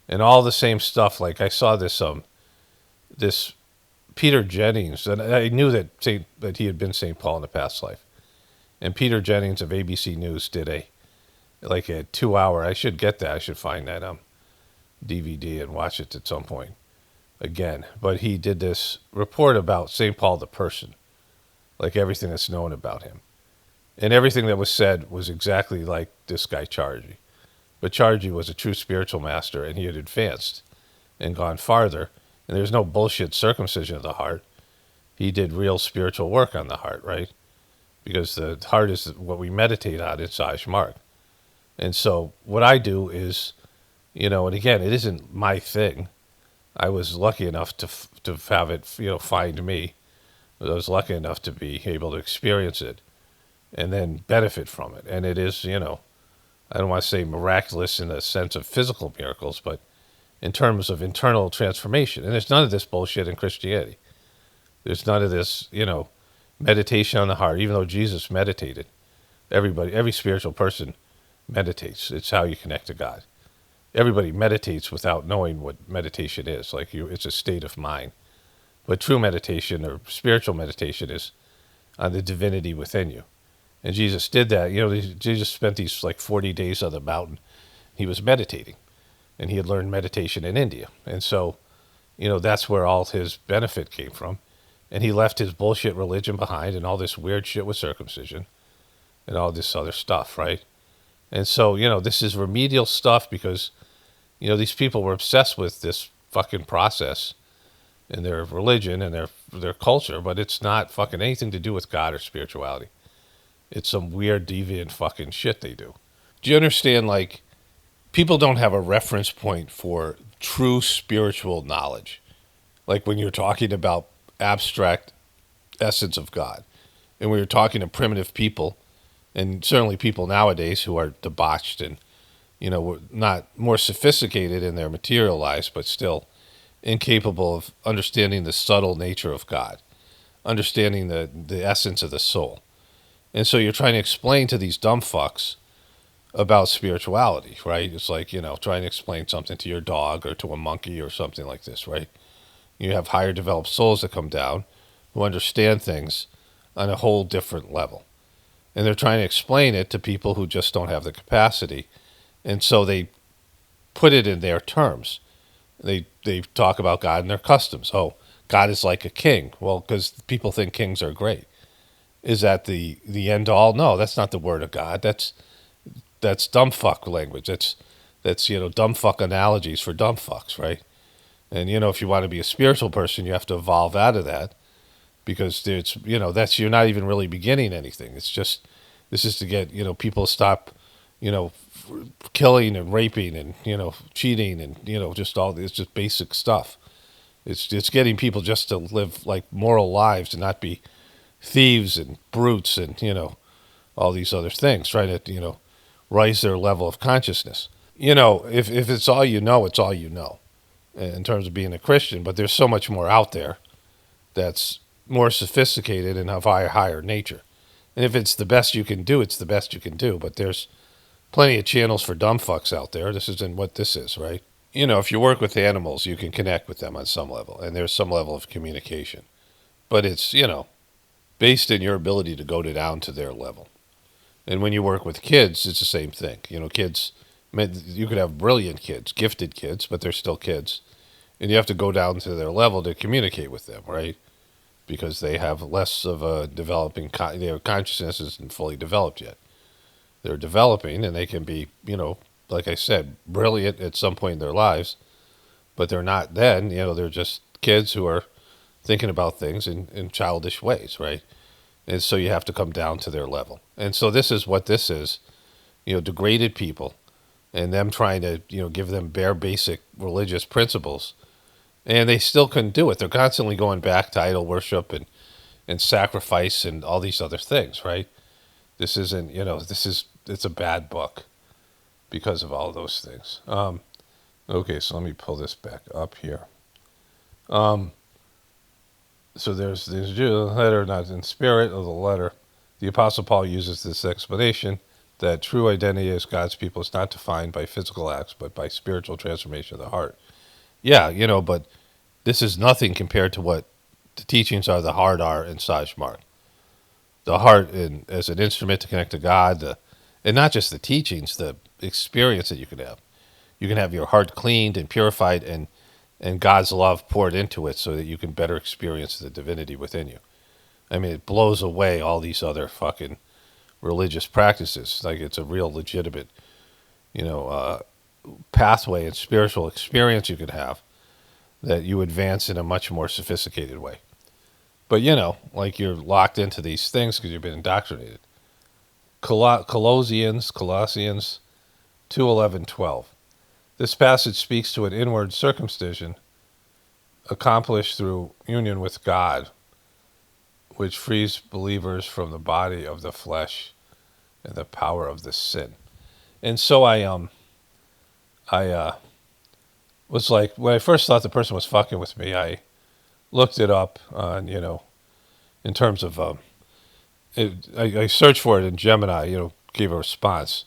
And all the same stuff, like I saw this Peter Jennings, and I knew that he had been St. Paul in the past life. And Peter Jennings of ABC News did a 2-hour, I should get that, I should find that DVD and watch it at some point again. But he did this report about St. Paul the person, like everything that's known about him. And everything that was said was exactly like this guy Chargy. But Chargy was a true spiritual master, and he had advanced and gone farther. And there's no bullshit circumcision of the heart. He did real spiritual work on the heart, right? Because the heart is what we meditate on in Sage-Mark. And so what I do is, and again, it isn't my thing. I was lucky enough to have it, find me. I was lucky enough to be able to experience it and then benefit from it. And it is, I don't want to say miraculous in the sense of physical miracles, but in terms of internal transformation. And there's none of this bullshit in Christianity. There's none of this, meditation on the heart, even though Jesus meditated. Every spiritual person meditates. It's how you connect to God. Everybody meditates without knowing what meditation is. It's a state of mind. But true meditation or spiritual meditation is on the divinity within you. And Jesus did that. Jesus spent these 40 days on the mountain. He was meditating. And he had learned meditation in India. And so, that's where all his benefit came from. And he left his bullshit religion behind and all this weird shit with circumcision and all this other stuff, right? And so, this is remedial stuff because, these people were obsessed with this fucking process in their religion and their culture, but it's not fucking anything to do with God or spirituality. It's some weird, deviant fucking shit they do. Do you understand, people don't have a reference point for true spiritual knowledge. Like when you're talking about abstract essence of God, and when you're talking to primitive people, and certainly people nowadays who are debauched and, not more sophisticated in their material lives, but still incapable of understanding the subtle nature of God, understanding the essence of the soul. And so you're trying to explain to these dumb fucks about spirituality, right? It's like, trying to explain something to your dog or to a monkey or something like this, right? You have higher developed souls that come down who understand things on a whole different level. And they're trying to explain it to people who just don't have the capacity. And so they put it in their terms. They talk about God and their customs. Oh, God is like a king. Well, because people think kings are great. is that the end all? No, that's not the word of God. That's dumb fuck language. That's dumb fuck analogies for dumb fucks, right? And if you want to be a spiritual person, you have to evolve out of that, because it's that's, you're not even really beginning anything. It's just, this is to get people to stop killing and raping and cheating and just all, it's just basic stuff. It's getting people just to live like moral lives and not be thieves and brutes and all these other things, trying to raise their level of consciousness. If it's all it's all in terms of being a Christian. But there's so much more out there that's more sophisticated and of higher nature. And if it's the best you can do, it's the best you can do. But there's plenty of channels for dumb fucks out there. This isn't what this is, right? If you work with animals, you can connect with them on some level, and there's some level of communication. But it's, based in your ability to go down to their level. And when you work with kids, it's the same thing. Kids, you could have brilliant kids, gifted kids, but they're still kids. And you have to go down to their level to communicate with them, right? Because they have less of a developing, their consciousness isn't fully developed yet. They're developing, and they can be, like I said, brilliant at some point in their lives, but they're not then. They're just kids who are thinking about things in childish ways, right? And so you have to come down to their level. And so this is what this is, degraded people, and them trying to, give them bare basic religious principles. And they still couldn't do it. They're constantly going back to idol worship and sacrifice and all these other things, right? This isn't, it's a bad book because of all those things. Okay, so let me pull this back up here. So there's the letter, not in spirit of the letter. The Apostle Paul uses this explanation that true identity as God's people is not defined by physical acts, but by spiritual transformation of the heart. Yeah, but this is nothing compared to what the teachings of the heart are in Sajmark. The heart as an instrument to connect to God, and not just the teachings, the experience that you can have. You can have your heart cleaned and purified and God's love poured into it so that you can better experience the divinity within you. I mean, it blows away all these other fucking religious practices. Like, it's a real legitimate, pathway and spiritual experience you could have that you advance in a much more sophisticated way. But, like, you're locked into these things because you've been indoctrinated. Colossians 2:11-12. This passage speaks to an inward circumcision accomplished through union with God, which frees believers from the body of the flesh and the power of the sin. And so I was like, when I first thought the person was fucking with me, I looked it up on, in terms of, I searched for it in Gemini, gave a response.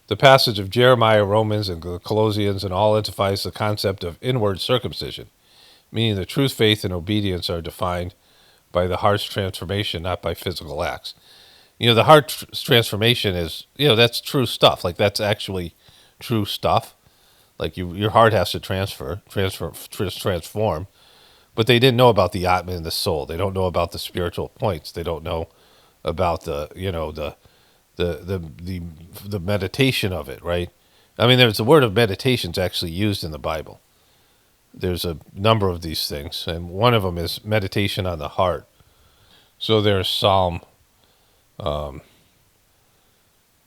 The passage of Jeremiah, Romans, and the Colossians and all identifies the concept of inward circumcision, meaning the truth, faith, and obedience are defined by the heart's transformation, not by physical acts. The heart transformation is, that's true stuff. Like, that's actually true stuff. Like, your heart has to transform. But they didn't know about the Atman and the soul. They don't know about the spiritual points. They don't know about the meditation of it, right? I mean, there's the word of meditation's actually used in the Bible. There's a number of these things, and one of them is meditation on the heart. So there's Psalm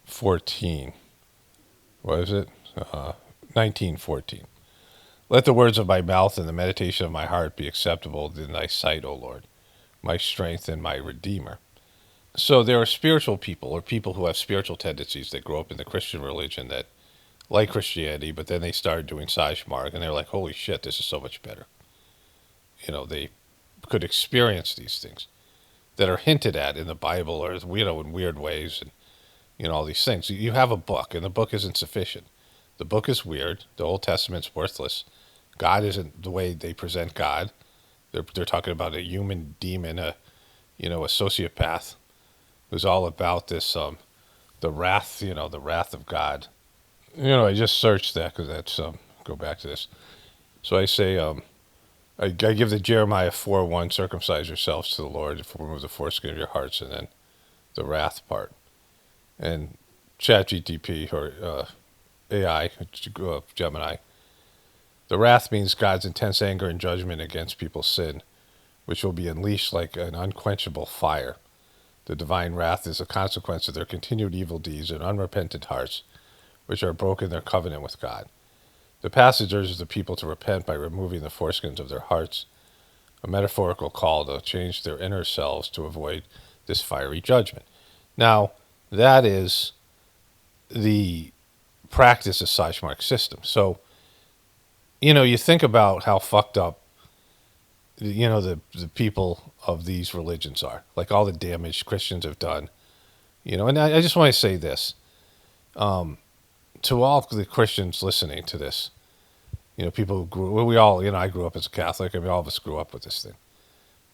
14. What is it? 19:14. Let the words of my mouth and the meditation of my heart be acceptable in thy sight, O Lord, my strength and my redeemer. So there are spiritual people, or people who have spiritual tendencies that grow up in the Christian religion that like Christianity, but then they started doing Sajmark, and they're like, holy shit, this is so much better. They could experience these things that are hinted at in the Bible, or in weird ways, and all these things. You have a book, and the book isn't sufficient. The book is weird. The Old Testament's worthless. God isn't the way they present God. They're talking about a human demon, a sociopath, who's all about this the wrath of God. I just searched that because that's go back to this. So I say I give the Jeremiah 4:1, circumcise yourselves to the Lord, remove the foreskin of your hearts, and then the wrath part. And ChatGTP or AI, Gemini, the wrath means God's intense anger and judgment against people's sin, which will be unleashed like an unquenchable fire. The divine wrath is a consequence of their continued evil deeds and unrepentant hearts, which are broken their covenant with God. The passage urges the people to repent by removing the foreskins of their hearts, a metaphorical call to change their inner selves to avoid this fiery judgment. Now, that is the practice of Sashmark's system. So, you think about how fucked up, the people of these religions are, like all the damage Christians have done. And I just want to say this to all the Christians listening to this. People who I grew up as a Catholic. I mean, all of us grew up with this thing.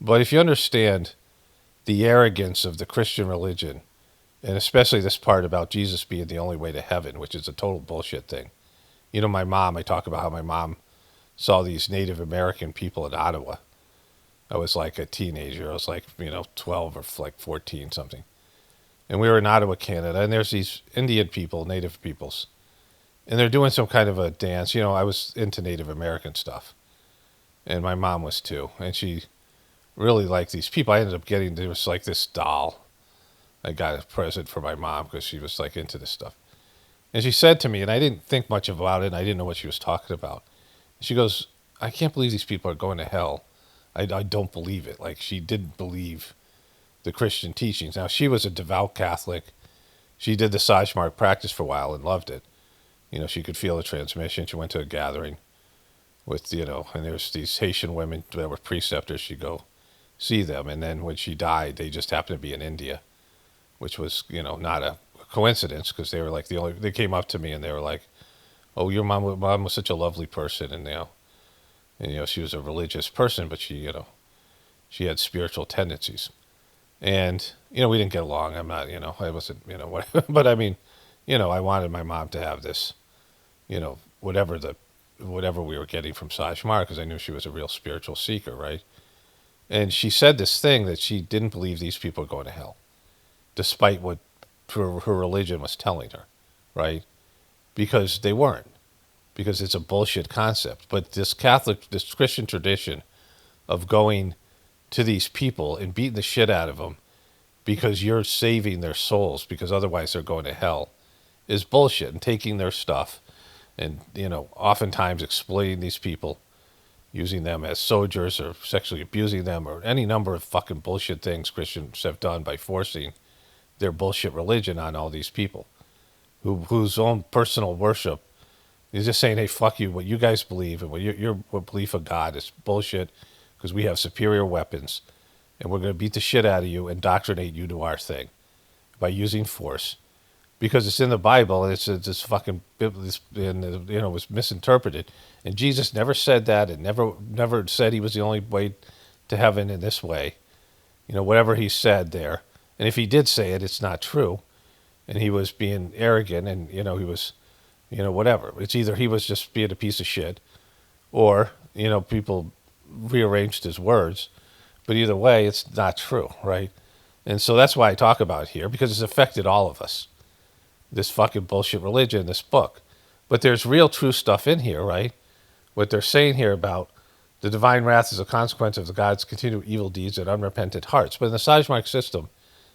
But if you understand the arrogance of the Christian religion, and especially this part about Jesus being the only way to heaven, which is a total bullshit thing. I talk about how my mom saw these Native American people in Ottawa. I was like a teenager. I was like, 12 or like 14 something. And we were in Ottawa, Canada, and there's these Indian people, Native peoples. And they're doing some kind of a dance. I was into Native American stuff. And my mom was too. And she really liked these people. I ended up there was like this doll. I got a present for my mom because she was like into this stuff. And she said to me, and I didn't think much about it, and I didn't know what she was talking about. She goes, I can't believe these people are going to hell. I don't believe it. Like, she didn't believe the Christian teachings. Now, she was a devout Catholic. She did the Sashmark practice for a while and loved it. She could feel the transmission. She went to a gathering with, and there's these Haitian women that were preceptors. She'd go see them. And then when she died, they just happened to be in India, which was, not a coincidence, because they were like they came up to me and they were like, oh, your mom was such a lovely person. And she was a religious person, but she had spiritual tendencies. And, we didn't get along. I'm not, I wasn't, whatever. But I mean, I wanted my mom to have this, whatever we were getting from Sashmar, because I knew she was a real spiritual seeker, right? And she said this thing that she didn't believe these people were going to hell, despite what her religion was telling her, right? Because they weren't, because it's a bullshit concept. But this Christian tradition of going to these people and beating the shit out of them because you're saving their souls, because otherwise they're going to hell, is bullshit. And taking their stuff and, oftentimes exploiting these people, using them as soldiers or sexually abusing them or any number of fucking bullshit things Christians have done by forcing their bullshit religion on all these people whose own personal worship is just saying, hey, fuck you, what you guys believe and what your belief of God is bullshit, because we have superior weapons and we're going to beat the shit out of you, indoctrinate you to our thing by using force, because it's in the Bible and it's this fucking, it was misinterpreted. And Jesus never said that, and never said he was the only way to heaven in this way. Whatever he said there. And if he did say it, it's not true. And he was being arrogant, and, he was, whatever. It's either he was just being a piece of shit, or, people rearranged his words. But either way, it's not true, right? And so that's why I talk about it here, because it's affected all of us. This fucking bullshit religion, this book. But there's real true stuff in here, right? What they're saying here about the divine wrath is a consequence of the God's continued evil deeds and unrepentant hearts. But in the Sashmark system,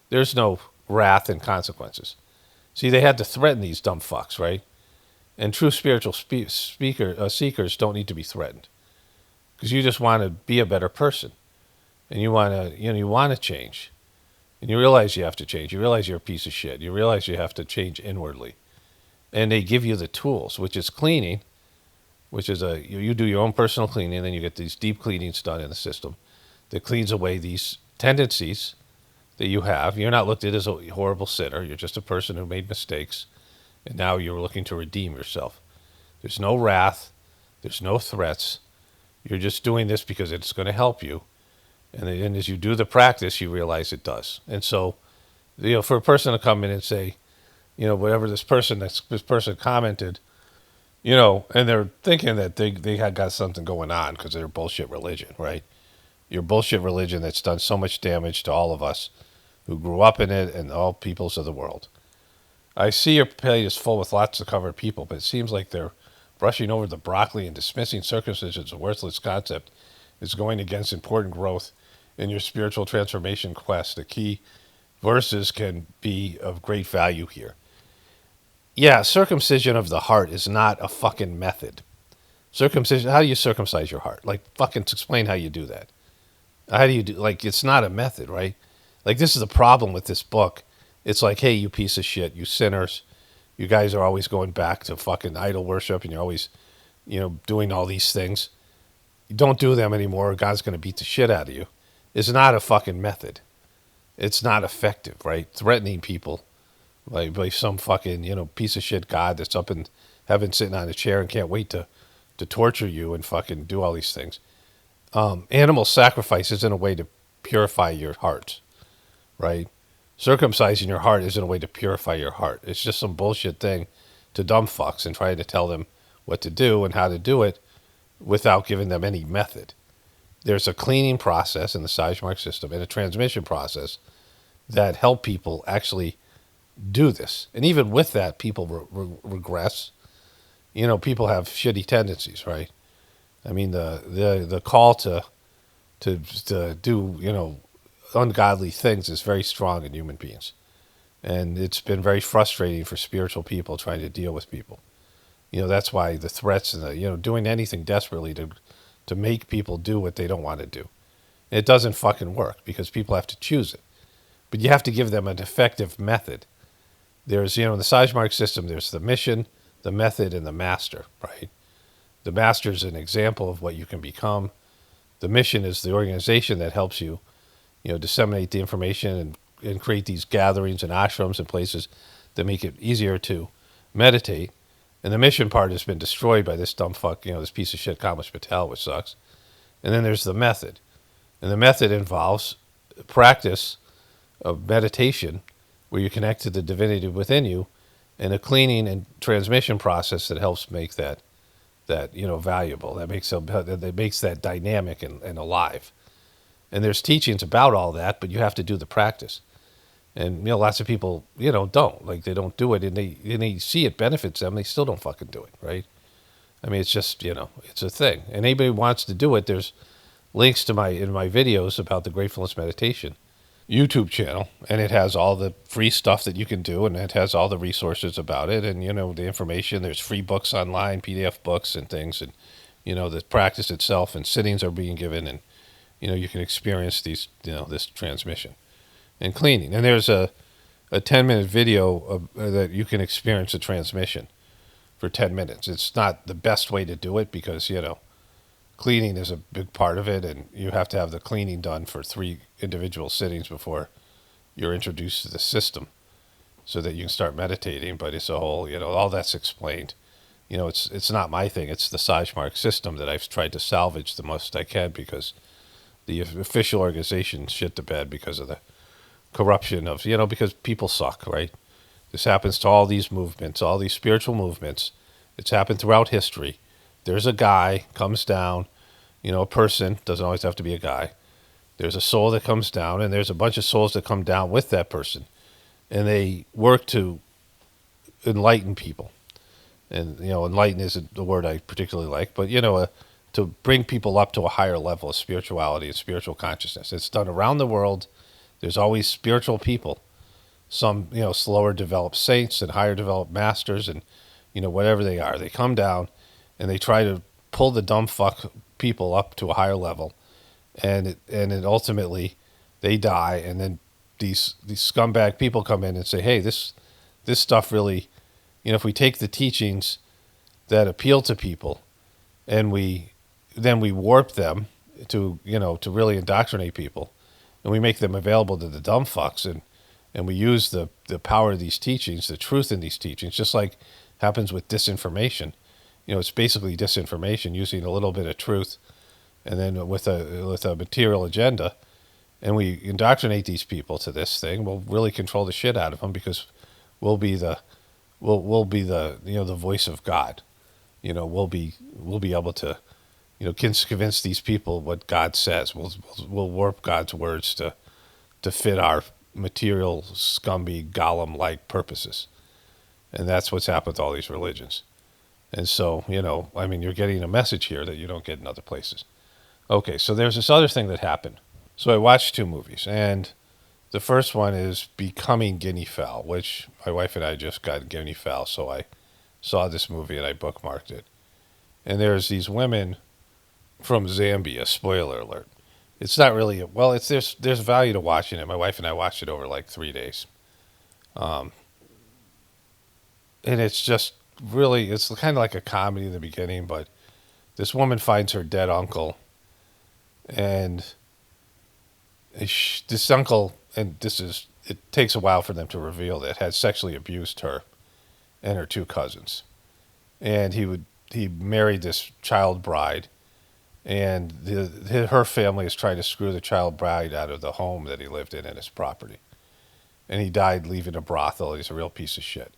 there's no wrath and consequences. See, they had to threaten these dumb fucks, right? And true spiritual seekers don't need to be threatened, because you just want to be a better person, and you want to change, and you realize you have to change. You realize you're a piece of shit. You realize you have to change inwardly, and they give you the tools, which is cleaning, which is you do your own personal cleaning, and then you get these deep cleanings done in the system that cleans away these tendencies that you have. You're not looked at as a horrible sinner. You're just a person who made mistakes, and now you're looking to redeem yourself. There's no wrath. There's no threats. You're just doing this because it's going to help you. And then as you do the practice, you realize it does. And so, for a person to come in and say, whatever this person commented, and they're thinking that they had got something going on because of their bullshit religion, right? Your bullshit religion that's done so much damage to all of us who grew up in it, and all peoples of the world. I see your plate is full with lots of covered people, but it seems like they're brushing over the broccoli and dismissing circumcision as a worthless concept is going against important growth in your spiritual transformation quest. The key verses can be of great value here. Yeah, circumcision of the heart is not a fucking method. Circumcision, how do you circumcise your heart? Like, fucking explain how you do that. How do you do, like, it's not a method, right? Like, this is the problem with this book. It's like, hey, you piece of shit, you sinners, you guys are always going back to fucking idol worship, and you're always, doing all these things. You don't do them anymore, or God's going to beat the shit out of you. It's not a fucking method. It's not effective, right? Threatening people by some fucking, piece of shit God that's up in heaven sitting on a chair and can't wait to torture you and fucking do all these things. Animal sacrifice isn't a way to purify your heart, right? Circumcising your heart isn't a way to purify your heart. It's just some bullshit thing to dumb fucks and trying to tell them what to do and how to do it without giving them any method. There's a cleaning process in the Sajmark system and a transmission process that help people actually do this. And even with that, people regress. People have shitty tendencies, right? I mean, the call to do, ungodly things is very strong in human beings. And it's been very frustrating for spiritual people trying to deal with people. That's why the threats and doing anything desperately to make people do what they don't want to do. And it doesn't fucking work because people have to choose it. But you have to give them an effective method. There's, in the Sajmark system, there's the mission, the method, and the master, right? The master is an example of what you can become. The mission is the organization that helps you, disseminate the information and create these gatherings and ashrams and places that make it easier to meditate. And the mission part has been destroyed by this dumb fuck, this piece of shit, Kamish Patel, which sucks. And then there's the method. And the method involves practice of meditation where you connect to the divinity within you and a cleaning and transmission process that helps make that valuable. That makes that dynamic and alive. And there's teachings about all that, but you have to do the practice. And lots of people don't, like, they don't do it, and they see it benefits them, they still don't fucking do it, right? I mean, it's just it's a thing. And anybody who wants to do it, there's links in my videos about the Gratefulness Meditation YouTube channel, and it has all the free stuff that you can do, and it has all the resources about it, and the information. There's free books online, PDF books and things, and the practice itself, and sittings are being given, and you can experience these this transmission and cleaning. And there's a 10-minute video that you can experience a transmission for 10 minutes. It's not the best way to do it because cleaning is a big part of it, and you have to have the cleaning done for 3 individual sittings before you're introduced to the system so that you can start meditating. But it's a whole, all that's explained. It's not my thing. It's the Sajmark system that I've tried to salvage the most I can because the official organization shit the bed because of the corruption of, because people suck, right? This happens to all these movements, all these spiritual movements. It's happened throughout history. There's a guy comes down, a person, doesn't always have to be a guy. There's a soul that comes down, and there's a bunch of souls that come down with that person. And they work to enlighten people. And, enlighten isn't the word I particularly like, but, to bring people up to a higher level of spirituality and spiritual consciousness. It's done around the world. There's always spiritual people. Some, slower developed saints and higher developed masters and, whatever they are. They come down and they try to pull the dumb fuck people up to a higher level. And it ultimately they die. And then these scumbag people come in and say, hey, this stuff really, if we take the teachings that appeal to people and then we warp them to really indoctrinate people, and we make them available to the dumb fucks, and we use the power of these teachings, the truth in these teachings, just like happens with disinformation. It's basically disinformation using a little bit of truth, and then with a material agenda, and we indoctrinate these people to this thing. We'll really control the shit out of them because we'll be the voice of God. We'll be able to convince these people what God says. We'll warp God's words to fit our material, scumby, golem-like purposes. And that's what's happened with all these religions. And so, I mean, you're getting a message here that you don't get in other places. Okay, so there's this other thing that happened. So I watched 2 movies, and the first one is Becoming Guinea Fowl, which my wife and I just got guinea fowl, so I saw this movie and I bookmarked it. And there's these women from Zambia, spoiler alert. It's not really, there's value to watching it. My wife and I watched it over like 3 days. And it's just really, it's kind of like a comedy in the beginning, but this woman finds her dead uncle, and this uncle, and it takes a while for them to reveal that, had sexually abused her and her 2 cousins. And he married this child bride, and her family is trying to screw the child bride out of the home that he lived in and his property. And he died leaving a brothel. He's a real piece of shit.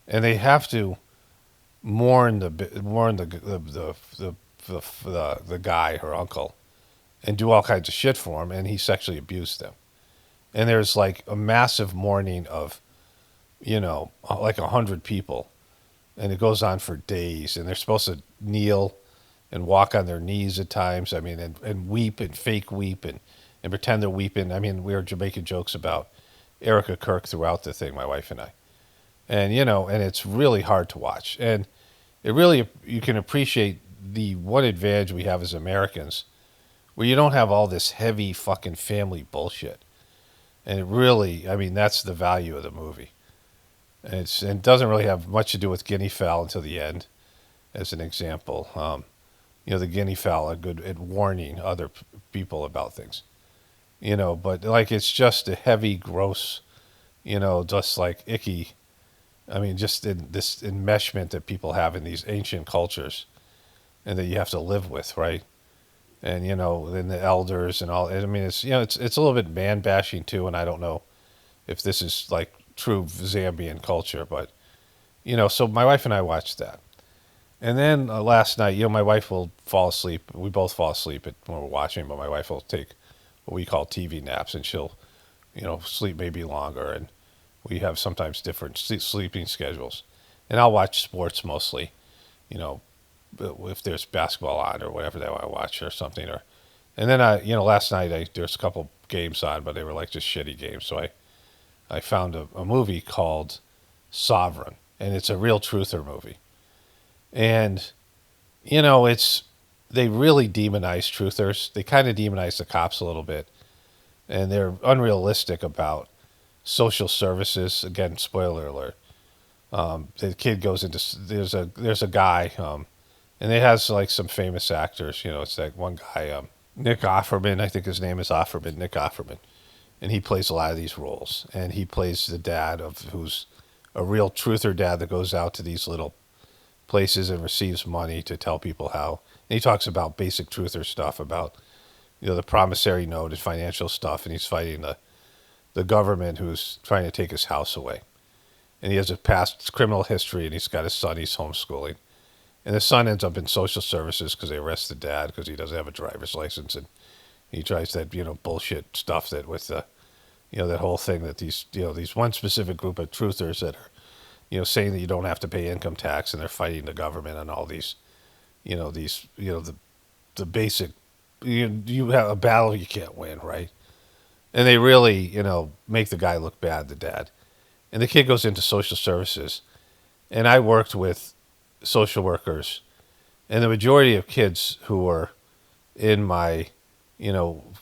And they have to mourn the guy, her uncle, and do all kinds of shit for him, and he sexually abused them. And there's like a massive mourning of, like 100 people, and it goes on for days, and they're supposed to kneel and walk on their knees at times, I mean, and weep and fake weep and pretend they're weeping. I mean, we were making jokes about Erika throughout the thing, my wife and I. And, and it's really hard to watch. And it really, you can appreciate the one advantage we have as Americans, where you don't have all this heavy fucking family bullshit. And it really, I mean, that's the value of the movie. And it doesn't really have much to do with guinea fowl until the end, as an example. The guinea fowl are good at warning other people about things. But like it's just a heavy, gross, just like icky. I mean, just in this enmeshment that people have in these ancient cultures, and that you have to live with, right? And then the elders and all. I mean, it's it's a little bit man bashing too, and I don't know if this is like true Zambian culture, but so my wife and I watched that, and then last night, my wife will fall asleep. We both fall asleep when we're watching, but my wife will take what we call TV naps, and she'll sleep maybe longer, and we have sometimes different sleeping schedules. And I'll watch sports mostly, if there's basketball on or whatever they want to watch or something. And then last night there's a couple games on, but they were like just shitty games. So I found a movie called Sovereign, and it's a real truther movie. And they really demonize truthers. They kind of demonize the cops a little bit, and they're unrealistic about social services. Again, spoiler alert. The kid goes into, there's a guy, and it has like some famous actors. It's like one guy, Nick Offerman, I think his name is Offerman, Nick Offerman, and he plays a lot of these roles. And he plays the dad who's a real truther dad that goes out to these little places and receives money to tell people how. And he talks about basic truther stuff about, the promissory note and financial stuff, and he's fighting the government who's trying to take his house away. And he has a past criminal history, and he's got his son he's homeschooling. And the son ends up in social services because they arrest the dad because he doesn't have a driver's license, and he tries that, bullshit stuff that with the, that whole thing that these one specific group of truthers that are, saying that you don't have to pay income tax, and they're fighting the government on all these, the basic, you have a battle you can't win, right? And they really, make the guy look bad, the dad. And the kid goes into social services. And I worked with social workers. And the majority of kids who were in my,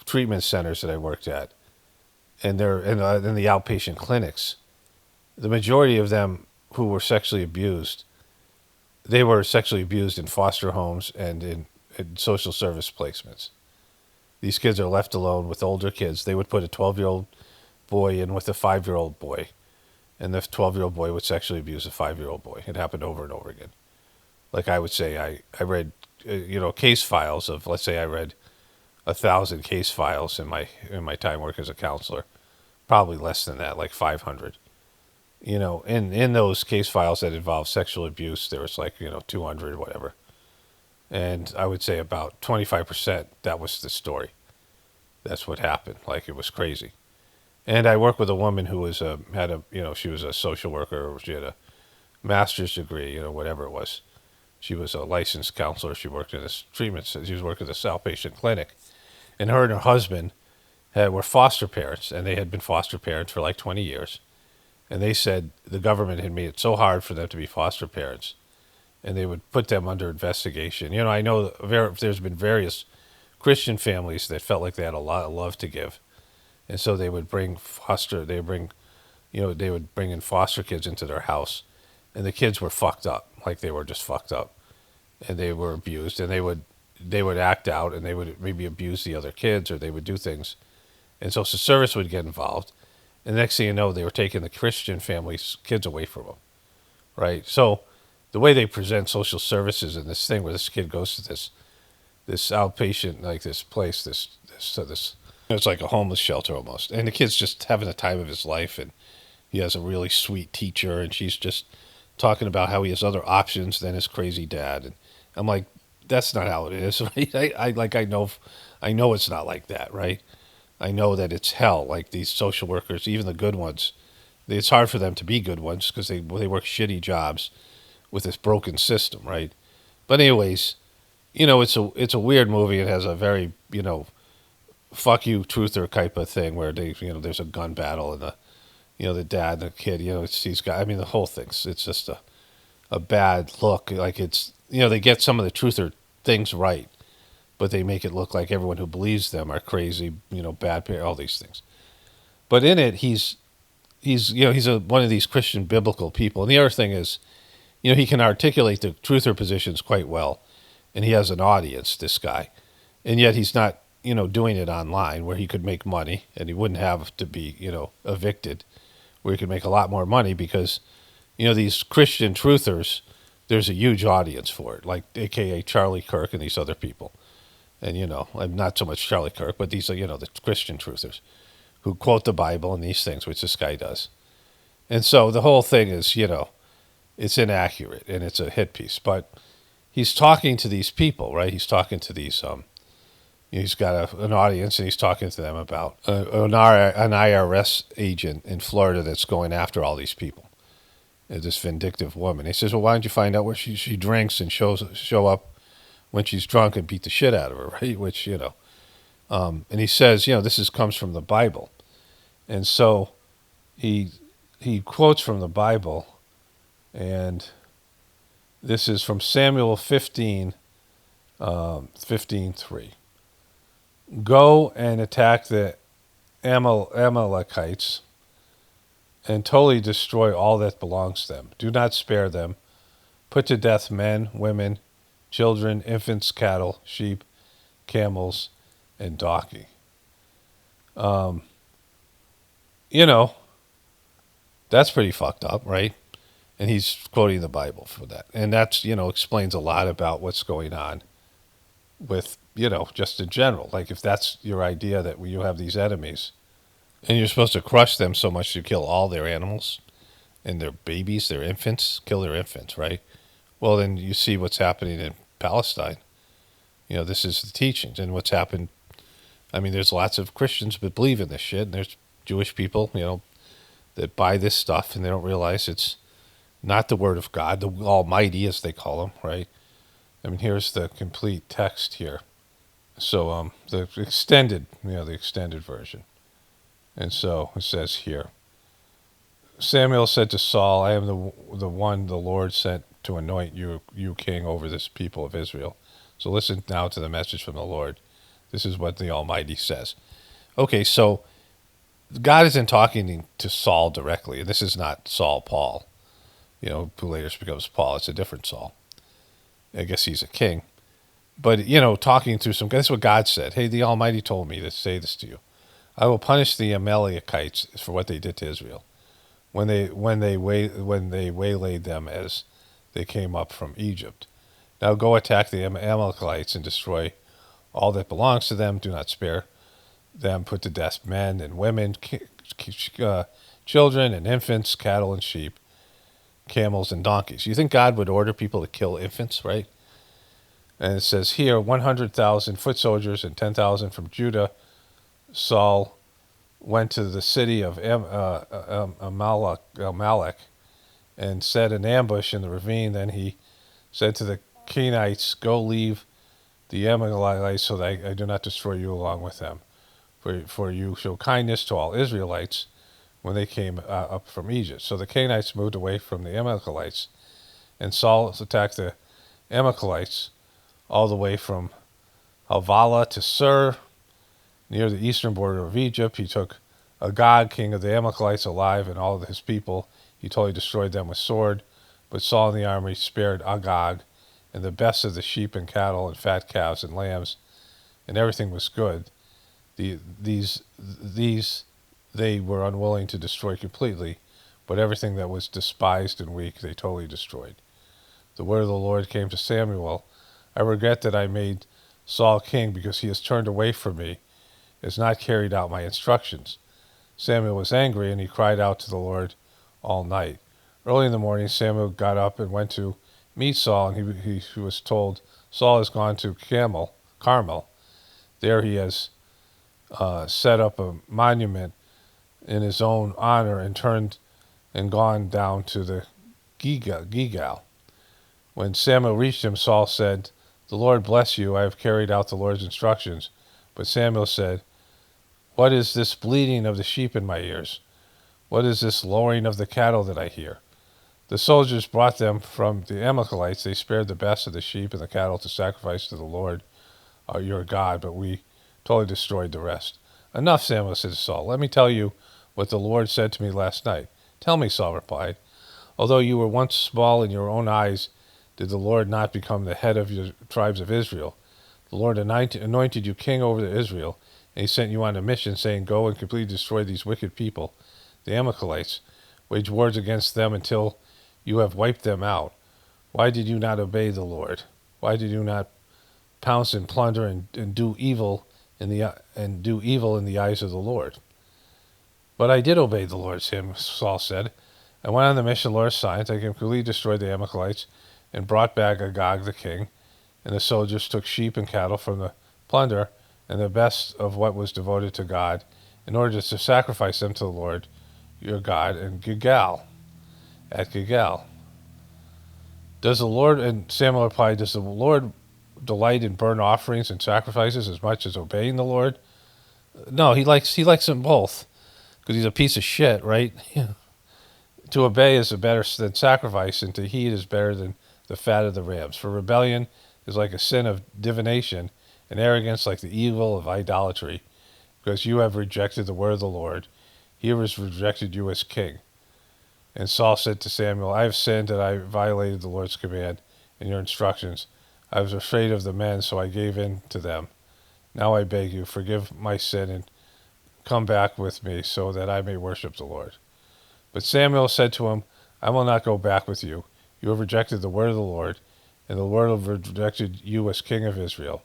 treatment centers that I worked at, and they're in the outpatient clinics, the majority of them who were sexually abused, they were sexually abused in foster homes and in social service placements. These kids are left alone with older kids. They would put a 12-year-old boy in with a 5-year-old boy, and the 12-year-old boy would sexually abuse a 5-year-old boy. It happened over and over again. Like I would say, I read, case files of, let's say I read 1,000 case files in my time working as a counselor. Probably less than that, like 500. In those case files that involved sexual abuse, there was like, 200, whatever. And I would say about 25%, that was the story. That's what happened. Like, it was crazy. And I worked with a woman who was she was a social worker. She had a master's degree, whatever it was. She was a licensed counselor. She worked in this treatment. She was working at this outpatient clinic, and her husband were foster parents, and they had been foster parents for like 20 years. And they said the government had made it so hard for them to be foster parents, and they would put them under investigation. I know there's been various Christian families that felt like they had a lot of love to give, and so they would bring in foster kids into their house, and the kids were fucked up, like they were just fucked up, and they were abused, and they would act out, and they would maybe abuse the other kids, or they would do things, and social service would get involved, and the next thing you know, they were taking the Christian families' kids away from them, right? So the way they present social services in this thing, where this kid goes to this outpatient, like this place, this it's like a homeless shelter almost, and the kid's just having the time of his life, and he has a really sweet teacher, and she's just talking about how he has other options than his crazy dad, and I'm like, that's not how it is, right? I know it's not like that, right? I know that it's hell. Like these social workers, even the good ones, it's hard for them to be good ones because they work shitty jobs with this broken system, right? But anyways, it's a weird movie. It has a very fuck you truther type of thing where there's a gun battle, and the dad and the kid, it's these guys. I mean, the whole thing's, it's just a bad look. Like it's, they get some of the truther things right, but they make it look like everyone who believes them are crazy, bad parents, all these things. But in it, he's one of these Christian biblical people. And the other thing is, he can articulate the truther positions quite well, and he has an audience, this guy, and yet he's not, doing it online where he could make money, and he wouldn't have to be, evicted, where he could make a lot more money because, these Christian truthers, there's a huge audience for it, like AKA Charlie Kirk and these other people. And, I'm not so much Charlie Kirk, but these are, the Christian truthers who quote the Bible and these things, which this guy does. And so the whole thing is, it's inaccurate and it's a hit piece. But he's talking to these people, right? He's talking to these, he's got an audience, and he's talking to them about an IRS agent in Florida that's going after all these people. This vindictive woman. He says, well, why don't you find out where she drinks and show up when she's drunk and beat the shit out of her, right? Which, and he says, this comes from the Bible. And so he quotes from the Bible, and this is from Samuel 15, 15:3. Go and attack the Amalekites and totally destroy all that belongs to them. Do not spare them. Put to death men, women, children, infants, cattle, sheep, camels, and donkey. That's pretty fucked up, right? And he's quoting the Bible for that. And that's, explains a lot about what's going on with, just in general. Like if that's your idea that you have these enemies and you're supposed to crush them so much you kill all their animals and their babies, their infants, kill their infants, right? Well, then you see what's happening in Palestine. This is the teachings and what's happened. I mean, there's lots of Christians that believe in this shit, and there's Jewish people, that buy this stuff, and they don't realize it's not the word of God, the Almighty, as they call him, right? I mean, here's the complete text here. So the extended version. And so it says here, Samuel said to Saul, I am the one the Lord sent to anoint you king over this people of Israel. So listen now to the message from the Lord. This is what the Almighty says. Okay, so God isn't talking to Saul directly. This is not Saul Paul, who later becomes Paul. It's a different Saul. I guess he's a king. But, talking through that's what God said. Hey, the Almighty told me to say this to you. I will punish the Amalekites for what they did to Israel when they waylaid them as they came up from Egypt. Now go attack the Amalekites and destroy all that belongs to them. Do not spare them. Put to death men and women, children and infants, cattle and sheep, camels and donkeys. You think God would order people to kill infants, right? And it says here, 100,000 foot soldiers and 10,000 from Judah. Saul went to the city of Amalek and set an ambush in the ravine. Then he said to the Canaanites, "Go leave the Amalekites so that I do not destroy you along with them. For you show kindness to all Israelites when they came up from Egypt." So the Canaanites moved away from the Amalekites, and Saul attacked the Amalekites all the way from Havilah to Sur, near the eastern border of Egypt. He took Agag, king of the Amalekites, alive, and all of his people. He totally destroyed them with sword. But Saul and the army spared Agag and the best of the sheep and cattle and fat calves and lambs, and everything was good. These they were unwilling to destroy completely, but everything that was despised and weak they totally destroyed. The word of the Lord came to Samuel. I regret that I made Saul king because he has turned away from me, has not carried out my instructions. Samuel was angry, and he cried out to the Lord all night. Early in the morning, Samuel got up and went to meet Saul, and he was told, "Saul has gone to Carmel. There he has set up a monument in his own honor and turned and gone down to the Gilgal." When Samuel reached him, Saul said, "The Lord bless you. I have carried out the Lord's instructions." But Samuel said, "What is this bleating of the sheep in my ears? What is this lowing of the cattle that I hear?" The soldiers brought them from the Amalekites. They spared the best of the sheep and the cattle to sacrifice to the Lord your God, but we totally destroyed the rest. "Enough," Samuel said to Saul. "Let me tell you what the Lord said to me last night." "Tell me," Saul replied. "Although you were once small in your own eyes, did the Lord not become the head of your tribes of Israel? The Lord anointed you king over Israel, and he sent you on a mission, saying, 'Go and completely destroy these wicked people, the Amalekites. Wage wars against them until you have wiped them out.' Why did you not obey the Lord? Why did you not pounce and plunder and do evil in the eyes of the Lord?" "But I did obey the Lord," Saul said. "I went on the mission the Lord assigned. I completely destroyed the Amalekites and brought back Agag the king, and the soldiers took sheep and cattle from the plunder and the best of what was devoted to God, in order to sacrifice them to the Lord your God at Gilgal. Does the Lord," and Samuel replied, "Does the Lord delight in burnt offerings and sacrifices as much as obeying the Lord?" "No, he likes them both, because he's a piece of shit, right?" "To obey is better than sacrifice, and to heed is better than the fat of the rams. For rebellion is like a sin of divination, and arrogance like the evil of idolatry. Because you have rejected the word of the Lord, he has rejected you as king." And Saul said to Samuel, "I have sinned, and I violated the Lord's command and your instructions. I was afraid of the men, so I gave in to them. Now I beg you, forgive my sin and come back with me so that I may worship the Lord." But Samuel said to him, "I will not go back with you. You have rejected the word of the Lord, and the Lord have rejected you as king of Israel."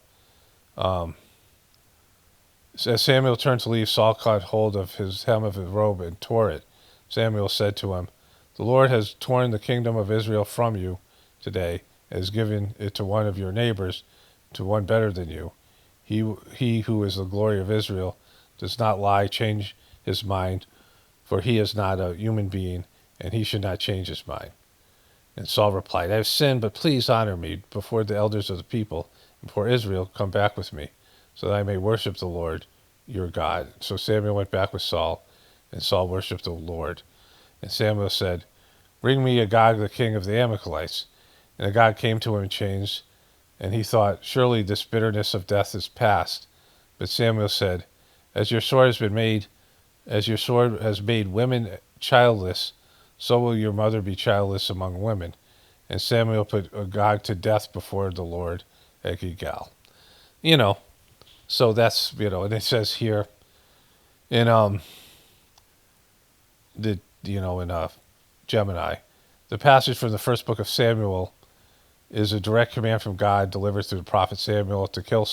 As Samuel turned to leave, Saul caught hold of his hem of his robe and tore it. Samuel said to him, "The Lord has torn the kingdom of Israel from you today, and has given it to one of your neighbors, to one better than you. He who is the glory of Israel does not lie, change his mind, for he is not a human being, and he should not change his mind." And Saul replied, "I have sinned, but please honor me before the elders of the people, and before Israel. Come back with me, so that I may worship the Lord your God." So Samuel went back with Saul, and Saul worshipped the Lord. And Samuel said, "Bring me Agag the king of the Amalekites." And Agag came to him in chains, and he thought, "Surely this bitterness of death is past." But Samuel said, As your sword has made women childless, so will your mother be childless among women." And Samuel put Agag to death before the Lord at Gilgal. So that's, and it says here in Gemini, the passage from the first book of Samuel is a direct command from God delivered through the prophet Samuel to kill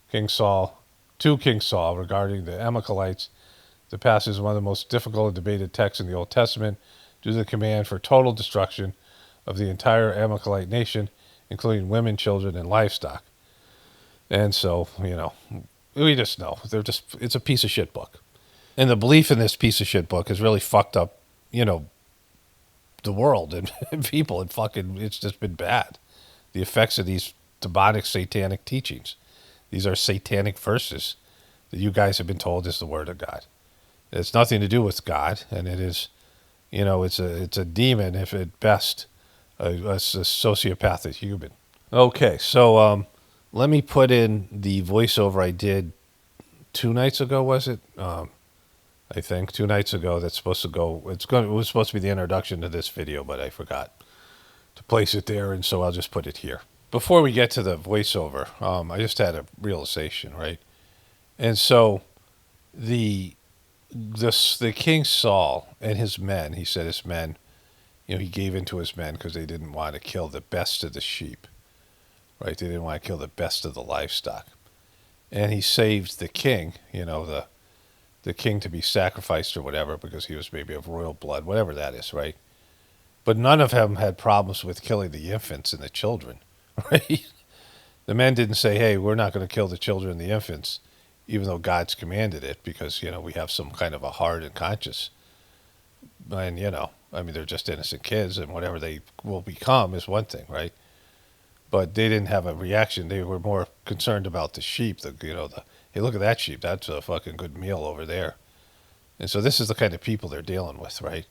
King Saul regarding the Amalekites. The passage is one of the most difficult and debated texts in the Old Testament due to the command for total destruction of the entire Amalekite nation, including women, children, and livestock. And so, we just know it's a piece of shit book. And the belief in this piece of shit book has really fucked up, the world and people. It's just been bad. The effects of these demonic satanic teachings. These are satanic verses that you guys have been told is the word of God. It's nothing to do with God, and it is, it's a demon, if at best, a sociopathic human. Okay, so let me put in the voiceover I did 2 nights ago, was it? I think 2 nights ago. That's supposed to go. It was supposed to be the introduction to this video, but I forgot to place it there, and so I'll just put it here. Before we get to the voiceover, I just had a realization, right? And so the King Saul and his men, he said his men, he gave in to his men because they didn't want to kill the best of the sheep, right? They didn't want to kill the best of the livestock. And he saved the king, the king to be sacrificed or whatever because he was maybe of royal blood, whatever that is, right? But none of them had problems with killing the infants and the children, right? The men didn't say, hey, we're not going to kill the children and the infants, even though God's commanded it, because, we have some kind of a heart and conscience. And, they're just innocent kids, and whatever they will become is one thing, right? But they didn't have a reaction. They were more concerned about the sheep, hey, look at that sheep. That's a fucking good meal over there. And so this is the kind of people they're dealing with, right?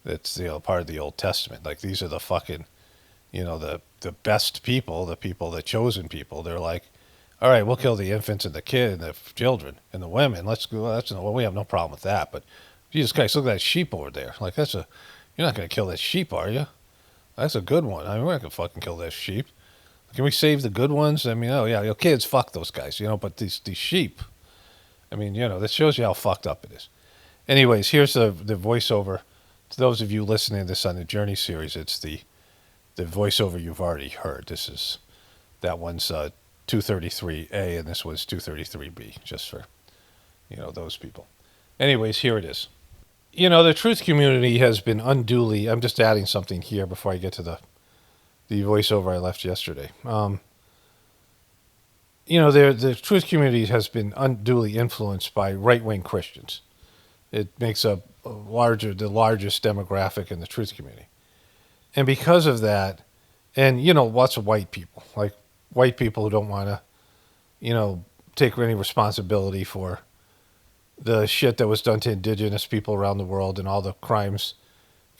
That's, part of the Old Testament. Like, these are the fucking, the best people, the chosen people. They're like, all right, we'll kill the infants and the kid and the children and the women. Let's go. We have no problem with that. But Jesus Christ, look at that sheep over there. Like, you're not going to kill that sheep, are you? That's a good one. We're not going to fucking kill that sheep. Can we save the good ones? Oh yeah, kids, fuck those guys, but these sheep. That shows you how fucked up it is. Anyways, here's the voiceover. To those of you listening to this on the Journey series, it's the voiceover you've already heard. That one's 233A, and this was 233B, just for, those people. Anyways, here it is. The truth community has been unduly, I'm just adding something here before I get to the voiceover I left yesterday. The truth community has been unduly influenced by right-wing Christians. It makes up the largest demographic in the truth community. And because of that, and, lots of white people, like white people who don't want to, take any responsibility for the shit that was done to indigenous people around the world and all the crimes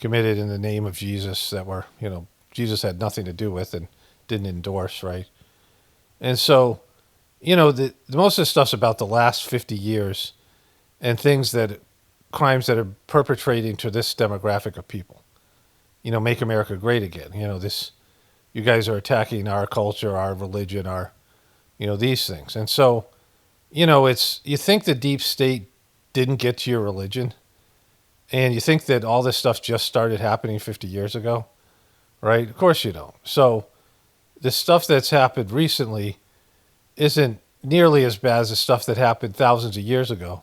committed in the name of Jesus that were, Jesus had nothing to do with and didn't endorse, right? And so, the most of the stuff's about the last 50 years and crimes that are perpetrating to this demographic of people. Make America great again. You guys are attacking our culture, our religion, our, these things. And so, you think the deep state didn't get to your religion, and you think that all this stuff just started happening 50 years ago, right? Of course you don't. So the stuff that's happened recently isn't nearly as bad as the stuff that happened thousands of years ago.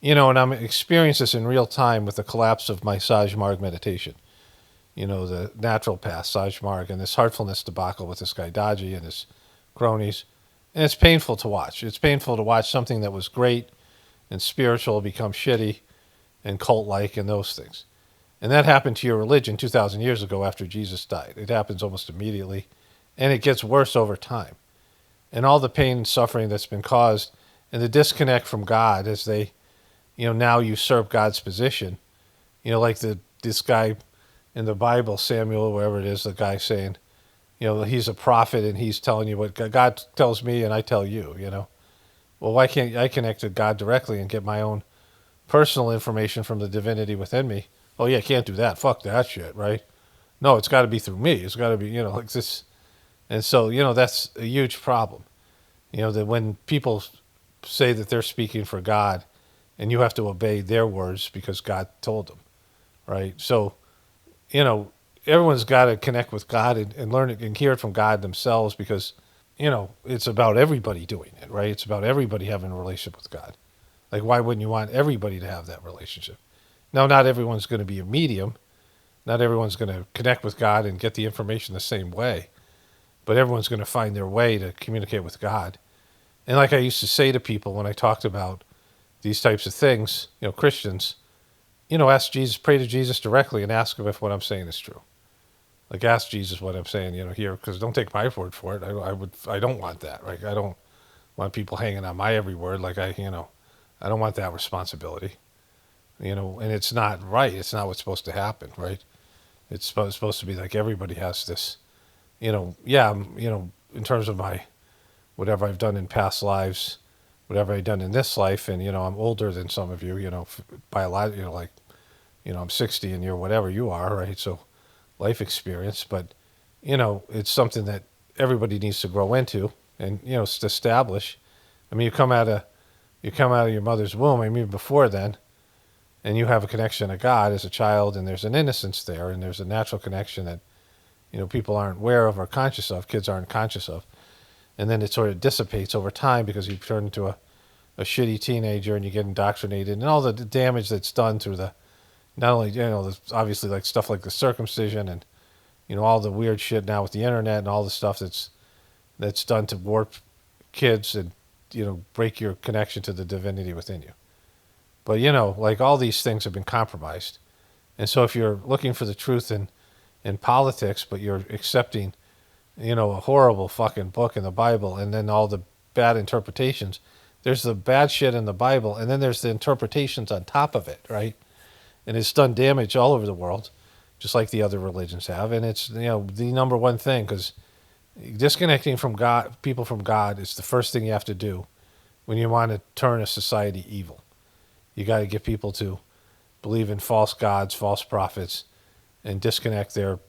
And I'm experiencing this in real time with the collapse of my Saj Marg meditation. The natural path, Saj Marg, and this heartfulness debacle with this guy Daji and his cronies. And it's painful to watch. It's painful to watch something that was great and spiritual become shitty and cult-like and those things. And that happened to your religion 2,000 years ago after Jesus died. It happens almost immediately, and it gets worse over time. And all the pain and suffering that's been caused and the disconnect from God as they, now usurp God's position. Like this guy in the Bible, Samuel, wherever it is, the guy saying, he's a prophet and he's telling you what God tells me and I tell you, Well, why can't I connect to God directly and get my own personal information from the divinity within me? Oh, yeah, can't do that. Fuck that shit, right? No, it's got to be through me. It's got to be, like this. And so, that's a huge problem. That when people say that they're speaking for God and you have to obey their words because God told them, right? So, everyone's got to connect with God and learn it and hear it from God themselves because, it's about everybody doing it, right? It's about everybody having a relationship with God. Like, why wouldn't you want everybody to have that relationship? Now, not everyone's going to be a medium. Not everyone's going to connect with God and get the information the same way. But everyone's going to find their way to communicate with God. And like I used to say to people when I talked about these types of things, Christians, ask Jesus, pray to Jesus directly and ask him if what I'm saying is true. Like, ask Jesus what I'm saying, here, because don't take my word for it. I don't want that. Like, I don't want people hanging on my every word. Like, I don't want that responsibility, and it's not right. It's not what's supposed to happen, right? It's supposed to be like everybody has this, in terms of my, whatever I've done in past lives, whatever I've done in this life. And, I'm older than some of you, by a lot, I'm 60 and you're whatever you are, right? So life experience, but, it's something that everybody needs to grow into and, to establish. I mean, you come out of your mother's womb, I mean, before then, and you have a connection to God as a child, and there's an innocence there, and there's a natural connection that, people aren't aware of or conscious of, kids aren't conscious of. And then it sort of dissipates over time because you turn into a shitty teenager and you get indoctrinated, and all the damage that's done through not only, obviously like stuff like the circumcision and, all the weird shit now with the internet and all the stuff that's done to warp kids and, break your connection to the divinity within you. But, like all these things have been compromised. And so if you're looking for the truth in politics, but you're accepting, a horrible fucking book in the Bible and then all the bad interpretations, there's the bad shit in the Bible and then there's the interpretations on top of it, right? And it's done damage all over the world, just like the other religions have. And it's, the number one thing, because disconnecting from God, people from God, is the first thing you have to do when you want to turn a society evil. You got to get people to believe in false gods, false prophets, and disconnect their,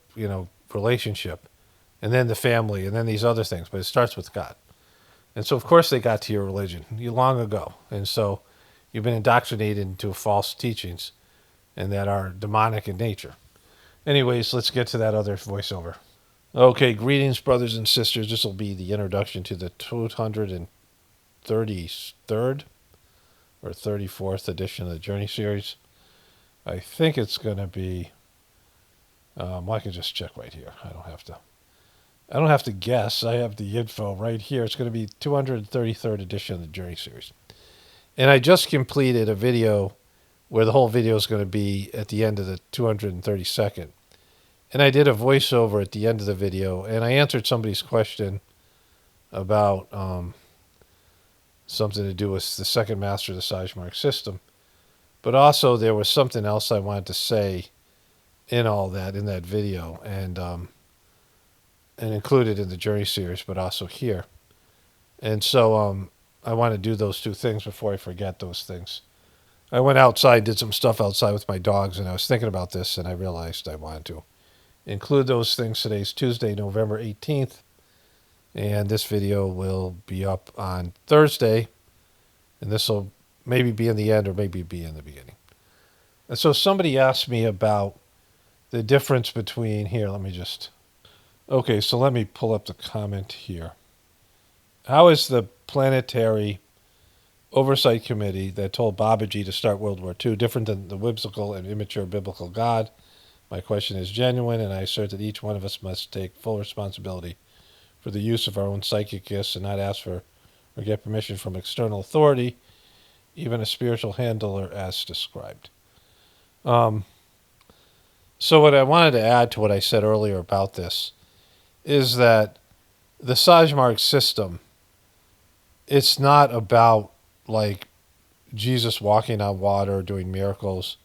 relationship, and then the family, and then these other things. But it starts with God. And so, of course, they got to your religion long ago. And so you've been indoctrinated into false teachings and that are demonic in nature. Anyways, let's get to that other voiceover. Okay, greetings, brothers and sisters. This will be the introduction to the 233rd or 34th edition of the Journey series. I think it's going to be, I can just check right here. I don't have to guess. I have the info right here. It's going to be 233rd edition of the Journey series. And I just completed a video where the whole video is going to be at the end of the 232nd. And I did a voiceover at the end of the video, and I answered somebody's question about something to do with the second master of the Sajmark system. But also there was something else I wanted to say in all that, in that video, and included in the Journey series, but also here. And so I want to do those two things before I forget those things. I went outside, did some stuff outside with my dogs, and I was thinking about this, and I realized I wanted to include those things. Today's Tuesday, November 18th, and this video will be up on Thursday, and this will maybe be in the end or maybe be in the beginning. And so somebody asked me about the difference between, here, let me pull up the comment here. How is the Planetary Oversight Committee that told Babaji to start World War II different than the whimsical and immature biblical God? My question is genuine, and I assert that each one of us must take full responsibility for the use of our own psychic gifts and not ask for or get permission from external authority, even a spiritual handler as described. So what I wanted to add to what I said earlier about this is that the Sajmark system, it's not about like Jesus walking on water, doing miracles,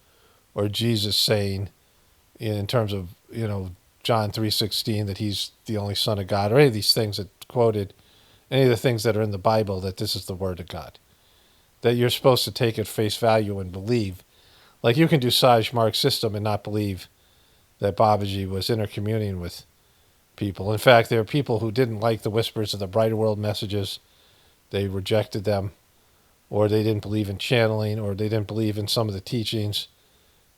or Jesus saying, in terms of, John 3:16, that he's the only Son of God, or any of these things that quoted, any of the things that are in the Bible, that this is the Word of God, that you're supposed to take at face value and believe. Like, you can do Sajmark system and not believe that Babaji was intercommuning with people. In fact, there are people who didn't like the Whispers of the Brighter World messages. They rejected them, or they didn't believe in channeling, or they didn't believe in some of the teachings.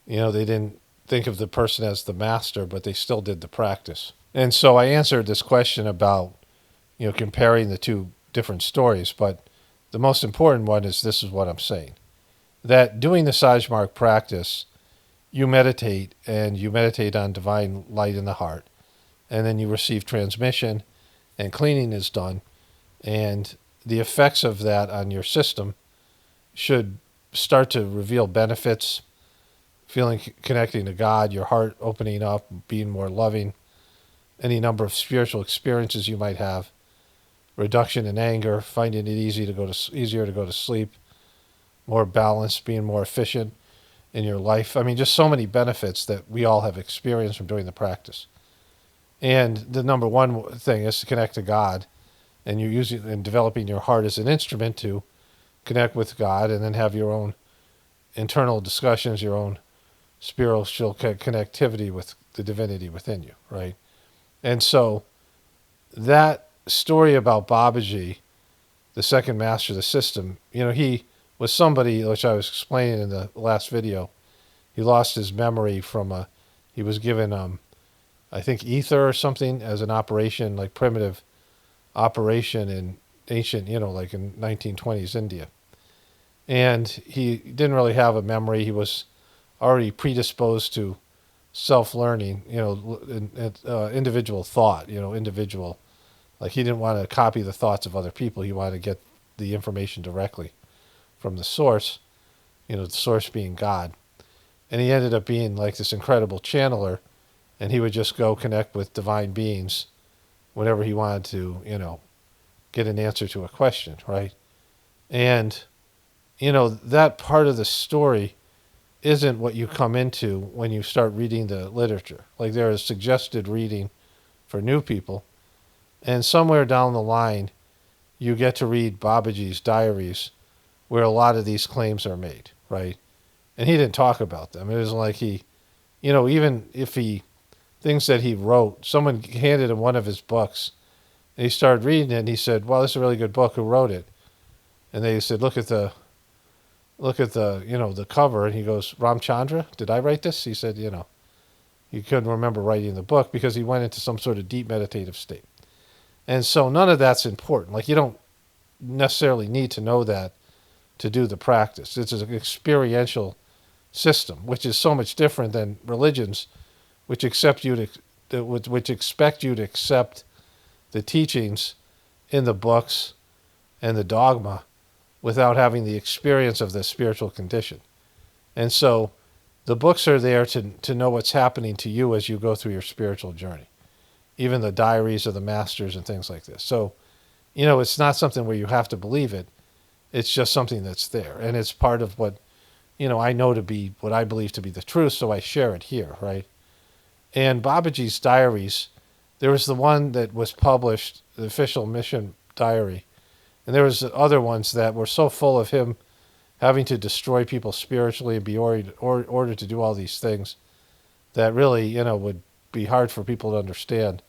They didn't think of the person as the master, but they still did the practice. And so I answered this question about, comparing the two different stories, but the most important one is, this is what I'm saying, that doing the Sajmark practice, you meditate, and you meditate on divine light in the heart, and then you receive transmission, and cleaning is done, and the effects of that on your system should start to reveal benefits, connecting to God, your heart opening up, being more loving, any number of spiritual experiences you might have, reduction in anger, finding it easier to go to sleep, more balanced, being more efficient in your life. I mean, just so many benefits that we all have experienced from doing the practice. And the number one thing is to connect to God, and you're using and developing your heart as an instrument to connect with God, and then have your own internal discussions, your own spiritual connectivity with the divinity within you, right? And so that story about Babaji, the second master of the system, he was somebody, which I was explaining in the last video. He lost his memory from he was given, I think, ether or something as an operation, like primitive operation in ancient, like in 1920s India. And he didn't really have a memory. He was already predisposed to self-learning, individual thought, individual. Like, he didn't want to copy the thoughts of other people. He wanted to get the information directly from the source, the source being God. And he ended up being like this incredible channeler, and he would just go connect with divine beings whenever he wanted to, get an answer to a question, right? And, that part of the story isn't what you come into when you start reading the literature. Like, there is suggested reading for new people, and somewhere down the line, you get to read Babaji's diaries where a lot of these claims are made, right? And he didn't talk about them. It was like he, even if things that he wrote, someone handed him one of his books, and he started reading it, and he said, "Wow, this is a really good book. Who wrote it?" And they said, look at the, the cover. And he goes, "Ramchandra, did I write this?" He said, he couldn't remember writing the book because he went into some sort of deep meditative state. And so none of that's important. Like, you don't necessarily need to know that to do the practice. It's an experiential system, which is so much different than religions, which expect you to accept the teachings in the books and the dogma without having the experience of the spiritual condition. And so the books are there to know what's happening to you as you go through your spiritual journey, even the diaries of the masters and things like this. So, it's not something where you have to believe it. It's just something that's there. And it's part of what, I know to be what I believe to be the truth, so I share it here, right? And Babaji's diaries, there was the one that was published, the official mission diary, and there was other ones that were so full of him having to destroy people spiritually and be ordered to do all these things that really, would be hard for people to understand.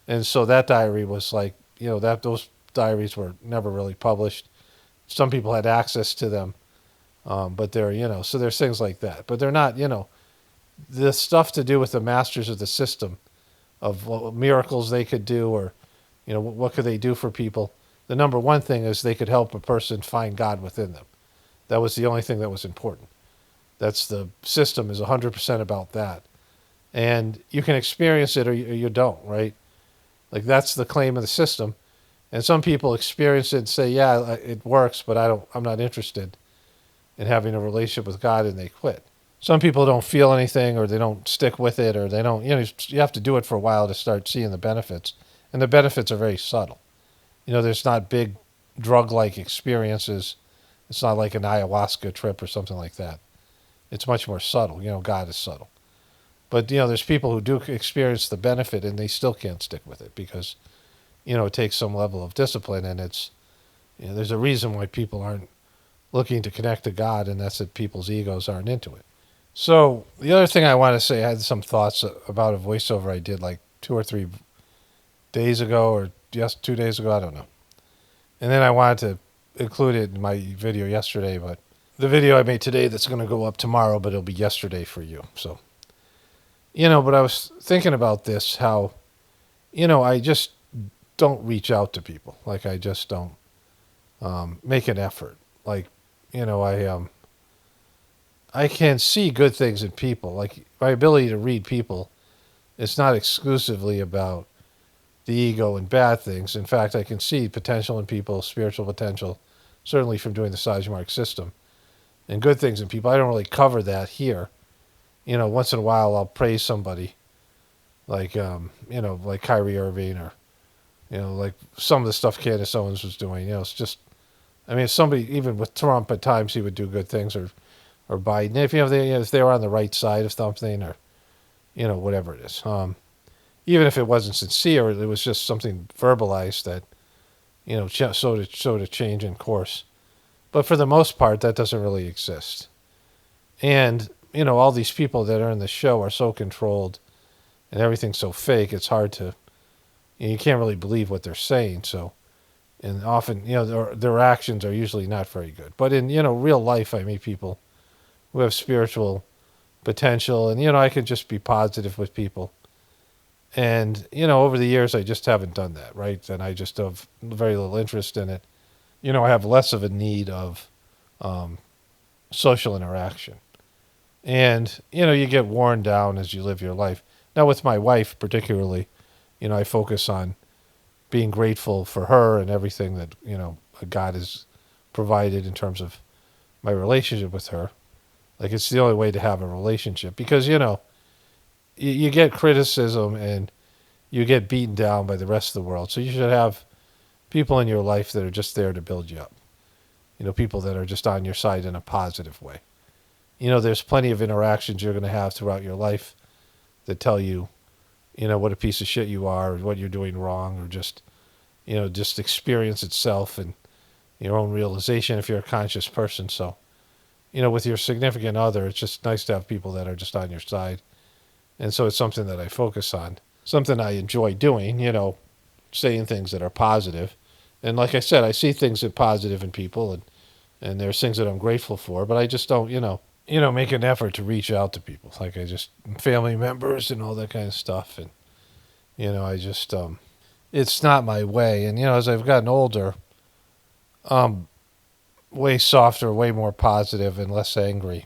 And so that diary was like, those diaries were never really published. Some people had access to them, but they're, so there's things like that. But they're not, the stuff to do with the masters of the system, of what miracles they could do, or, what could they do for people. The number one thing is they could help a person find God within them. That was the only thing that was important. That's the system is 100% about that. And you can experience it or you don't, right? Like, that's the claim of the system. And some people experience it and say, yeah, it works, but I'm not interested in having a relationship with God, and they quit. Some people don't feel anything, or they don't stick with it, or they don't, you have to do it for a while to start seeing the benefits. And the benefits are very subtle. There's not big drug-like experiences. It's not like an ayahuasca trip or something like that. It's much more subtle. God is subtle. But, there's people who do experience the benefit and they still can't stick with it because, it takes some level of discipline, and it's, there's a reason why people aren't looking to connect to God, and that's that people's egos aren't into it. So the other thing I want to say, I had some thoughts about a voiceover I did like 2 or 3 days ago, or just 2 days ago, I don't know. And then I wanted to include it in my video yesterday, but the video I made today that's going to go up tomorrow, but it'll be yesterday for you. So, but I was thinking about this, how, I just don't reach out to people. Like, I just don't make an effort. Like, I can see good things in people. Like, my ability to read people, it's not exclusively about the ego and bad things. In fact, I can see potential in people, spiritual potential, certainly from doing the Sajmark system. and good things in people. I don't really cover that here. Once in a while I'll praise somebody, like like Kyrie Irving, or like some of the stuff Candace Owens was doing. It's just, I mean, somebody, even with Trump, at times he would do good things, or Biden, if they were on the right side of something, or whatever it is. Even if it wasn't sincere, it was just something verbalized that so to change in course. But for the most part, that doesn't really exist. And all these people that are in the show are so controlled, and everything's so fake. It's hard to, you can't really believe what they're saying. So, and often their actions are usually not very good. But in real life, I meet people who have spiritual potential, and I can just be positive with people. And over the years, I just haven't done that, right? And I just have very little interest in it. I have less of a need of social interaction. And you get worn down as you live your life. Now with my wife particularly, I focus on being grateful for her and everything that God has provided in terms of my relationship with her. Like, it's the only way to have a relationship, because you get criticism and you get beaten down by the rest of the world. So you should have people in your life that are just there to build you up. People that are just on your side in a positive way. There's plenty of interactions you're going to have throughout your life that tell you, what a piece of shit you are, or what you're doing wrong, or just experience itself and your own realization if you're a conscious person. So, with your significant other, it's just nice to have people that are just on your side. And so it's something that I focus on, something I enjoy doing, saying things that are positive. And like I said, I see things that are positive in people, and there's things that I'm grateful for, but I just don't, make an effort to reach out to people. Like, family members and all that kind of stuff. And, I just, it's not my way. And, as I've gotten older, way softer, way more positive, and less angry.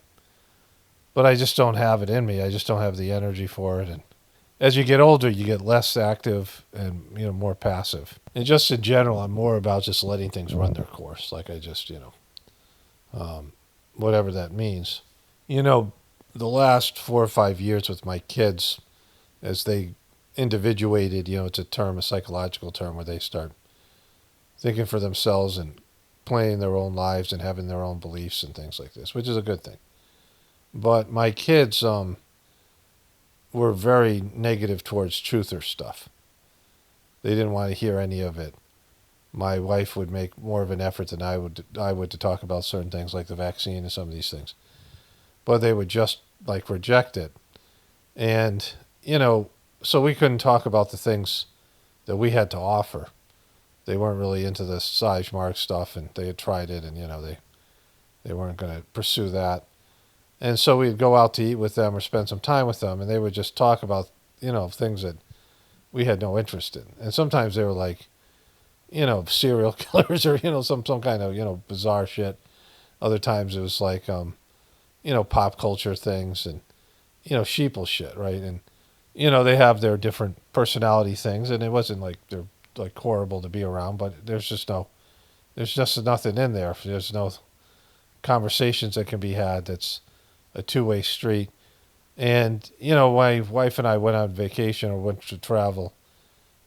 But I just don't have it in me. I just don't have the energy for it. And as you get older, you get less active and, more passive. And just in general, I'm more about just letting things run their course. Like, I just, whatever that means. The last 4 or 5 years with my kids, as they individuated, it's a psychological term, where they start thinking for themselves and planning their own lives and having their own beliefs and things like this, which is a good thing. But my kids were very negative towards truther stuff. They didn't want to hear any of it. My wife would make more of an effort than I would to talk about certain things like the vaccine and some of these things. But they would just reject it. And, so we couldn't talk about the things that we had to offer. They weren't really into the Sajmark stuff, and they had tried it, and, they weren't going to pursue that. And so we'd go out to eat with them or spend some time with them, and they would just talk about, things that we had no interest in. And sometimes they were like, serial killers, or, some kind of, bizarre shit. Other times it was like, pop culture things and, sheeple shit, right? And, they have their different personality things, and it wasn't like they're horrible to be around, but there's just nothing in there. There's no conversations that can be had that's a two-way street. And, my wife and I went on vacation or went to travel,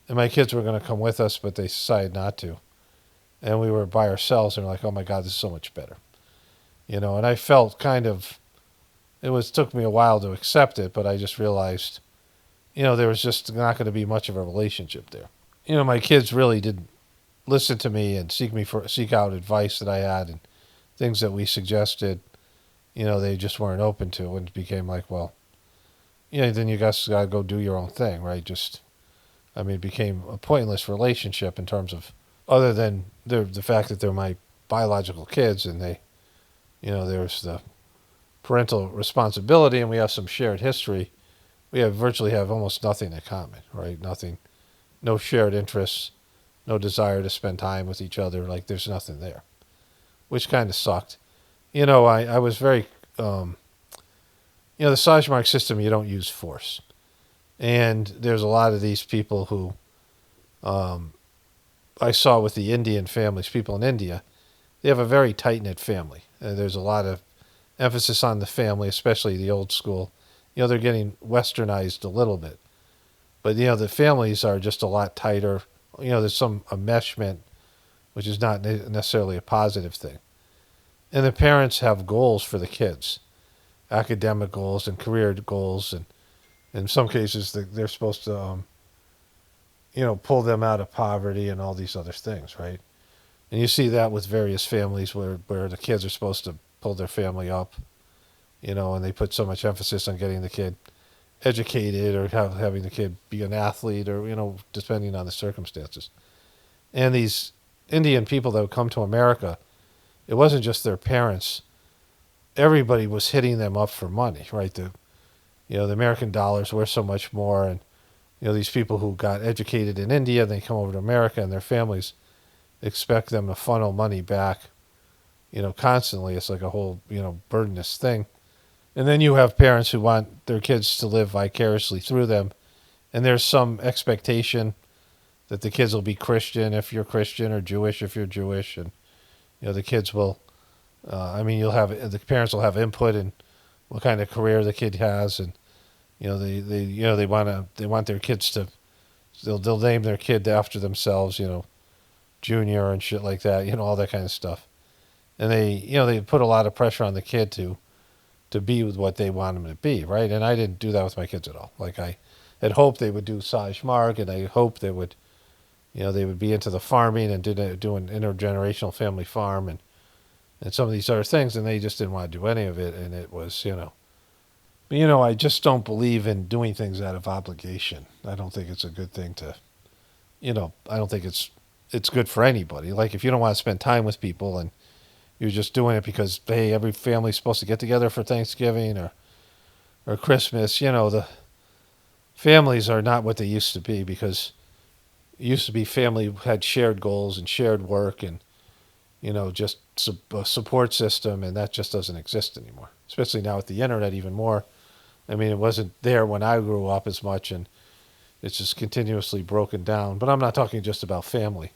and my kids were going to come with us, but they decided not to. And we were by ourselves, and we're like, oh my God, this is so much better. And I felt took me a while to accept it, but I just realized, there was just not going to be much of a relationship there. My kids really didn't listen to me and seek out advice that I had and things that we suggested. They just weren't open to, and it became like, well, then you guys got to go do your own thing, right? It became a pointless relationship in terms of, other than the fact that they're my biological kids, and they, there's the parental responsibility, and we have some shared history. We virtually have almost nothing in common, right? Nothing, no shared interests, no desire to spend time with each other. Like, there's nothing there, which kind of sucked. I was very, the Sajmark system, you don't use force. And there's a lot of these people who I saw with the Indian families, people in India, they have a very tight-knit family. There's a lot of emphasis on the family, especially the old school. They're getting westernized a little bit. But, the families are just a lot tighter. There's some enmeshment, which is not necessarily a positive thing. And the parents have goals for the kids, academic goals and career goals. And in some cases, they're supposed to, pull them out of poverty and all these other things, right? And you see that with various families where the kids are supposed to pull their family up, and they put so much emphasis on getting the kid educated or having the kid be an athlete or, depending on the circumstances. And these Indian people that would come to America, it wasn't just their parents. Everybody was hitting them up for money, right? The American dollars were so much more. And, these people who got educated in India, they come over to America and their families expect them to funnel money back, constantly. It's like a whole, burdenous thing. And then you have parents who want their kids to live vicariously through them. And there's some expectation that the kids will be Christian if you're Christian or Jewish if you're Jewish. And, the kids will, the parents will have input in what kind of career the kid has. And, they want their kids to, they'll name their kid after themselves, Junior and shit like that, all that kind of stuff. And they put a lot of pressure on the kid to be with what they want him to be, right? And I didn't do that with my kids at all. Like I had hoped they would do Saj Marg, and I hoped they would, they would be into the farming and do an intergenerational family farm and some of these other things, and they just didn't want to do any of it. And it was, I just don't believe in doing things out of obligation. I don't think it's a good thing to, I don't think it's good for anybody. Like if you don't want to spend time with people and you're just doing it because, hey, every family's supposed to get together for Thanksgiving or Christmas, the families are not what they used to be, because it used to be family had shared goals and shared work and, just a support system, and that just doesn't exist anymore, especially now with the internet even more. I mean, it wasn't there when I grew up as much, and it's just continuously broken down. But I'm not talking just about family.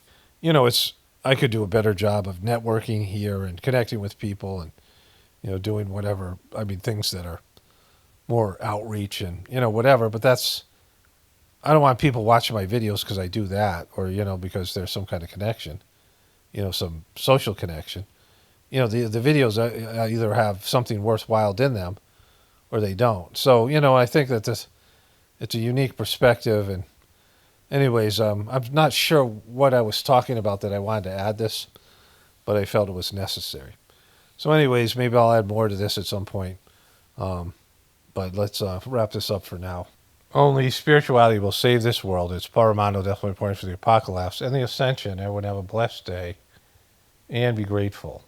I could do a better job of networking here and connecting with people and, doing whatever. I mean, things that are more outreach and, whatever. But I don't want people watching my videos because I do that or, because there's some kind of connection, some social connection. The videos either have something worthwhile in them or they don't. So, I think that it's a unique perspective. And anyways, I'm not sure what I was talking about that I wanted to add this, but I felt it was necessary. So anyways, maybe I'll add more to this at some point. But let's wrap this up for now. Only spirituality will save this world. It's paramount, definitely important for the apocalypse and the ascension. Everyone have a blessed day and be grateful.